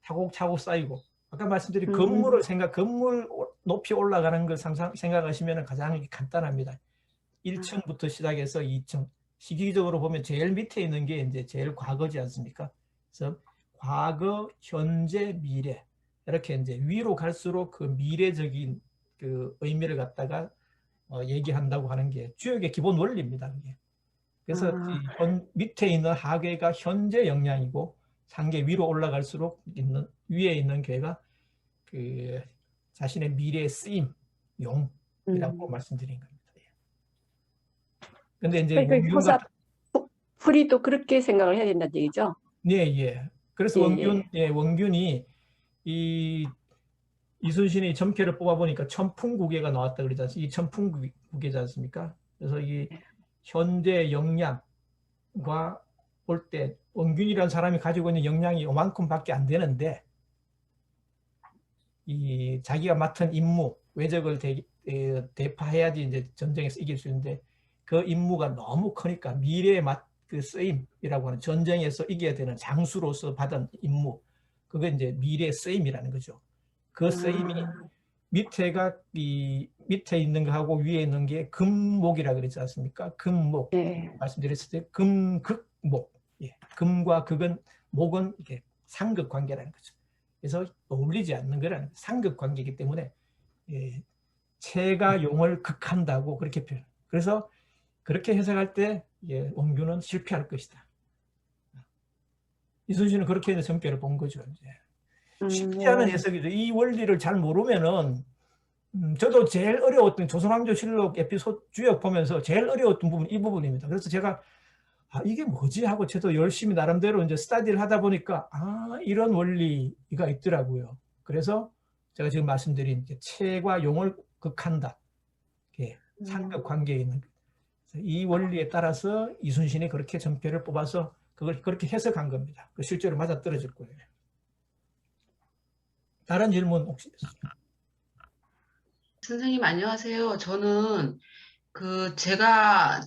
차곡차곡 쌓이고, 아까 말씀드린 건물 높이 올라가는 걸 생각하시면 가장 현재부터 간단합니다. 1층부터 시작해서 2층. 시기적으로 보면 제일 밑에 있는 게 이제 제일 과거지 않습니까? 그래서 과거, 현재, 미래. 이렇게 이제 위로 갈수록 그 미래적인 그 의미를 갖다가 얘기한다고 하는 게 주역의 기본 원리입니다. 그게. 그래서 밑에 있는 하괴가 현재 역량이고 상계 위로 올라갈수록 위에 있는 괴가 그 자신의 미래의 쓰임, 용이라고 말씀드린 겁니다. 근데 이제 풀이 또 그렇게 생각을 해야 된다는 얘기죠? 예. 그래서 원균이 이 이순신이 점괘를 뽑아보니까 천풍국예가 나왔다 그러지 않습니까? 이 천풍국예지 않습니까? 그래서 이 현재 역량과 볼 때 원균이라는 사람이 가지고 있는 역량이 요만큼밖에 안 되는데 이 자기가 맡은 임무, 외적을 대파해야지 이제 전쟁에서 이길 수 있는데 그 임무가 너무 크니까 미래의 그 쓰임이라고 하는 전쟁에서 이겨야 되는 장수로서 받은 임무, 그게 이제 미래의 쓰임이라는 거죠. 그 쓰임이 밑에가 이 밑에 있는 거하고 위에 있는 게 금목이라 그랬지 않습니까? 금목. 네. 말씀드렸을 때 금극목. 예. 금과 극은 목은 이게 상극 관계라는 거죠. 그래서 어울리지 않는 거라는 상극 관계이기 때문에 예, 체가 용을 극한다고 그렇게 표현. 그래서 그렇게 해석할 때 예, 원규는 실패할 것이다. 이순신은 그렇게 해서 점괘를 본 거죠. 이제. 쉽지 않은 해석이죠. 이 원리를 잘 모르면은 저도 제일 어려웠던 조선왕조실록 에피소드 주역 보면서 제일 어려웠던 부분 이 부분입니다. 그래서 제가 이게 뭐지 하고 저도 열심히 나름대로 이제 스터디를 하다 보니까 이런 원리가 있더라고요. 그래서 제가 지금 말씀드린 체과 용을 극한다. 상극 관계에 있는 이 원리에 따라서 이순신이 그렇게 점괘를 뽑아서 그걸 그렇게 해석한 겁니다. 실제로 맞아떨어질 거예요. 다른 질문 혹시 있으세요? 선생님 안녕하세요. 저는 제가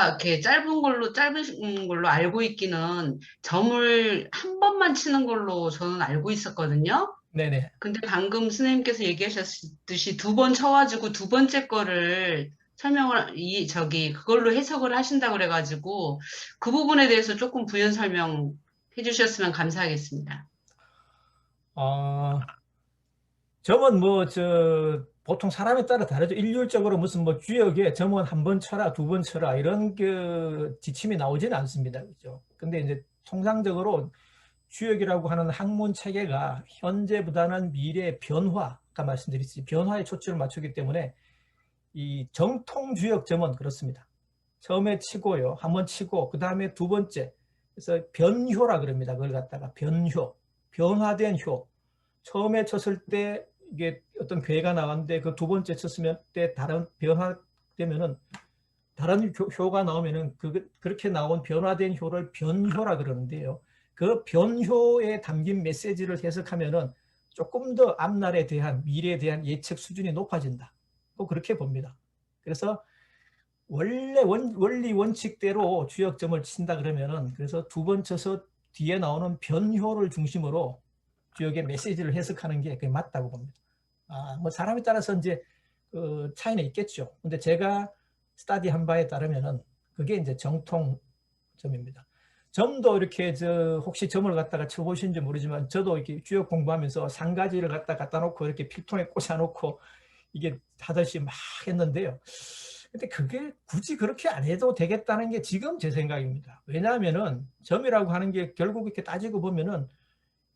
이렇게 짧은 걸로 알고 있기는 점을 한 번만 치는 걸로 저는 알고 있었거든요. 네네. 근데 방금 선생님께서 얘기하셨듯이 두 번 쳐가지고 두 번째 거를 그걸로 해석을 하신다고 그래가지고 그 부분에 대해서 조금 부연 설명해 주셨으면 감사하겠습니다. 점은 보통 사람에 따라 다르죠. 일률적으로 무슨 주역에 점은 한 번 쳐라, 두 번 쳐라 이런 지침이 나오지는 않습니다. 그죠? 근데 이제 통상적으로 주역이라고 하는 학문 체계가 현재보다는 미래의 변화, 아까 말씀드렸듯이 변화에 초점을 맞추기 때문에 이 정통 주역 점은 그렇습니다. 처음에 치고요, 한 번 치고 그 다음에 두 번째, 그래서 변효라 그럽니다. 그걸 갖다가 변효, 변화된 효. 처음에 쳤을 때 이게 어떤 괴가 나왔는데 그 두 번째 쳤으면 때 다른 변화되면은 다른 효가 나오면은 그렇게 나온 변화된 효를 변효라 그러는데요. 그 변효에 담긴 메시지를 해석하면은 조금 더 앞날에 대한 미래에 대한 예측 수준이 높아진다. 그렇게 봅니다. 그래서 원래 원리 원칙대로 주역점을 친다 그러면은 그래서 두 번 쳐서 뒤에 나오는 변효를 중심으로 주역의 메시지를 해석하는 게 그게 맞다고 봅니다. 사람에 따라서 이제 차이는 있겠죠. 근데 제가 스터디한 바에 따르면은 그게 이제 정통점입니다. 점도 이렇게 혹시 점을 갖다가 쳐보신지 모르지만 저도 이렇게 주역 공부하면서 상가지를 갖다 놓고 이렇게 필통에 꽂아놓고 이게 하듯이 막 했는데요. 근데 그게 굳이 그렇게 안 해도 되겠다는 게 지금 제 생각입니다. 왜냐하면은 점이라고 하는 게 결국 이렇게 따지고 보면은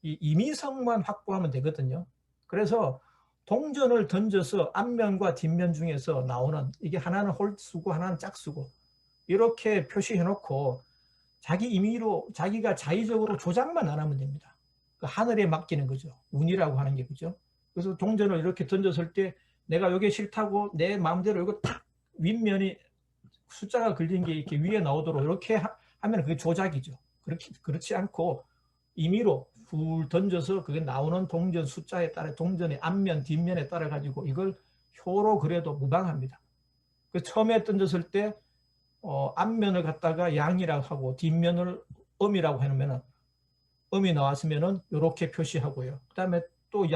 이 임의성만 확보하면 되거든요. 그래서 동전을 던져서 앞면과 뒷면 중에서 나오는 이게 하나는 홀수고 하나는 짝수고 이렇게 표시해 놓고 자기 임의로 자기가 자의적으로 조작만 안 하면 됩니다. 그 하늘에 맡기는 거죠. 운이라고 하는 게 그죠. 그래서 동전을 이렇게 던졌을 때 내가 이게 싫다고 내 마음대로 이거 탁 윗면이 숫자가 걸린 게 이렇게 위에 나오도록 이렇게 하면 그게 조작이죠. 그렇지 않고 임의로 훌 던져서 그게 나오는 동전 숫자에 따라 동전의 앞면 뒷면에 따라 가지고 이걸 효로 그려도 무방합니다. 그 처음에 던졌을 때 앞면을 갖다가 양이라고 하고 뒷면을 음이라고 해놓으면 음이 나왔으면은 이렇게 표시하고요. 그 다음에 또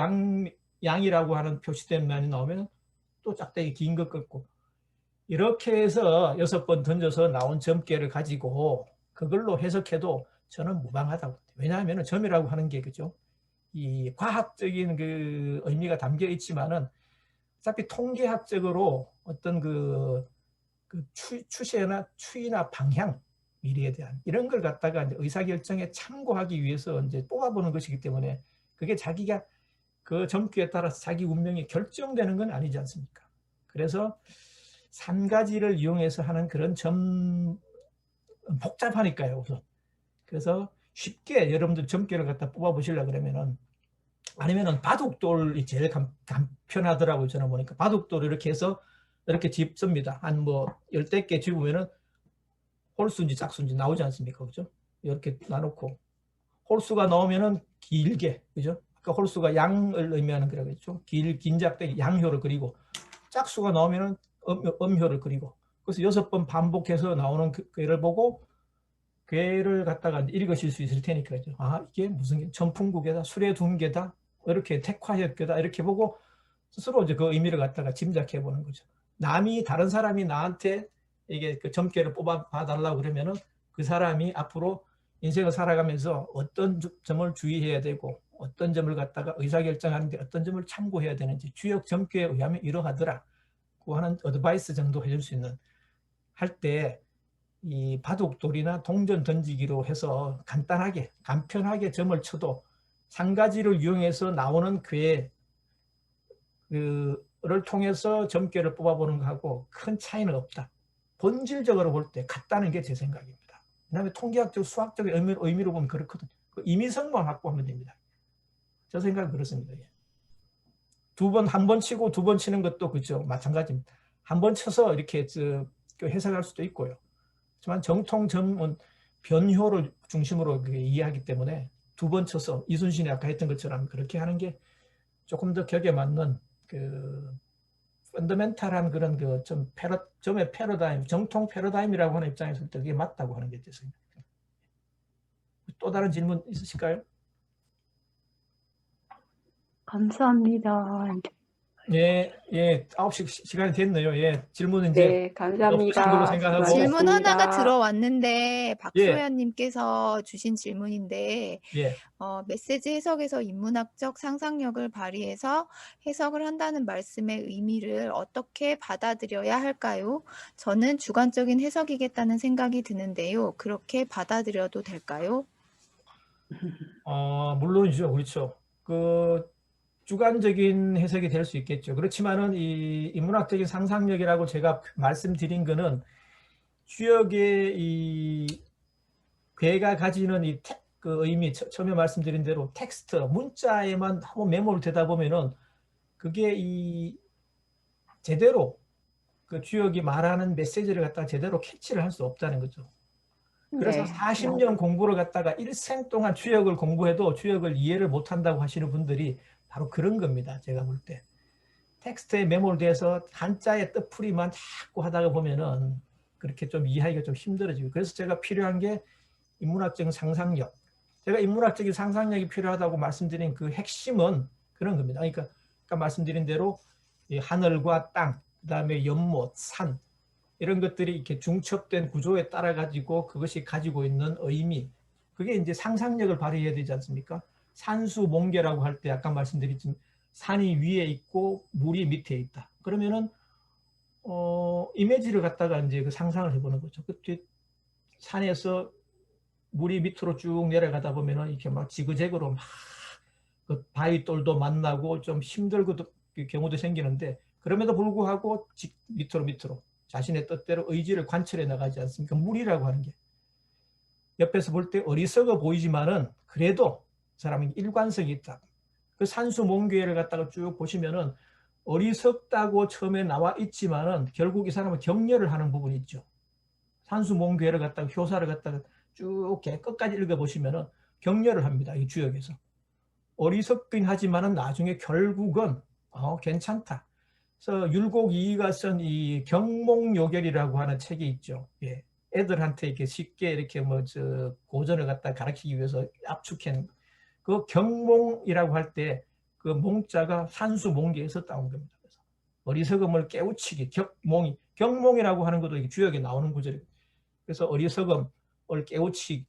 양이라고 하는 표시된 면이 나오면 또 짝대기 긴 것 같고 이렇게 해서 6번 던져서 나온 점괘를 가지고 그걸로 해석해도 저는 무방하다고. 왜냐하면 점이라고 하는 게 그죠. 이 과학적인 그 의미가 담겨 있지만은 어차피 통계학적으로 어떤 그 추세나 추이나 방향 미래에 대한 이런 걸 갖다가 이제 의사결정에 참고하기 위해서 이제 뽑아보는 것이기 때문에 그게 자기가 그 점괘에 따라서 자기 운명이 결정되는 건 아니지 않습니까? 그래서 3가지를 이용해서 하는 그런 점 복잡하니까요. 우선. 그래서 쉽게 여러분들 점괘를 갖다 뽑아보시려고 그러면은 아니면은 바둑돌이 제일 간편하더라고요. 저는 보니까 바둑돌을 이렇게 해서 이렇게 짚습니다. 한 10대 개 집으면은 홀수인지 짝수인지 나오지 않습니까? 그죠? 이렇게 놔놓고 홀수가 나오면은 길게, 그죠? 그러니까 홀수가 양을 의미하는 거라겠죠. 긴 작대 양효를 그리고 짝수가 나오면은 음효를 그리고 그래서 6번 반복해서 나오는 괴를 보고 괴를 갖다가 읽으실 수 있을 테니까요. 아, 이게 무슨 전풍국에다 술의 둔개다 이렇게 택화역괴다 이렇게 보고 스스로 이제 그 의미를 갖다가 짐작해 보는 거죠. 남이 다른 사람이 나한테 이게 그 점괘를 뽑아 봐달라고 그러면은 그 사람이 앞으로 인생을 살아가면서 어떤 점을 주의해야 되고 어떤 점을 갖다가 의사결정하는데 어떤 점을 참고해야 되는지 주역 점괘에 의하면 이러하더라 그 하는 어드바이스 정도 해줄 수 있는 할 때 이 바둑돌이나 동전 던지기로 해서 간단하게 간편하게 점을 쳐도 상가지를 이용해서 나오는 괴를 통해서 점괘를 뽑아보는 것하고 큰 차이는 없다. 본질적으로 볼 때 같다는 게 제 생각입니다. 그다음에 통계학적 수학적 의미로 보면 그렇거든요. 그 임의성만 확보하면 됩니다. 저 생각은 그렇습니다. 한 번 치고 두 번 치는 것도 그죠. 마찬가지입니다. 한 번 쳐서 이렇게 해석할 수도 있고요. 하지만 정통점은 변효를 중심으로 이해하기 때문에 두 번 쳐서 이순신이 아까 했던 것처럼 그렇게 하는 게 조금 더 격에 맞는 그 펀더멘탈한 그런 그 점의 패러다임, 정통 패러다임이라고 하는 입장에서 그게 맞다고 하는 게 제 생각입니다. 또 다른 질문 있으실까요? 감사합니다. 예, 9시 시간이 됐네요. 예, 질문은 이제 네, 감사합니다. 없으신 걸로 생각하고. 질문 하나가 수고하셨습니다. 들어왔는데 박소연님께서 주신 질문인데 예, 메시지 해석에서 인문학적 상상력을 발휘해서 해석을 한다는 말씀의 의미를 어떻게 받아들여야 할까요? 저는 주관적인 해석이겠다는 생각이 드는데요. 그렇게 받아들여도 될까요? 물론이죠. 그렇죠. 그 주관적인 해석이 될 수 있겠죠. 그렇지만은 이 인문학적인 상상력이라고 제가 말씀드린 거는 주역의 이 괴가 가지는 그 의미, 처음에 말씀드린 대로 텍스트, 문자에만 한번 메모를 되다 보면은 그게 제대로 그 주역이 말하는 메시지를 갖다가 제대로 캐치를 할 수 없다는 거죠. 그래서 네. 40년 공부를 갖다가 일생 동안 주역을 공부해도 주역을 이해를 못한다고 하시는 분들이 바로 그런 겁니다. 제가 볼 때. 텍스트에 메모돼서 한자의 뜻풀이만 자꾸 하다가 보면은 그렇게 좀 이해하기가 좀 힘들어지고. 그래서 제가 필요한 게 인문학적인 상상력. 제가 인문학적인 상상력이 필요하다고 말씀드린 그 핵심은 그런 겁니다. 그러니까 아까 말씀드린 대로 이 하늘과 땅, 그다음에 연못, 산 이런 것들이 이렇게 중첩된 구조에 따라 가지고 그것이 가지고 있는 의미. 그게 이제 상상력을 발휘해야 되지 않습니까? 산수몽계라고 할 때 아까 말씀드렸지만 산이 위에 있고 물이 밑에 있다. 그러면은 이미지를 갖다가 이제 그 상상을 해보는 거죠. 그 산에서 물이 밑으로 쭉 내려가다 보면은 이렇게 막 지그재그로 막 그 바위돌도 만나고 좀 힘들고 경우도 생기는데 그럼에도 불구하고 밑으로 자신의 뜻대로 의지를 관철해 나가지 않습니까? 물이라고 하는 게 옆에서 볼 때 어리석어 보이지만은 그래도 사람이 일관성이 있다. 그 산수몽괴를 갖다가 쭉 보시면은 어리석다고 처음에 나와 있지만은 결국 이 사람은 격려를 하는 부분이 있죠. 산수몽괴를 갖다가 효사를 갖다가 쭉 끝까지 읽어보시면은 격려를 합니다. 이 주역에서. 어리석긴 하지만은 나중에 결국은 괜찮다. 그래서 율곡이이가 쓴 이 경몽요결이라고 하는 책이 있죠. 예. 애들한테 이렇게 쉽게 이렇게 고전을 갖다 가르치기 위해서 압축한 그 경몽이라고 할 때 그 몽자가 산수몽계에서 따온 겁니다. 그래서 어리석음을 깨우치기, 경몽이라고 하는 것도 주역에 나오는 구절이에요. 그래서 어리석음을 깨우치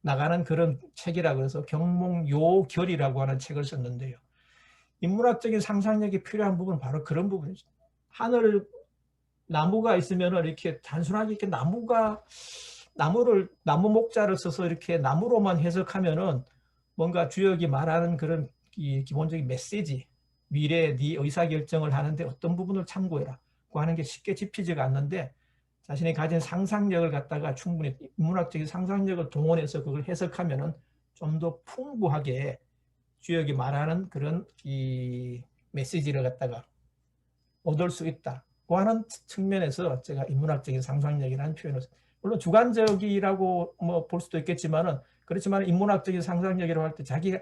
나가는 그런 책이라고 해서 경몽요결이라고 하는 책을 썼는데요. 인문학적인 상상력이 필요한 부분은 바로 그런 부분이죠. 나무가 있으면 이렇게 단순하게 이렇게 나무 목자를 써서 이렇게 나무로만 해석하면은 뭔가 주역이 말하는 그런 기본적인 메시지, 미래에 네 의사결정을 하는데 어떤 부분을 참고해라 고 하는 게 쉽게 짚히지가 않는데 자신이 가진 상상력을 갖다가 충분히 인문학적인 상상력을 동원해서 그걸 해석하면은 좀 더 풍부하게 주역이 말하는 그런 이 메시지를 갖다가 얻을 수 있다고 하는 측면에서 제가 인문학적인 상상력이라는 표현을 물론 주관적이라고 볼 수도 있겠지만은 그렇지만 인문학적인 상상력이라고 할 때 자기가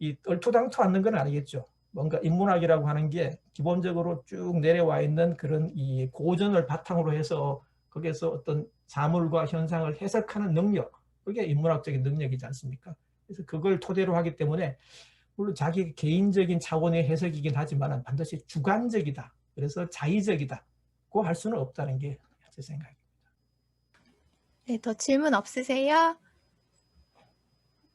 이 얼토당토 않는 건 아니겠죠. 뭔가 인문학이라고 하는 게 기본적으로 쭉 내려와 있는 그런 이 고전을 바탕으로 해서 거기에서 어떤 사물과 현상을 해석하는 능력, 그게 인문학적인 능력이지 않습니까? 그래서 그걸 토대로 하기 때문에 물론 자기 개인적인 차원의 해석이긴 하지만 반드시 주관적이다. 그래서 자의적이다고 할 수는 없다는 게 제 생각입니다. 네, 더 질문 없으세요?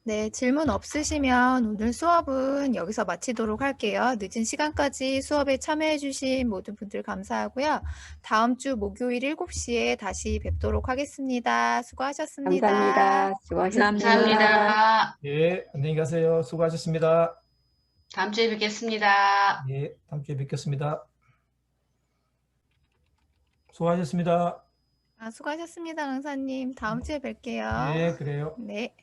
네, 질문 없으시면 오늘 수업은 여기서 마치도록 할게요. 늦은 시간까지 수업에 참여해주신 모든 분들 감사하고요. 다음 주 목요일 7시에 다시 뵙도록 하겠습니다. 수고하셨습니다. 감사합니다. 수고하셨습니다. 감사합니다. 예, 안녕히 가세요. 수고하셨습니다. 다음 주에 뵙겠습니다. 예, 다음 주에 뵙겠습니다. 수고하셨습니다. 수고하셨습니다, 강사님. 다음 주에 뵐게요. 예, 그래요. 네.